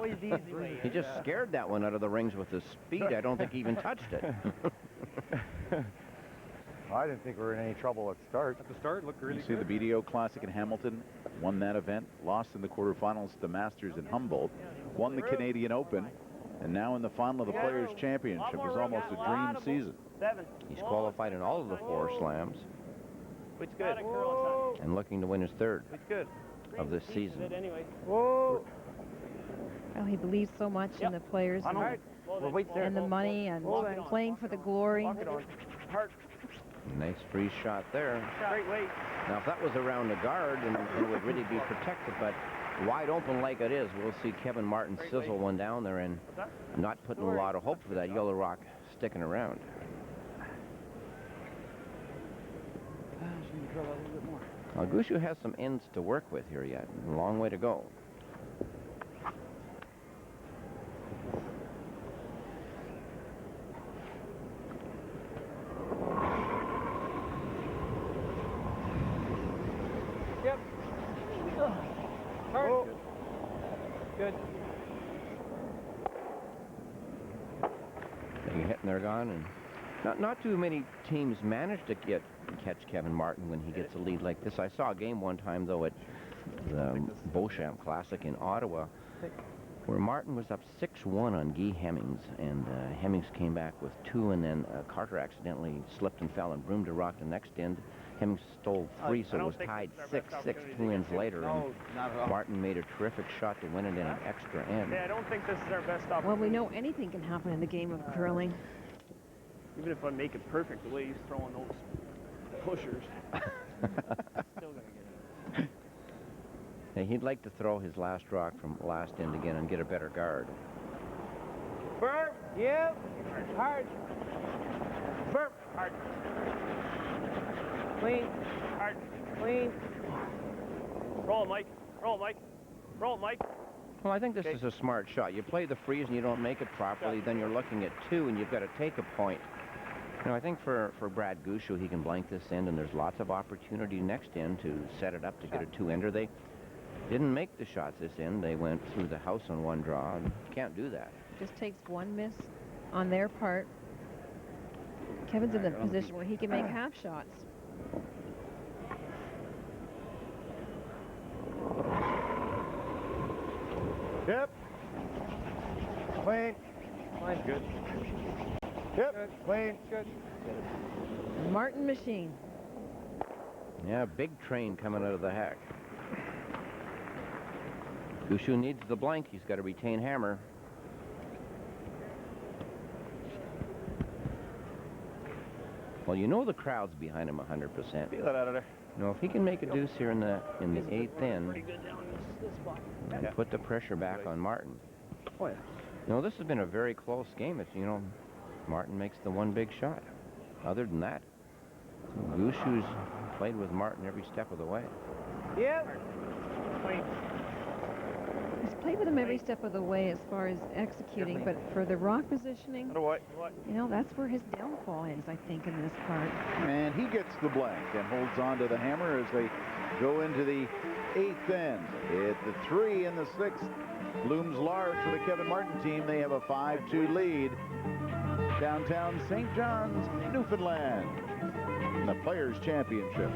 He just scared that one out of the rings with his speed. I don't think he even touched it. I didn't think we were in any trouble at the start. At the start, looked really good. You see the BDO Classic in Hamilton, won that event, lost in the quarterfinals to the Masters in Humboldt, won the Canadian Open, and now in the final of the Players' Championship. It was almost a dream season. He's qualified in all of the 4 slams. Which good. And looking to win his 3rd of this season. Well, he believes so much in the players and the money and playing for the glory. Nice free shot there. Great weight. Now, if that was around the guard, then it would really be protected, but wide open like it is, we'll see Kevin Martin sizzle one down there and not putting a lot of hope for that yellow rock sticking around. Now, Gushue has some ends to work with here yet. A long way to go. Yep. Hard. Good. They hit and they're gone, and not too many teams manage to catch Kevin Martin when he gets a lead like this. I saw a game one time, though, at the Beauchamp Classic in Ottawa, where Martin was up 6-1 on Guy Hemmings, and Hemmings came back with 2, and then Carter accidentally slipped and fell and broomed a rock the next end. Hemmings stole 3, so it was tied 6-6 2 ends later, and Martin made a terrific shot to win it in an extra end. Yeah, I don't think this is our best opportunity. Well, we know anything can happen in the game of curling. Even if I make it perfect, the way he's throwing those pushers. Still gonna get it. Hey, he'd like to throw his last rock from last end again and get a better guard. Firm. Yep. Hard. Firm. Hard. Clean. Hard. Clean. Roll it, Mike. Roll it, Mike. Roll it, Mike. Well, I think this is a smart shot. You play the freeze and you don't make it properly, then you're looking at 2 and you've got to take a point. You know, I think for Brad Gushue, he can blank this end, and there's lots of opportunity next end to set it up to get a 2-ender. They didn't make the shots this end. They went through the house on 1 draw, and you can't do that. Just takes 1 miss on their part. Kevin's in the position where he can make half shots. Yep. Clean. Mine's good. Yep. Good. Clean. Good. Martin machine. Yeah, big train coming out of the hack. Gushue needs the blank. He's got to retain hammer. Well, you know the crowd's behind him 100%. Feel that out of there. You know, if he can make a deuce here in the 8th end, Pretty good down this spot. and put the pressure back on Martin. Oh, yeah. You know, this has been a very close game. It's, you know, Martin makes the 1 big shot. Other than that, Gushue's played with Martin every step of the way. Yep. Clean. He's played with him every step of the way as far as executing, but for the rock positioning, you know, that's where his downfall is, I think, in this part. And he gets the blank and holds on to the hammer as they go into the 8th end. At the 3 and the 6th looms large for the Kevin Martin team. They have a 5-2 lead. Downtown St. John's, Newfoundland, in the Players' Championship.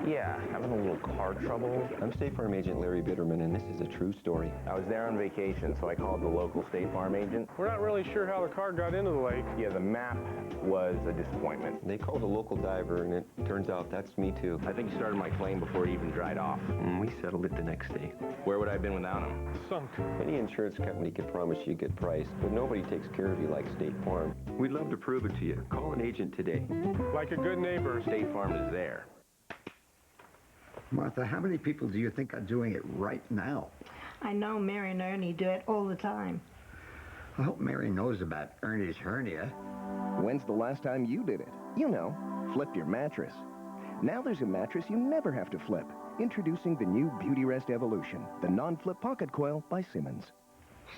Yeah, Yeah, having a little car trouble. I'm State Farm Agent Larry Bitterman, and this is a true story. I was there on vacation, so I called the local State Farm agent. We're not really sure how the car got into the lake. Yeah, the map was a disappointment. They called a local diver, and it turns out that's me too. I think he started my claim before it even dried off. And we settled it the next day. Where would I have been without him? Sunk. Any insurance company can promise you a good price, but nobody takes care of you like State Farm. We'd love to prove it to you. Call an agent today. Like a good neighbor. State Farm is there. Martha, how many people do you think are doing it right now? I know Mary and Ernie do it all the time. I hope Mary knows about Ernie's hernia. When's the last time you did it? You know, flip your mattress. Now there's a mattress you never have to flip. Introducing the new Beauty Rest Evolution, the non-flip pocket coil by Simmons.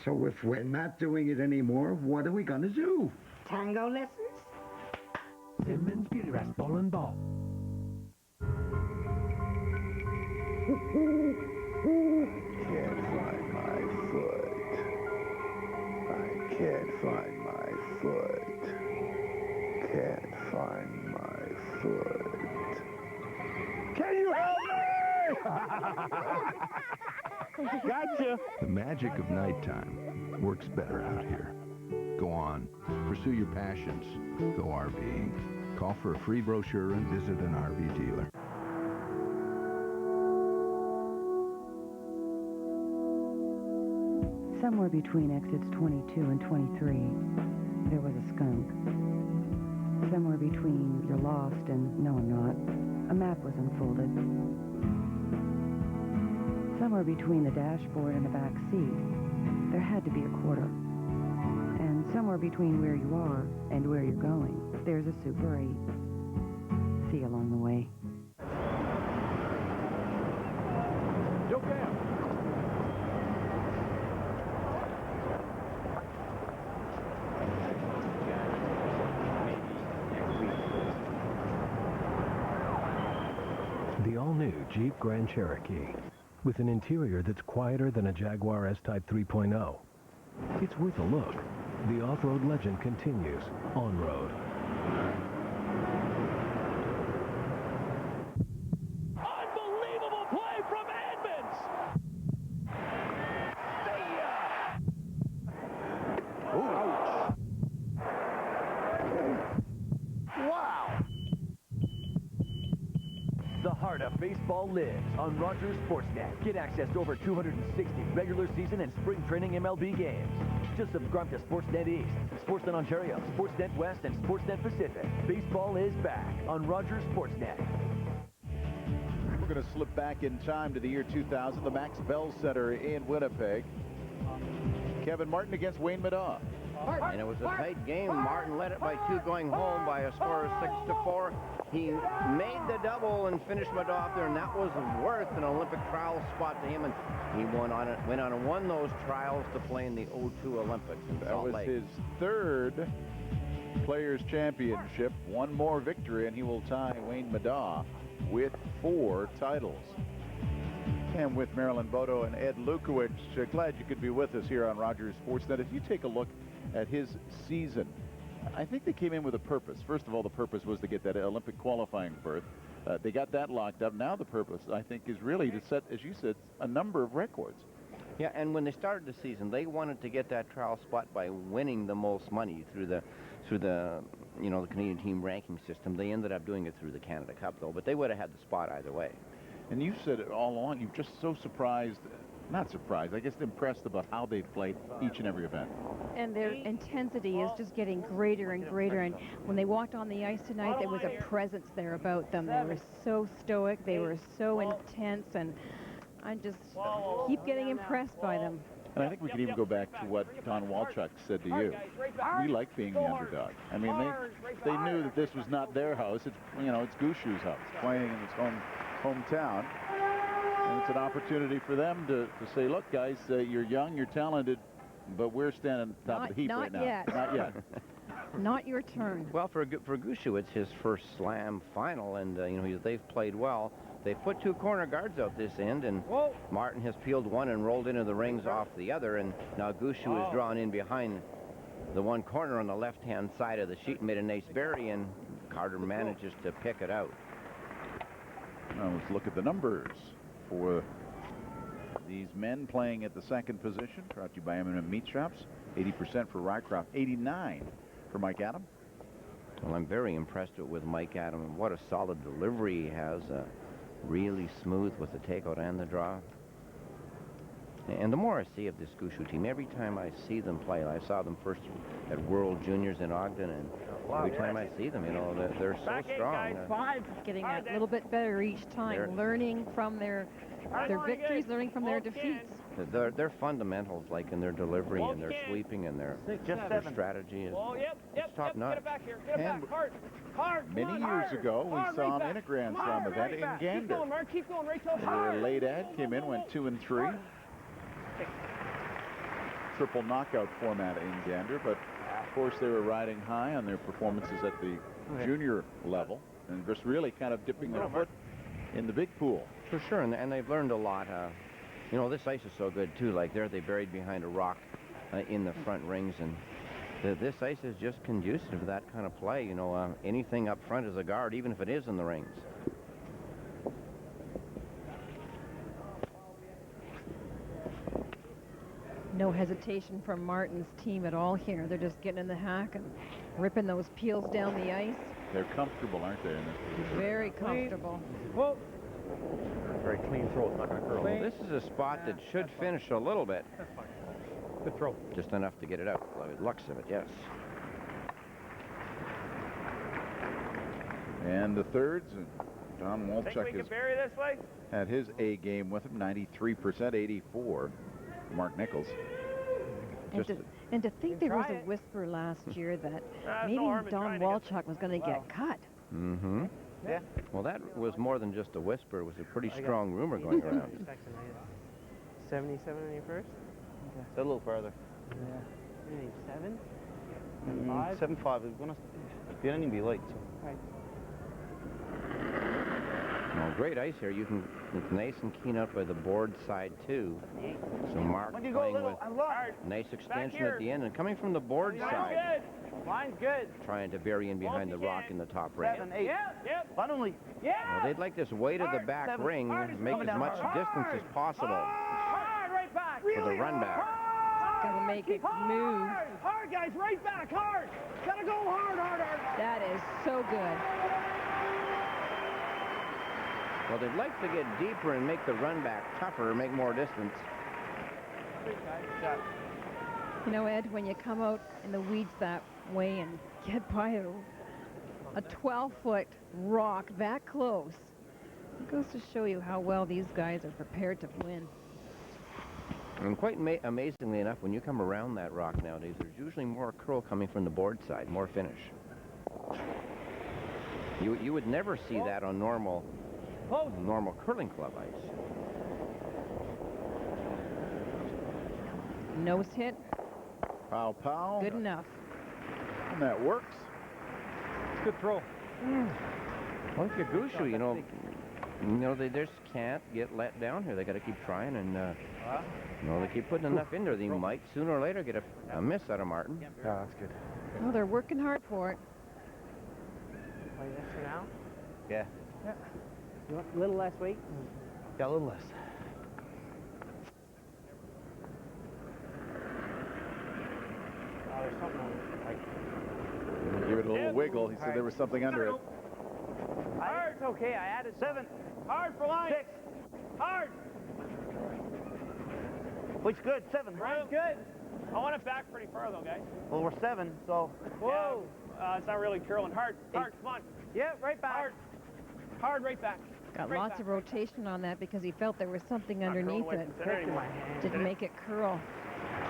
So if we're not doing it anymore, what are we going to do? Tango lessons? Simmons Beauty Rest Ball and Ball. Can't find my foot. I can't find my foot. Can't find my foot. Can you help me? Gotcha. The magic of nighttime works better out here. Go on. Pursue your passions. Go RVing. Call for a free brochure and visit an RV dealer. Somewhere between exits 22 and 23, there was a skunk. Somewhere between you're lost and no, I'm not, a map was unfolded. Somewhere between the dashboard and the back seat, there had to be a quarter. And somewhere between where you are and where you're going, there's a Super 8. See you along the way. Joe Cam. The all-new Jeep Grand Cherokee, with an interior that's quieter than a Jaguar S-Type 3.0. It's worth a look. The off-road legend continues on-road. Unbelievable play from Edmonds! Ouch. Wow. The heart of baseball lives on Rogers Sportsnet. Get access to over 260 regular season and spring training MLB games. Just subscribe to Sportsnet East, Sportsnet Ontario, Sportsnet West, and Sportsnet Pacific. Baseball is back on Rogers Sportsnet. We're going to slip back in time to the year 2000, the Max Bell Center in Winnipeg. Kevin Martin against Wayne Madaw. And it was a tight game. Martin led it by 2 going home by a score of 6-4. He made the double and finished Madaw off there, and that was worth an Olympic trial spot to him. And he went on and won those trials to play in the 02 Olympics in Salt Lake. That was his third Players' Championship. One more victory, and he will tie Wayne Madaw with 4 titles. And with Marilyn Bodo and Ed Lukowicz, glad you could be with us here on Rogers Sportsnet. If you take a look at his season, I think they came in with a purpose. First of all, the purpose was to get that Olympic qualifying berth. They got that locked up. Now the purpose, I think, is really to set, as you said, a number of records. Yeah, and when they started the season, they wanted to get that trial spot by winning the most money through the you know, the Canadian team ranking system. They ended up doing it through the Canada Cup, though, but they would have had the spot either way. And you said it all along, you're just so surprised, not surprised, I guess impressed about how they've played each and every event. And their intensity is just getting greater and greater. And when they walked on the ice tonight, there was a presence there about them. They were so stoic, they were so intense, and I just keep getting impressed by them. And I think we could even go back to what Don Walchuk said to you. We like being the underdog. I mean, they knew that this was not their house. It's, you know, it's Gushue's house, playing in his hometown. And it's an opportunity for them to say, look, guys, you're young, you're talented, but we're standing top of the heap right now. Not yet. Not your turn. Well, for Gushue, it's his first slam final, and you know, they've played well. They've put 2 corner guards out this end, and Martin has peeled one and rolled into the rings off the other, and now Gushue is drawn in behind the one corner on the left-hand side of the sheet and made a nice bury, and Carter manages to pick it out. Now let's look at the numbers for these men playing at the second position. Brought to you by M&M Meat Shops. 80% for Rycroft, 89 for Mike Adam. Well, I'm very impressed with Mike Adam, and what a solid delivery he has. Really smooth with the takeout and the draw. And the more I see of this Gushue team, every time I see them play, I saw them first at World Juniors in Ogden, and every time I see them, you know, they're so strong. Getting a little bit better each time, learning from their victories, learning from their defeats. Their fundamentals, like in their delivery and their sweeping and their strategy, is top notch. And many years ago, we saw him in a Grand Slam event in Gander. Their late ad came in, went 2 and 3. Triple knockout format in Gander, but of course they were riding high on their performances at the junior level and just really kind of dipping their foot in the big pool. For sure, and they've learned a lot. You know, this ice is so good too. Like there, they buried behind a rock in the front rings, and this ice is just conducive to that kind of play. You know, anything up front is a guard, even if it is in the rings. No hesitation from Martin's team at all here. They're just getting in the hack and ripping those peels down the ice. They're comfortable, aren't they, in this position? Very comfortable. Whoa. Very clean throw. It's not going to curl. Well, this is a spot that should finish a little bit. That's fine. Good throw. Just enough to get it out. The looks of it, yes. And the thirds, and Don Walchuk Think we can bury this way? had his A game with him, 93%, 84. Mark Nichols. And to think there was a whisper last year that maybe Don Walchuk was going to get cut. Mm-hmm. Yeah. Well, that was more than just a whisper. It was a pretty strong rumor going around. 77 on your first? Okay. A little further. Yeah. Maybe 7? 7.5. It's going to be be late. So. Right. Well, great ice here. It's nice and keen up by the board side too. So Mark playing with nice extension at the end, and coming from the board side. Line's good. Trying to bury in behind the rock in the top ring. 7, 8. Yep. Finally. Yeah. Well, they'd like this weight of the back ring, make as much distance as possible Hard, right back. for the run back. Gotta make it move. Hard, guys, right back, hard. Gotta go hard. That is so good. Well, they'd like to get deeper and make the run back tougher, make more distance. You know, Ed, when you come out in the weeds that way and get by a 12-foot rock that close, it goes to show you how well these guys are prepared to win. And quite amazingly enough, when you come around that rock nowadays, there's usually more curl coming from the board side, more finish. You would never see that on normal curling club ice. Nose hit. Pow, pow. Good enough. And that works. Good throw. Well, if you're Gushue, you know, they just can't get let down here. They got to keep trying, and you know, they keep putting enough in there. They might sooner or later get a miss out of Martin. Yeah, that's good. Oh, they're working hard for it. Play this for now? Yeah. You want a little less weight? Yeah, a little less. Oh, there's something on it. Give it a little wiggle. He said there was something under it. Hard. It's okay. I added 7. Hard for line. 6. Hard. Weight's good. 7. Line's good. I want it back pretty far though, guys. Well, we're 7, so. Whoa. Yeah, it's not really curling. Hard. Come on. Yeah, right back. Hard, right back. Got lots of rotation on that because he felt there was something underneath it. Didn't make it curl.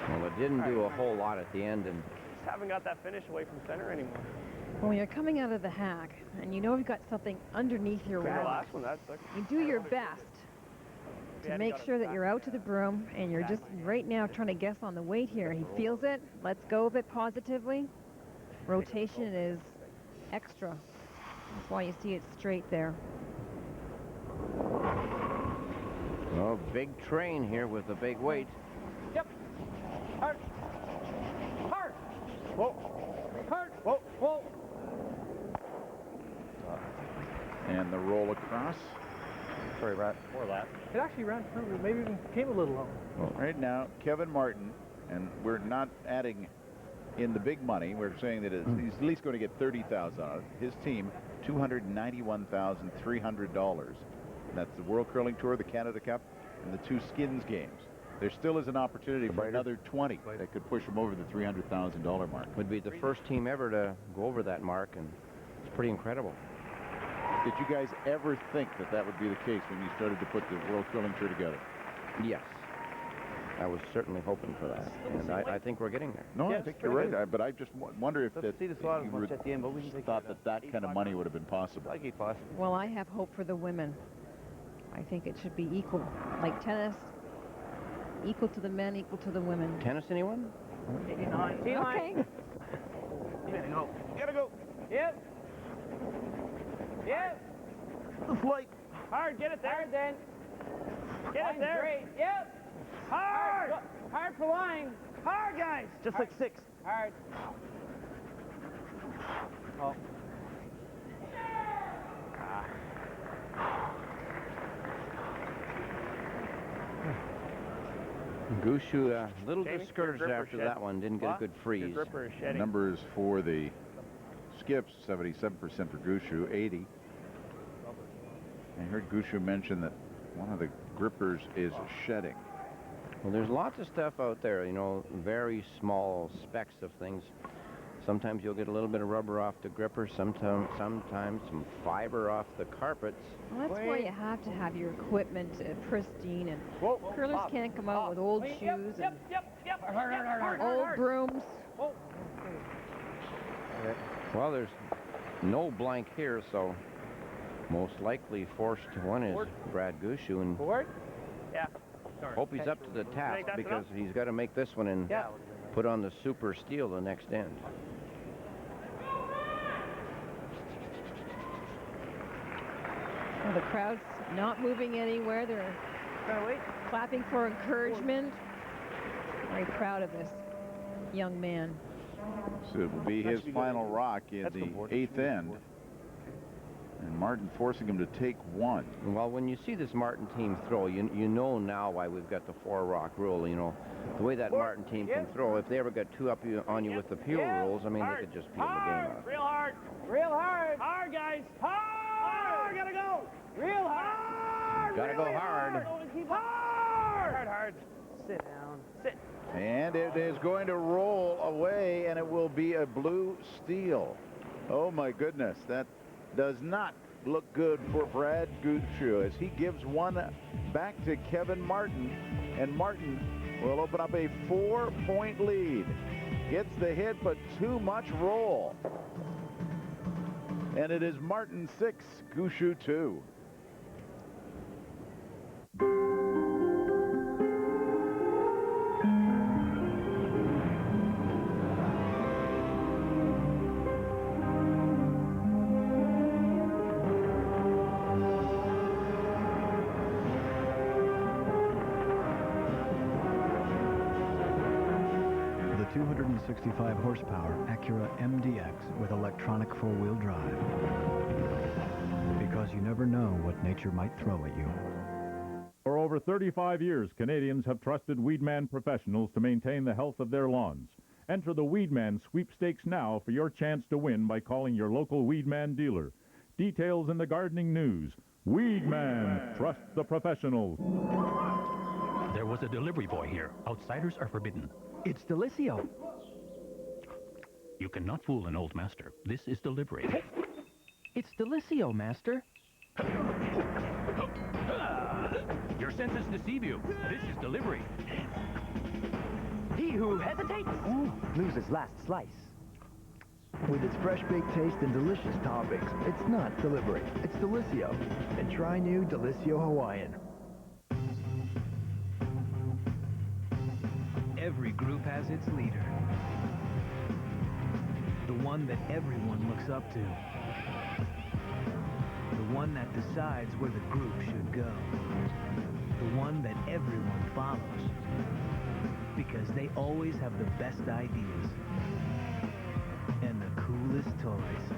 Well, it didn't do a whole lot at the end, and Just haven't got that finish away from center anymore. When you're coming out of the hack and you know you've got something underneath your rock, you do your best to make sure that you're out to the broom, and you're just right now trying to guess on the weight here. He feels it, lets go of it positively. Rotation is extra. That's why you see it straight there. oh, big train here with the big weight. Yep. Hard. Hard. Whoa. Hard. Whoa. Whoa. And the roll across. Sorry, Rat. More that. It actually ran through, maybe even came a little low. Well, right now, Kevin Martin, and we're not adding in the big money. We're saying that he's at least going to get $30,000 on it. His team, $291,300. That's the World Curling Tour, the Canada Cup, and the 2 Skins games. There still is an opportunity for another 20 that could push him over the $300,000 mark. Would be the first team ever to go over that mark, and it's pretty incredible. Did you guys ever think that that would be the case when you started to put the World Curling Tour together? Yes. I was certainly hoping for that, and I think we're getting there. No, I think you're right. But I just wonder if that you thought that kind of money would have been possible. Well, I have hope for the women. I think it should be equal, like tennis, equal to the men, equal to the women. Tennis, anyone? 89. Okay. You gotta go. You gotta go. Yep. Yep. The flight. Hard, get it there. Hard then. Get it there. Great. Yep. Hard. Hard for line. Hard, guys. Just like 6. Hard. Oh. Gushue a little discouraged after that one. Didn't get a good freeze. Numbers for the skips, 77% for Gushue, 80. I heard Gushue mention that one of the grippers is shedding. Well, there's lots of stuff out there, you know, very small specks of things. Sometimes you'll get a little bit of rubber off the gripper, sometimes some fiber off the carpets. Well, that's why you have to have your equipment pristine, and curlers can't come out with old shoes and old brooms. Well, there's no blank here, so most likely forced one is Brad Gushue, and hope he's up to the task, because he's got to make this one and put on the super steel the next end. Well, the crowd's not moving anywhere. They're clapping for encouragement. Very proud of this young man. So it will be his final rock in the 8th end. And Martin forcing him to take one. Well, when you see this Martin team throw, you know now why we've got the 4-rock rule. You know, the way that Martin team can throw. If they ever got two up on you with the peel rules, I mean, they could just peel the game out. Real hard. Real hard. Hard, guys. Hard. Gotta go. Real hard. Gotta go hard. Hard. Hard. Sit down. Sit. And it is going to roll away, and it will be a blue steel. Oh, my goodness. That does not look good for Brad Gushue as he gives one back to Kevin Martin, and Martin will open up a 4-point lead. Gets the hit, but too much roll. And it is Martin 6, Gushue 2. The 265 horsepower Acura MDX with electronic four-wheel drive. Because you never know what nature might throw at you. For over 35 years, Canadians have trusted Weedman professionals to maintain the health of their lawns. Enter the Weedman sweepstakes now for your chance to win by calling your local Weedman dealer. Details in the gardening news. Weedman, trust the professionals. There was a delivery boy here. Outsiders are forbidden. It's Delicio. You cannot fool an old master. This is delivery. It's Delicio, master. Your senses deceive you. This is delivery. He who hesitates loses last slice. With its fresh baked taste and delicious toppings, it's not delivery, it's Delicio. And try new Delicio Hawaiian. Every group has its leader. The one that everyone looks up to. The one that decides where the group should go. The one that everyone follows. Because they always have the best ideas. And the coolest toys.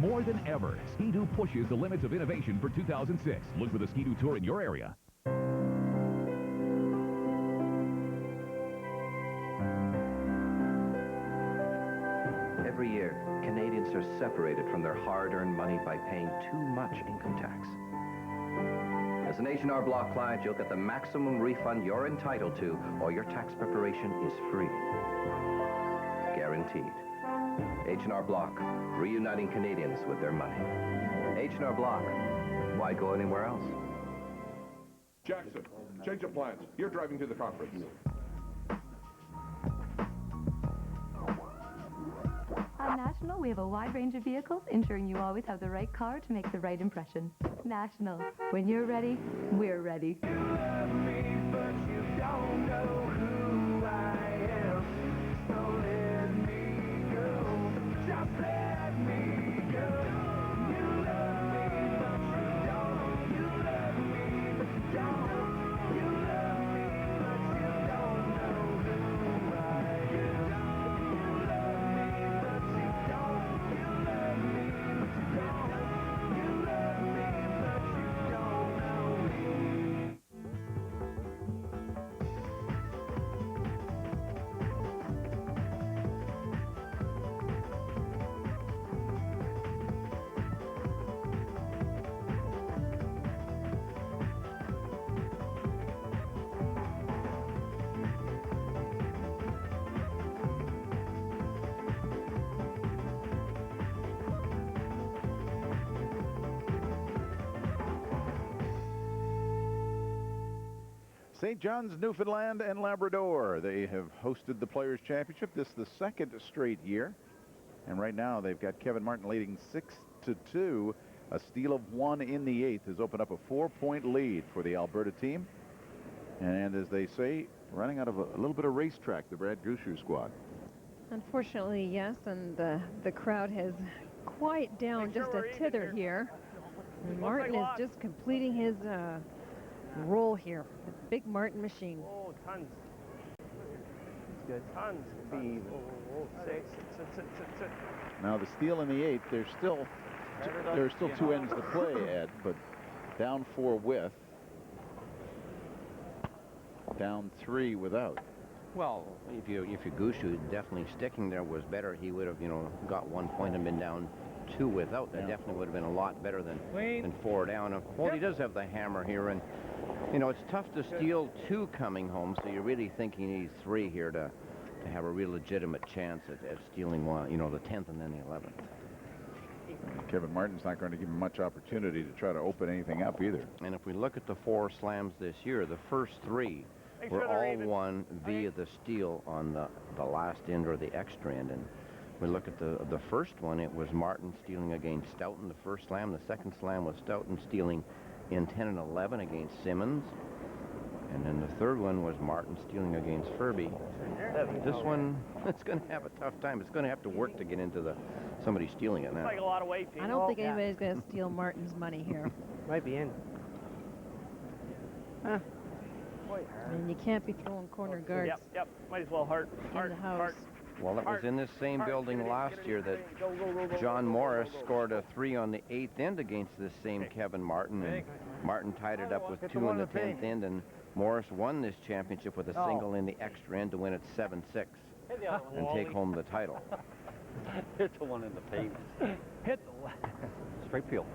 More than ever, Ski-Doo pushes the limits of innovation for 2006. Look for the Ski-Doo Tour in your area. Every year, Canadians are separated from their hard-earned money by paying too much income tax. As an H&R Block client, you'll get the maximum refund you're entitled to, or your tax preparation is free. Guaranteed. H&R Block, reuniting Canadians with their money. H&R Block, why go anywhere else? Jackson, change of plans. You're driving to the conference. At National, we have a wide range of vehicles, ensuring you always have the right car to make the right impression. National, when you're ready, we're ready. You love me, but you don't know who I am. So let me go. Just let me go. You love me, but you don't. You love me, but you don't. You love me, but you don't know who I am. You love me, but you don't. You love me, but you don't. You love me, but you don't know me. St. John's, Newfoundland, and Labrador. They have hosted the Players' Championship. This is the second straight year. And right now they've got Kevin Martin leading 6-2. A steal of 1 in the 8th has opened up a 4-point lead for the Alberta team. And as they say, running out of a little bit of racetrack, the Brad Gushue squad. Unfortunately, yes, and the crowd has quite down just a tither here. And Martin is just completing his roll here. The big Martin machine. Oh, tons. It's good. Tons. Speed. Sit. Now the steal in the 8th, there's still 2 ends to play, Ed, but down 4 with, down 3 without. Well, if you Gushue definitely sticking there was better, he would have, got 1 point and been down 2 without. That definitely would have been a lot better than 4 down. Well, he does have the hammer here, and it's tough to steal 2 coming home, so you really think he needs 3 here to have a real legitimate chance at stealing one, the 10th and then the 11th. Kevin Martin's not going to give him much opportunity to try to open anything up either. And if we look at the 4 slams this year, the first 3 were all won via the steal on the last end or the extra end. And we look at the first one, it was Martin stealing against Stoughton, the first slam. The second slam was Stoughton stealing in 10 and 11 against Simmons. And then the third one was Martin stealing against Furby. This one, it's going to have a tough time. It's going to have to work to get into somebody stealing it now. Like a lot of weight. I don't think anybody's going to steal Martin's money here. Might be in. I mean, you can't be throwing corner guards. Yep. Might as well heart. Well, it was in this same building last year that John Morris scored a 3 on the 8th end against this same Kevin Martin. And Martin tied it up with 2 on the 10th end, and Morris won this championship with a single in the extra end to win it 7-6 and take home the title. Hit the one in the paint. Hit the straight field.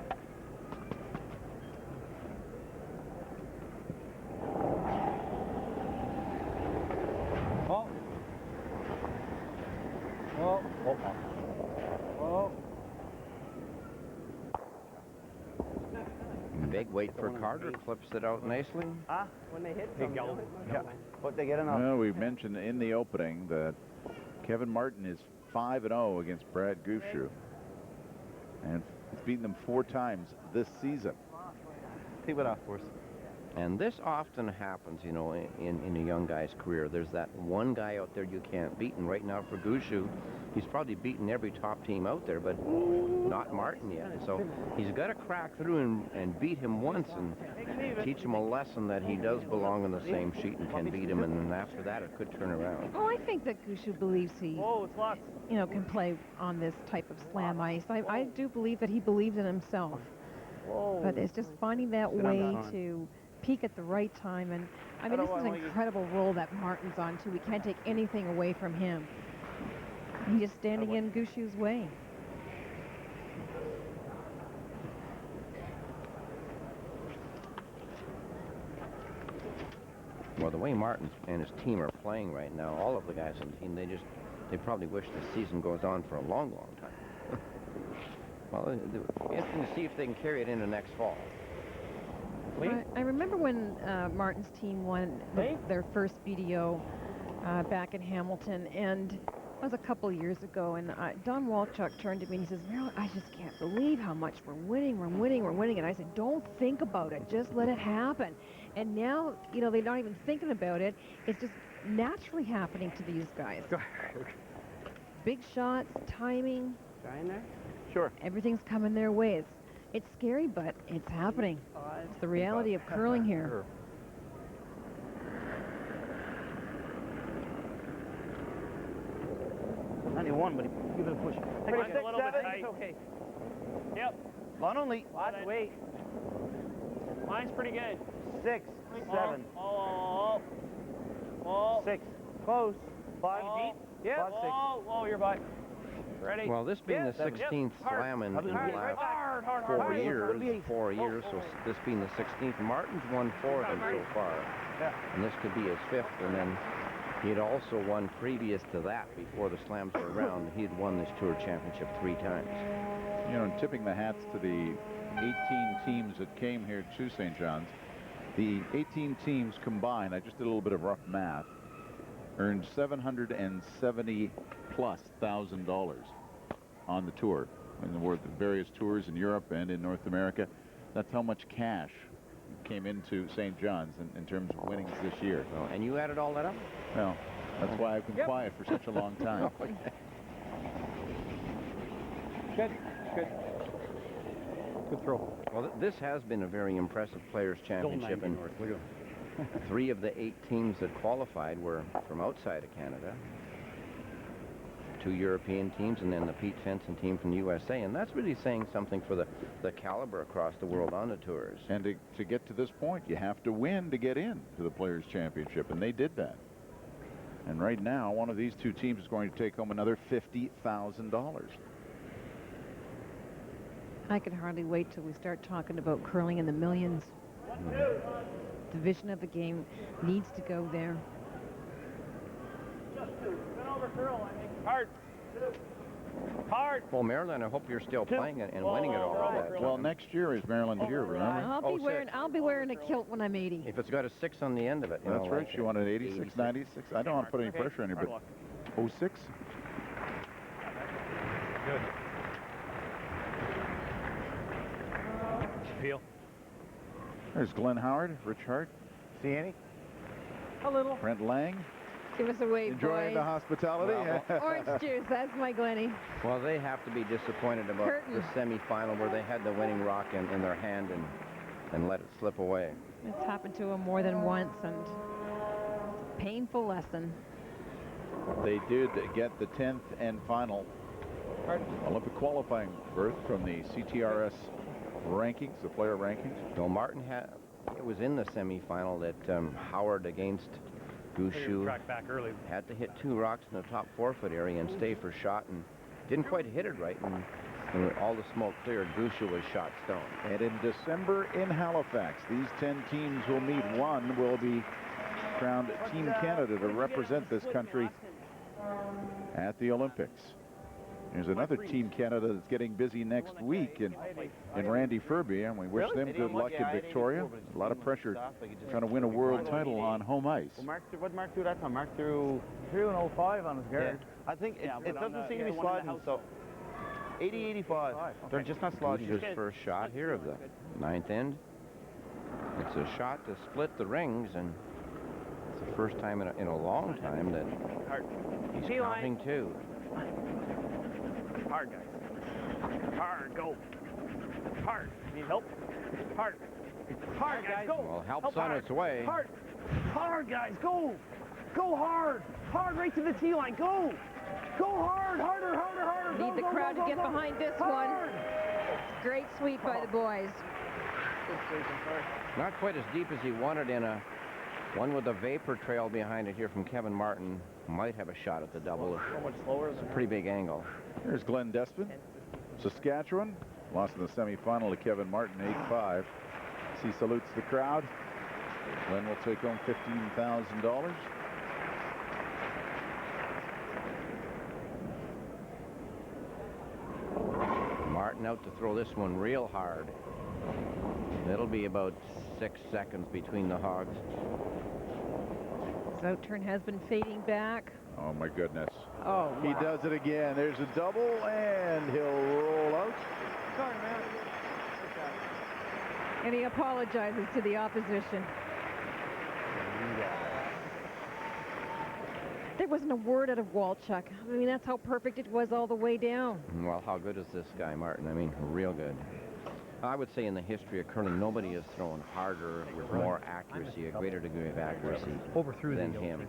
Big weight for Carter, clips it out nicely. When they hit them, but they get enough. Well, we mentioned in the opening that Kevin Martin is 5-0 against Brad Gushue, and he's beaten them 4 times this season. Tee it off for us. And this often happens, you know, in a young guy's career. There's that one guy out there you can't beat, and right now for Gushue, he's probably beaten every top team out there, but not Martin yet. So he's got to crack through and beat him once and teach him a lesson that he does belong on the same sheet and can beat him, and then after that it could turn around. Oh, I think that Gushue believes he, can play on this type of slam ice. I do believe that he believes in himself. But it's just finding that way to peak at the right time. And I mean, this is an incredible role that Martin's on, too. We can't take anything away from him. He's just standing in Gushue's way. Well, the way Martin and his team are playing right now, all of the guys on the team, they probably wish the season goes on for a long, long time. Well, it'll be interesting to see if they can carry it into next fall. I remember when Martin's team won their first BDO back in Hamilton, and that was a couple years ago, and Don Walchuk turned to me and he says, Marilyn, I just can't believe how much we're winning, and I said, don't think about it, just let it happen. And now, you know, they're not even thinking about it, it's just naturally happening to these guys. Big shots, timing. Try in there? Sure. Everything's coming their way. It's scary, but it's happening. It's the reality of curling here. 91, but give it a push. Mine's a little bit tight. Okay. Yep. Long only. Lots of weight. Mine's pretty good. 6, 7. Oh. 6. Close. 5. Deep. Yep. 5, 6. Oh, you're by. Ready? Well, this being the 16th slam in the last 4 years, so this being the 16th, Martin's won 4 of them so far, and this could be his 5th, and then he had also won previous to that before the slams were around. He had won this tour championship 3 times. You know, tipping the hats to the 18 teams that came here to St. John's, the 18 teams combined, I just did a little bit of rough math, earned $770+ thousand on the tour, in the various tours in Europe and in North America. That's how much cash came into St. John's in terms of winnings this year. Oh, and you added all that up? Well, that's why I've been quiet for such a long time. Good. Good throw. Well, this has been a very impressive Players' Championship, and 3 of the 8 teams that qualified were from outside of Canada. 2 European teams, and then the Pete Fenson team from the USA, and that's really saying something for the caliber across the world on the tours. And to get to this point, you have to win to get in to the Players' Championship, and they did that. And right now, one of these 2 teams is going to take home another $50,000. I can hardly wait till we start talking about curling in the millions. The vision of the game needs to go there. Hard. Well, Marilyn, I hope you're still playing and winning it all. Well, next year is Marilyn's year, remember? I'll be wearing a kilt when I'm 80. If it's got a 6 on the end of it. That's right. Like She wanted 86, 96. I don't want to put any pressure on you, but 06? Good. Feel. There's Glenn Howard, Rich Hart. See any? A little. Brent Lang. Give us a wave, Enjoying the hospitality? Well, orange juice, that's my Glenny. Well, they have to be disappointed about the semifinal where they had the winning rock in their hand and let it slip away. It's happened to them more than once, and it's a painful lesson. They did get the 10th and final Olympic qualifying berth from the CTRS rankings, the player rankings. No, Martin it was in the semifinal that Howard against Gushue had to hit 2 rocks in the top 4-foot area and stay for shot, and didn't quite hit it right, and all the smoke cleared. Gushue was shot stone. And in December in Halifax, these 10 teams will meet. One will be crowned Team Canada to represent this country at the Olympics. There's another Team Canada that's getting busy next week in Randy Furby, and we wish them good luck in Victoria. A lot of pressure trying to win a world title on home ice. Well, what Mark threw that time? Mark threw an 05 on his guard. I think it doesn't seem to be sliding, so 80, 85. They're just not sliding. Gushue's first shot here of the 9th end. It's a shot to split the rings, and it's the first time in a long time that he's counting two. Hard, guys. Hard, go. Hard. Need help? Hard. Hard, guys, go. Well, help's on its way. Hard. Hard, guys, go. Go hard. Hard right to the tee line. Go. Go hard. Harder, harder, harder. Need the crowd to get behind this one. Great sweep by the boys. Not quite as deep as he wanted in a one with a vapor trail behind it here from Kevin Martin. Might have a shot at the double. So much slower. It's a pretty big angle. Here's Glenn Despin, Saskatchewan. Lost in the semifinal to Kevin Martin, 8-5. He salutes the crowd. Glenn will take home $15,000. Martin out to throw this one real hard. It'll be about 6 seconds between the hogs. His out-turn has been fading back. Oh, my goodness. Oh, He does it again. There's a double, and he'll roll out. Sorry, man. And he apologizes to the opposition. There wasn't a word out of Walchuk. I mean, that's how perfect it was all the way down. Well, how good is this guy, Martin? I mean, real good. I would say in the history of curling, nobody has thrown harder with more accuracy, a greater degree of accuracy than him.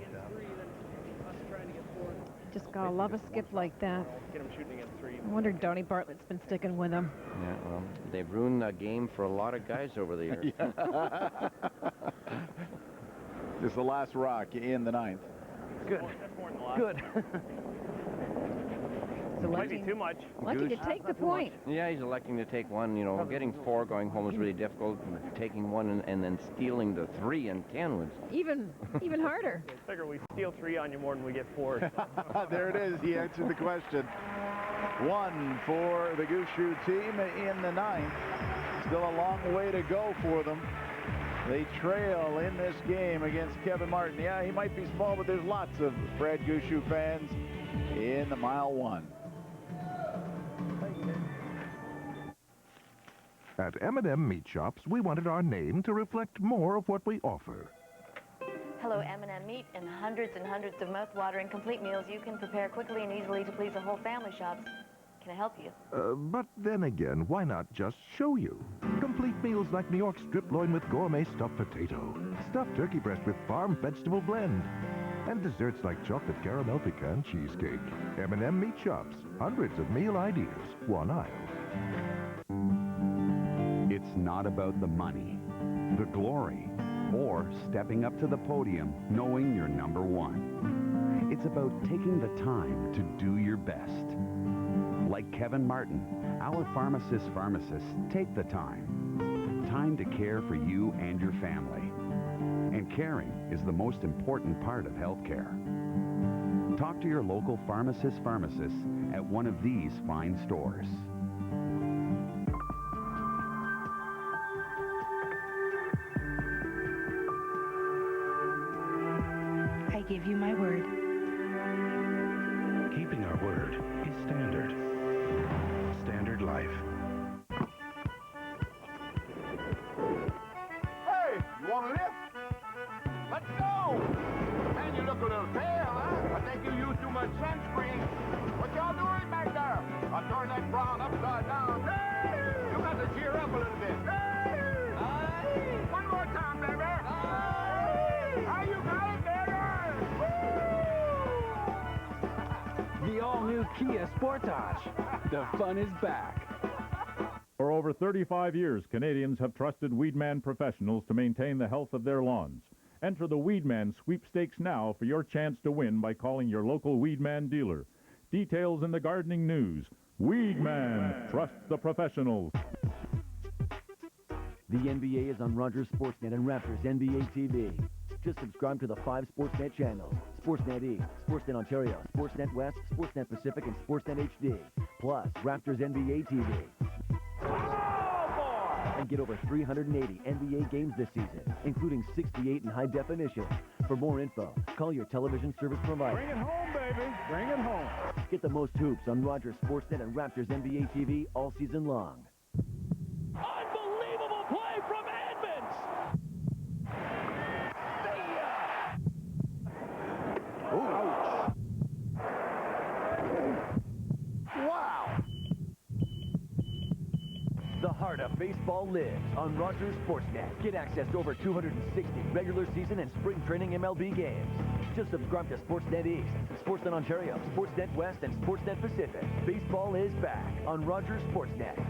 Just gotta love a skip like that. Get him shooting against three. I wonder Donnie Bartlett's been sticking with him. Yeah, well, they've ruined the game for a lot of guys over the years. This is the last rock in the ninth. Good. That's more than the last. Good. Might be too much. Lucky to take the point. Yeah, he's electing to take one. You know, getting 4 going home is really difficult. Taking one and then stealing the 3 and 10 was Even harder. I figure we steal 3 on you more than we get 4. There it is. He answered the question. 1 for the Gushue team in the ninth. Still a long way to go for them. They trail in this game against Kevin Martin. Yeah, he might be small, but there's lots of Brad Gushue fans in the mile 1. At M&M Meat Shops, we wanted our name to reflect more of what we offer. Hello, M&M Meat, and hundreds of mouth-watering complete meals you can prepare quickly and easily to please a whole family. Shops. Can I help you? But then again, why not just show you? Complete meals like New York strip loin with gourmet stuffed potato, stuffed turkey breast with farm vegetable blend, and desserts like chocolate caramel pecan cheesecake. M&M Meat Shops. Hundreds of meal ideas, one aisle. It's not about the money, the glory, or stepping up to the podium knowing you're number one. It's about taking the time to do your best. Like Kevin Martin, our pharmacists take the time to care for you and your family. And caring is the most important part of healthcare. Talk to your local pharmacist at one of these fine stores. I give you my word. Keeping our word is standard. Standard life. Hey, you want a lift? Let's go! Man, you look a little pale, huh? I think you used too much sunscreen. What y'all doing back there? I'll turn that frown upside down. Hey! You got to cheer up a little bit. Hey! Hey! One more time, baby. Hey! How you got it, baby? The all-new Kia Sportage. The fun is back. For over 35 years, Canadians have trusted Weedman professionals to maintain the health of their lawns. Enter the Weedman sweepstakes now for your chance to win by calling your local Weedman dealer. Details in the gardening news. Weedman, trust the professionals. The NBA is on Rogers Sportsnet and Raptors NBA TV. Just subscribe to the 5 Sportsnet channels: Sportsnet East, Sportsnet Ontario, Sportsnet West, Sportsnet Pacific, and Sportsnet HD. Plus, Raptors NBA TV. And get over 380 NBA games this season, including 68 in high definition. For more info, call your television service provider. Bring it home, baby. Bring it home. Get the most hoops on Rogers Sportsnet and Raptors NBA TV all season long. Unbelievable play from Edmonds! Baseball lives on Rogers Sportsnet. Get access to over 260 regular season and spring training MLB games. Just subscribe to Sportsnet East, Sportsnet Ontario, Sportsnet West, and Sportsnet Pacific. Baseball is back on Rogers Sportsnet.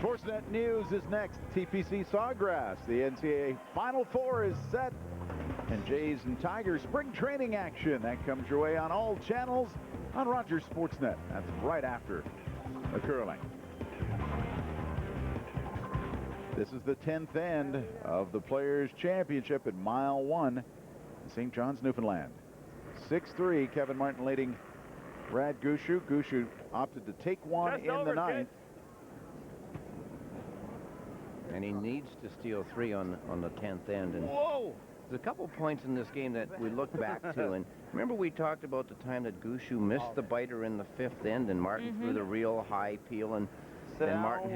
Sportsnet News is next. TPC Sawgrass. The NCAA Final Four is set. And Jays and Tigers spring training action. That comes your way on all channels on Rogers Sportsnet. That's right after the curling. This is the 10th end of the Players' Championship at Mile 1 in St. John's, Newfoundland. 6-3, Kevin Martin leading Brad Gushue. Gushue opted to take one in the ninth. And he needs to steal 3 on the 10th end. And whoa! There's a couple points in this game that we look back to. And remember we talked about the time that Gushue missed the biter in the 5th end and Martin threw the real high peel, and then Martin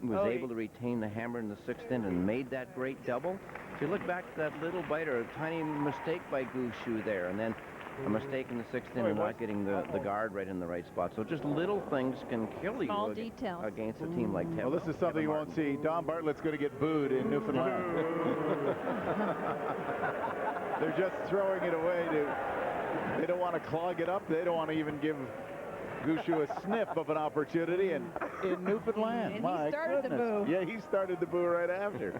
was able to retain the hammer in the 6th end and made that great double. If you look back to that little biter, a tiny mistake by Gushue there, and then a mistake in the 6th end and not getting the guard right in the right spot. So just little things can kill you against a team like Kevin. Well, this is something you won't see. Don Bartlett's going to get booed in Newfoundland. They're just throwing it away. They don't want to clog it up. They don't want to even give Gushue a sniff of an opportunity. And in Newfoundland, and my he started goodness. the boo. Yeah, he started the boo right after.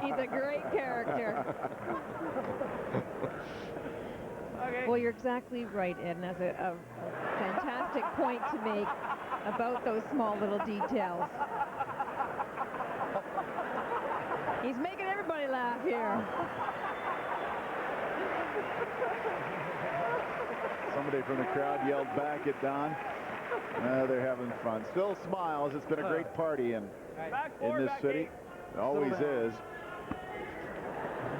He's a great character. Okay. Well, you're exactly right, Ed, and that's a fantastic point to make about those small little details. He's making everybody laugh here. Somebody from the crowd yelled back at Don. They're having fun. Still smiles. It's been a great party in this city. It always is.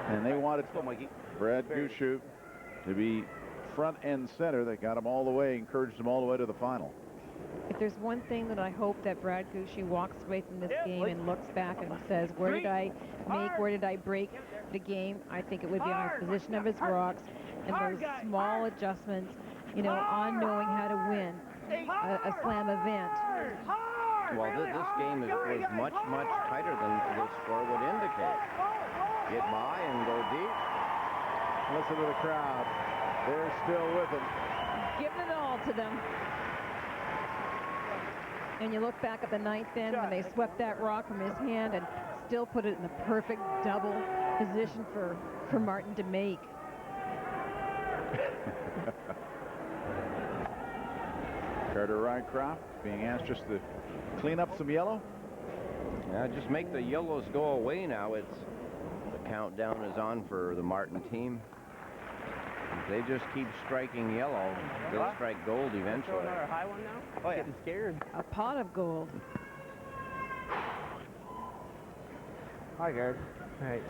And they wanted Brad Gushue to be front and center. They got him all the way, encouraged him all the way to the final. If there's one thing that I hope that Brad Gushue walks away from this game and looks back and says, where did I make, where did I break the game? I think it would be on the position of his rocks and those small adjustments, you know, on knowing how to win a slam event. Well, this game was much, much tighter than the score would indicate. Get by and go deep. Listen to the crowd. They're still with him. Giving it all to them. And you look back at the 9th end when they swept that rock from his hand and still put it in the perfect double position for Martin to make. Carter Rycroft being asked just to clean up some yellow. Yeah, just make the yellows go away now. The countdown is on for the Martin team. If they just keep striking yellow, they'll strike gold eventually. Another high one now? Oh, yeah. Getting scared. A pot of gold. Hi, guard. All right.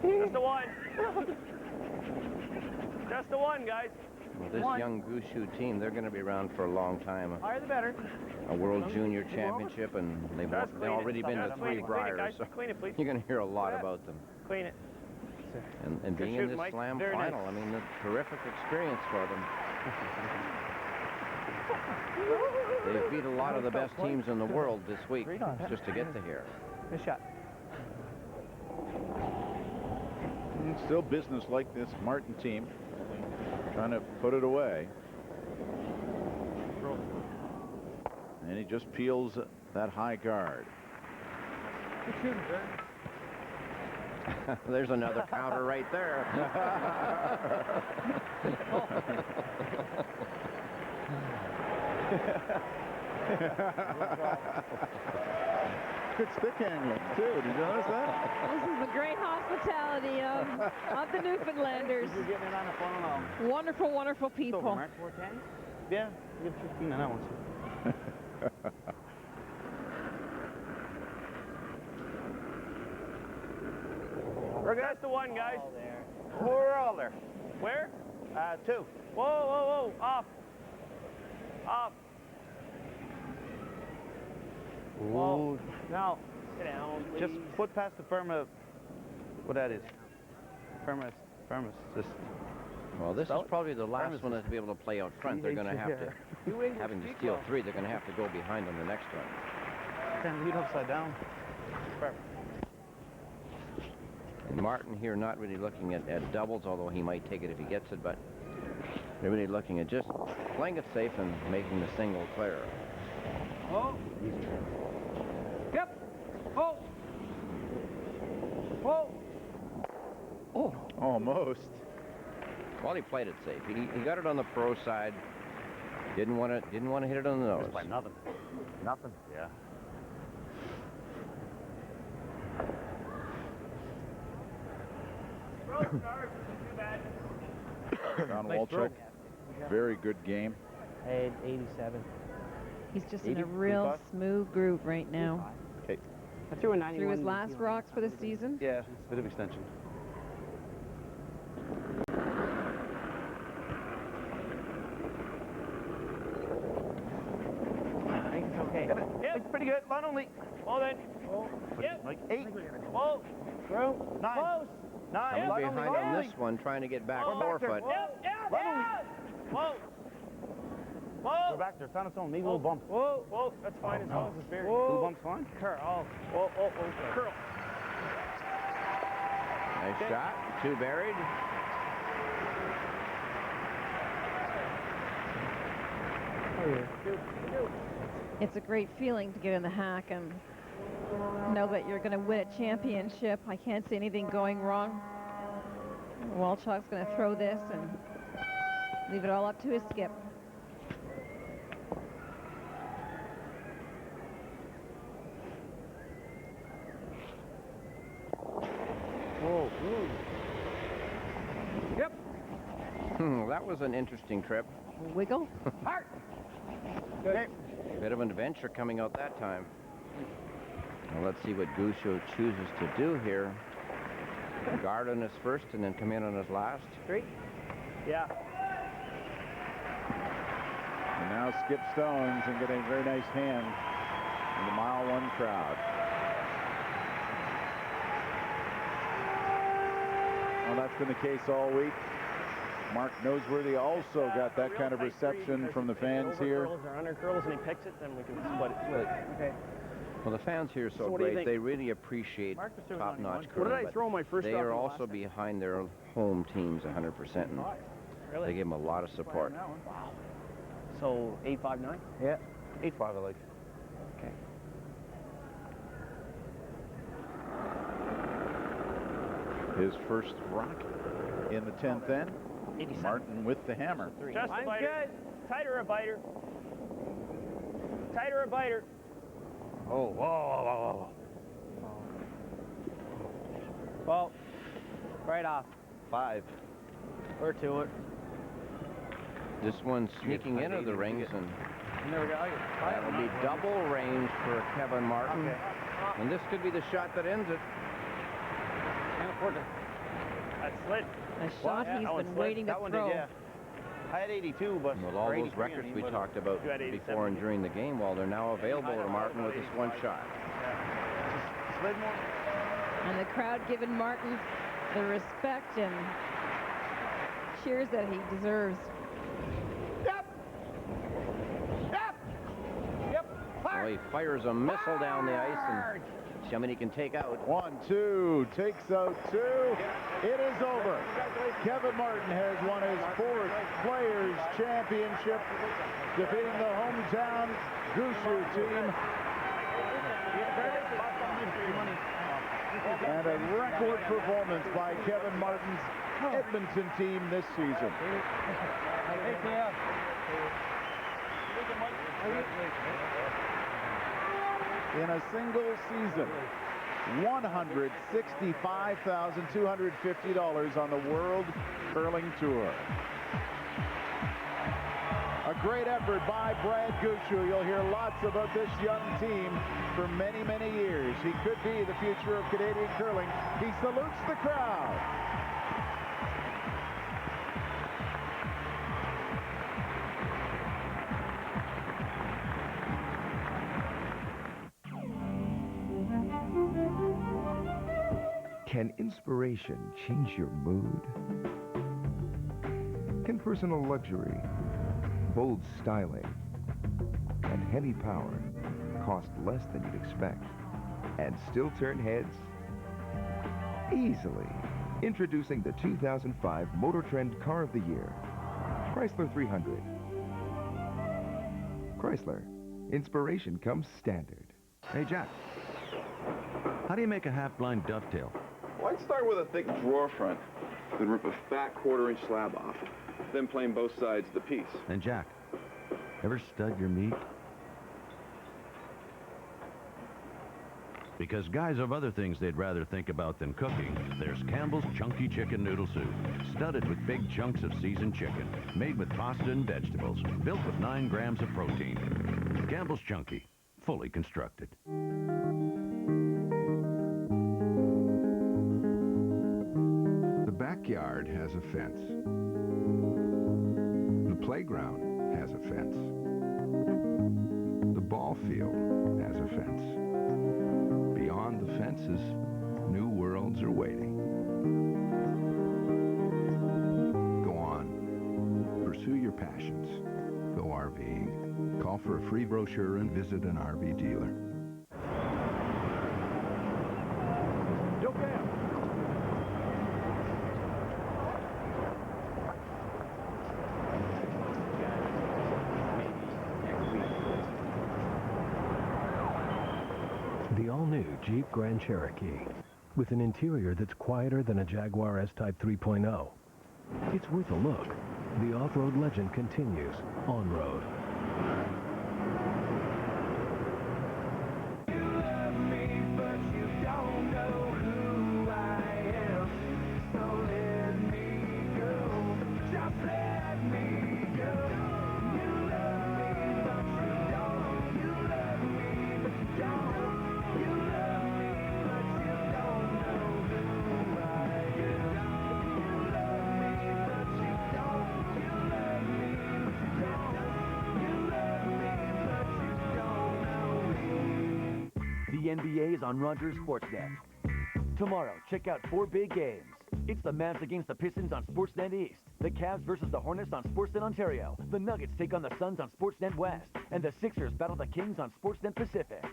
Just the one. Just the one, guys. Well, this young Gushue team, they're going to be around for a long time. Higher the better. A World Junior Championship, and they've already been to 3 Briars. So clean it, please. You're going to hear a lot about them. Clean it. And being in this slam final, I mean, a terrific experience for them. They've beat a lot of the best teams in the world this week just to get to here. Good shot. Still business like this Martin team. Trying to put it away. And he just peels that high guard. There's another counter right there. Good stick handling, too. Did you notice that? This is the great hospitality of the Newfoundlanders. You're getting it on the phone now. Wonderful, wonderful people. Mark 410? Yeah, you get 15 on that one. We're good. That's the one, guys. We're all there. Where? 2. Whoa, whoa, whoa. Off. Off. Ooh. Now, sit down, please. Just foot past the firma. What that is? Firmus. Just. Well, this is probably the last one to be able to play out front. They're going to have to, having to steal 3, they're going to have to go behind on the next one. Can lead upside down. Perfect. And Martin here not really looking at doubles, although he might take it if he gets it, but they're really looking at just playing it safe and making the single clear. Oh. Yep. Oh. Oh. Oh. Almost. Well, he played it safe. He got it on the pro side. Didn't want to hit it on the nose. Just by nothing. Nothing. Yeah. John Walchuk, very good game. I had 87. He's just in a real smooth groove right now. Okay. I threw a 91. Through his last rocks for the season. Yeah, bit of extension. I think it's okay. Yep. It's pretty good. Line only. Well then. Oh. Yep. Like 8. Whoa. Through. 9. Close. 9. I'm Line behind only. on this one, trying to get back Whoa. 4 foot. Yep. Yeah. Whoa. Whoa. Go back there. It's on its own. Leave a little bump. Whoa. Whoa. That's fine. As long as it's very. Little bump's fine. Curl. Whoa. Whoa. Whoa. Curl. Nice shot. 2 buried. It's a great feeling to get in the hack and know that you're going to win a championship. I can't see anything going wrong. Walchuk's going to throw this and leave it all up to his skip. Whoa. Yep. That was an interesting trip. Wiggle. Heart. Good. Bit of an adventure coming out that time. Now let's see what Gushue chooses to do here. Guard on his first and then come in on his last. 3. Yeah. And now Skip Stones and getting a very nice hand in the mile 1 crowd. Well, that's been the case all week. Mark Noseworthy also got that kind of reception from the fans here. Curls or under curls and he picks it, then we can split it. Okay. Well, the fans here are so what do you great. think? They really appreciate top-notch What did I curling, throw my first they off are in the also last behind their home teams 100%. And Really? they give them a lot of support. Wow. So 859? Yeah. 8.5 I like. Okay. His first rock in the 10th end. Martin with the hammer. Just a biter. Tighter a biter. Tighter a biter. Oh, whoa. Well, right off. 5. Or 2 it. This one's sneaking into the rings, and There we go. that'll be double range for Kevin Martin. Okay. And this could be the shot that ends it. That slid. A shot he's been waiting to throw. Yeah. I had 82, but Well, all those records we talked about before and during the game, well, they're now available to Martin with this one shot. Slid more. And the crowd giving Martin the respect and cheers that he deserves. Well, he fires a missile down the ice, and see how many he can take out. 1, 2, takes out 2. It is over. Kevin Martin has won his 4th Players' Championship, defeating the hometown Gushue team. And a record performance by Kevin Martin's Edmonton team this season. In a single season, $165,250 on the World Curling Tour. A great effort by Brad Gushue. You'll hear lots about this young team for many, many years. He could be the future of Canadian curling. He salutes the crowd. Can inspiration change your mood? Can personal luxury, bold styling, and heavy power cost less than you'd expect and still turn heads? Easily. Introducing the 2005 Motor Trend Car of the Year, Chrysler 300. Chrysler. Inspiration comes standard. Hey, Jack. How do you make a half-blind dovetail? Well, I'd start with a thick drawer front, then rip a fat quarter-inch slab off, then plane both sides of the piece. And Jack, ever stud your meat? Because guys have other things they'd rather think about than cooking. There's Campbell's Chunky Chicken Noodle Soup, studded with big chunks of seasoned chicken, made with pasta and vegetables, built with 9 grams of protein. Campbell's Chunky, fully constructed. The backyard has a fence. The playground has a fence. The ball field has a fence. Beyond the fences, new worlds are waiting. Go on. Pursue your passions. Go RVing. Call for a free brochure and visit an RV dealer. The all-new Jeep Grand Cherokee, with an interior that's quieter than a Jaguar S-Type 3.0. It's worth a look. The off-road legend continues on-road. The NBA is on Rogers Sportsnet. Tomorrow, check out 4 big games. It's the Mavs against the Pistons on Sportsnet East. The Cavs versus the Hornets on Sportsnet Ontario. The Nuggets take on the Suns on Sportsnet West. And the Sixers battle the Kings on Sportsnet Pacific.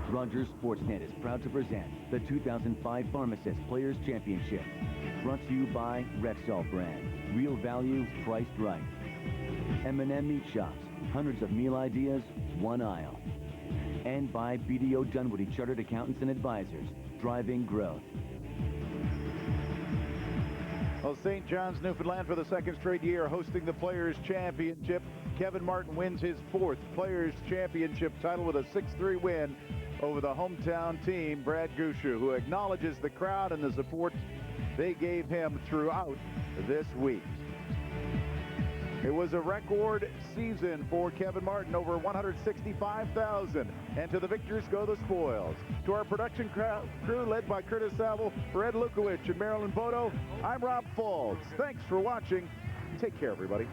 Rogers Sportsnet is proud to present the 2005 Pharmacist Players Championship. Brought to you by Rexall brand. Real value, priced right. M&M Meat Shops. Hundreds of meal ideas, one aisle. And by BDO Dunwoody Chartered Accountants and Advisors. Driving growth. Well, St. John's, Newfoundland for the second straight year hosting the Players Championship. Kevin Martin wins his 4th Players Championship title with a 6-3 win over the hometown team, Brad Gushue, who acknowledges the crowd and the support they gave him throughout this week. It was a record season for Kevin Martin, over 165,000. And to the victors go the spoils. To our production crew led by Curtis Saville, Red Lukowich, and Marilyn Bodo, I'm Rob Falls. Thanks for watching. Take care, everybody.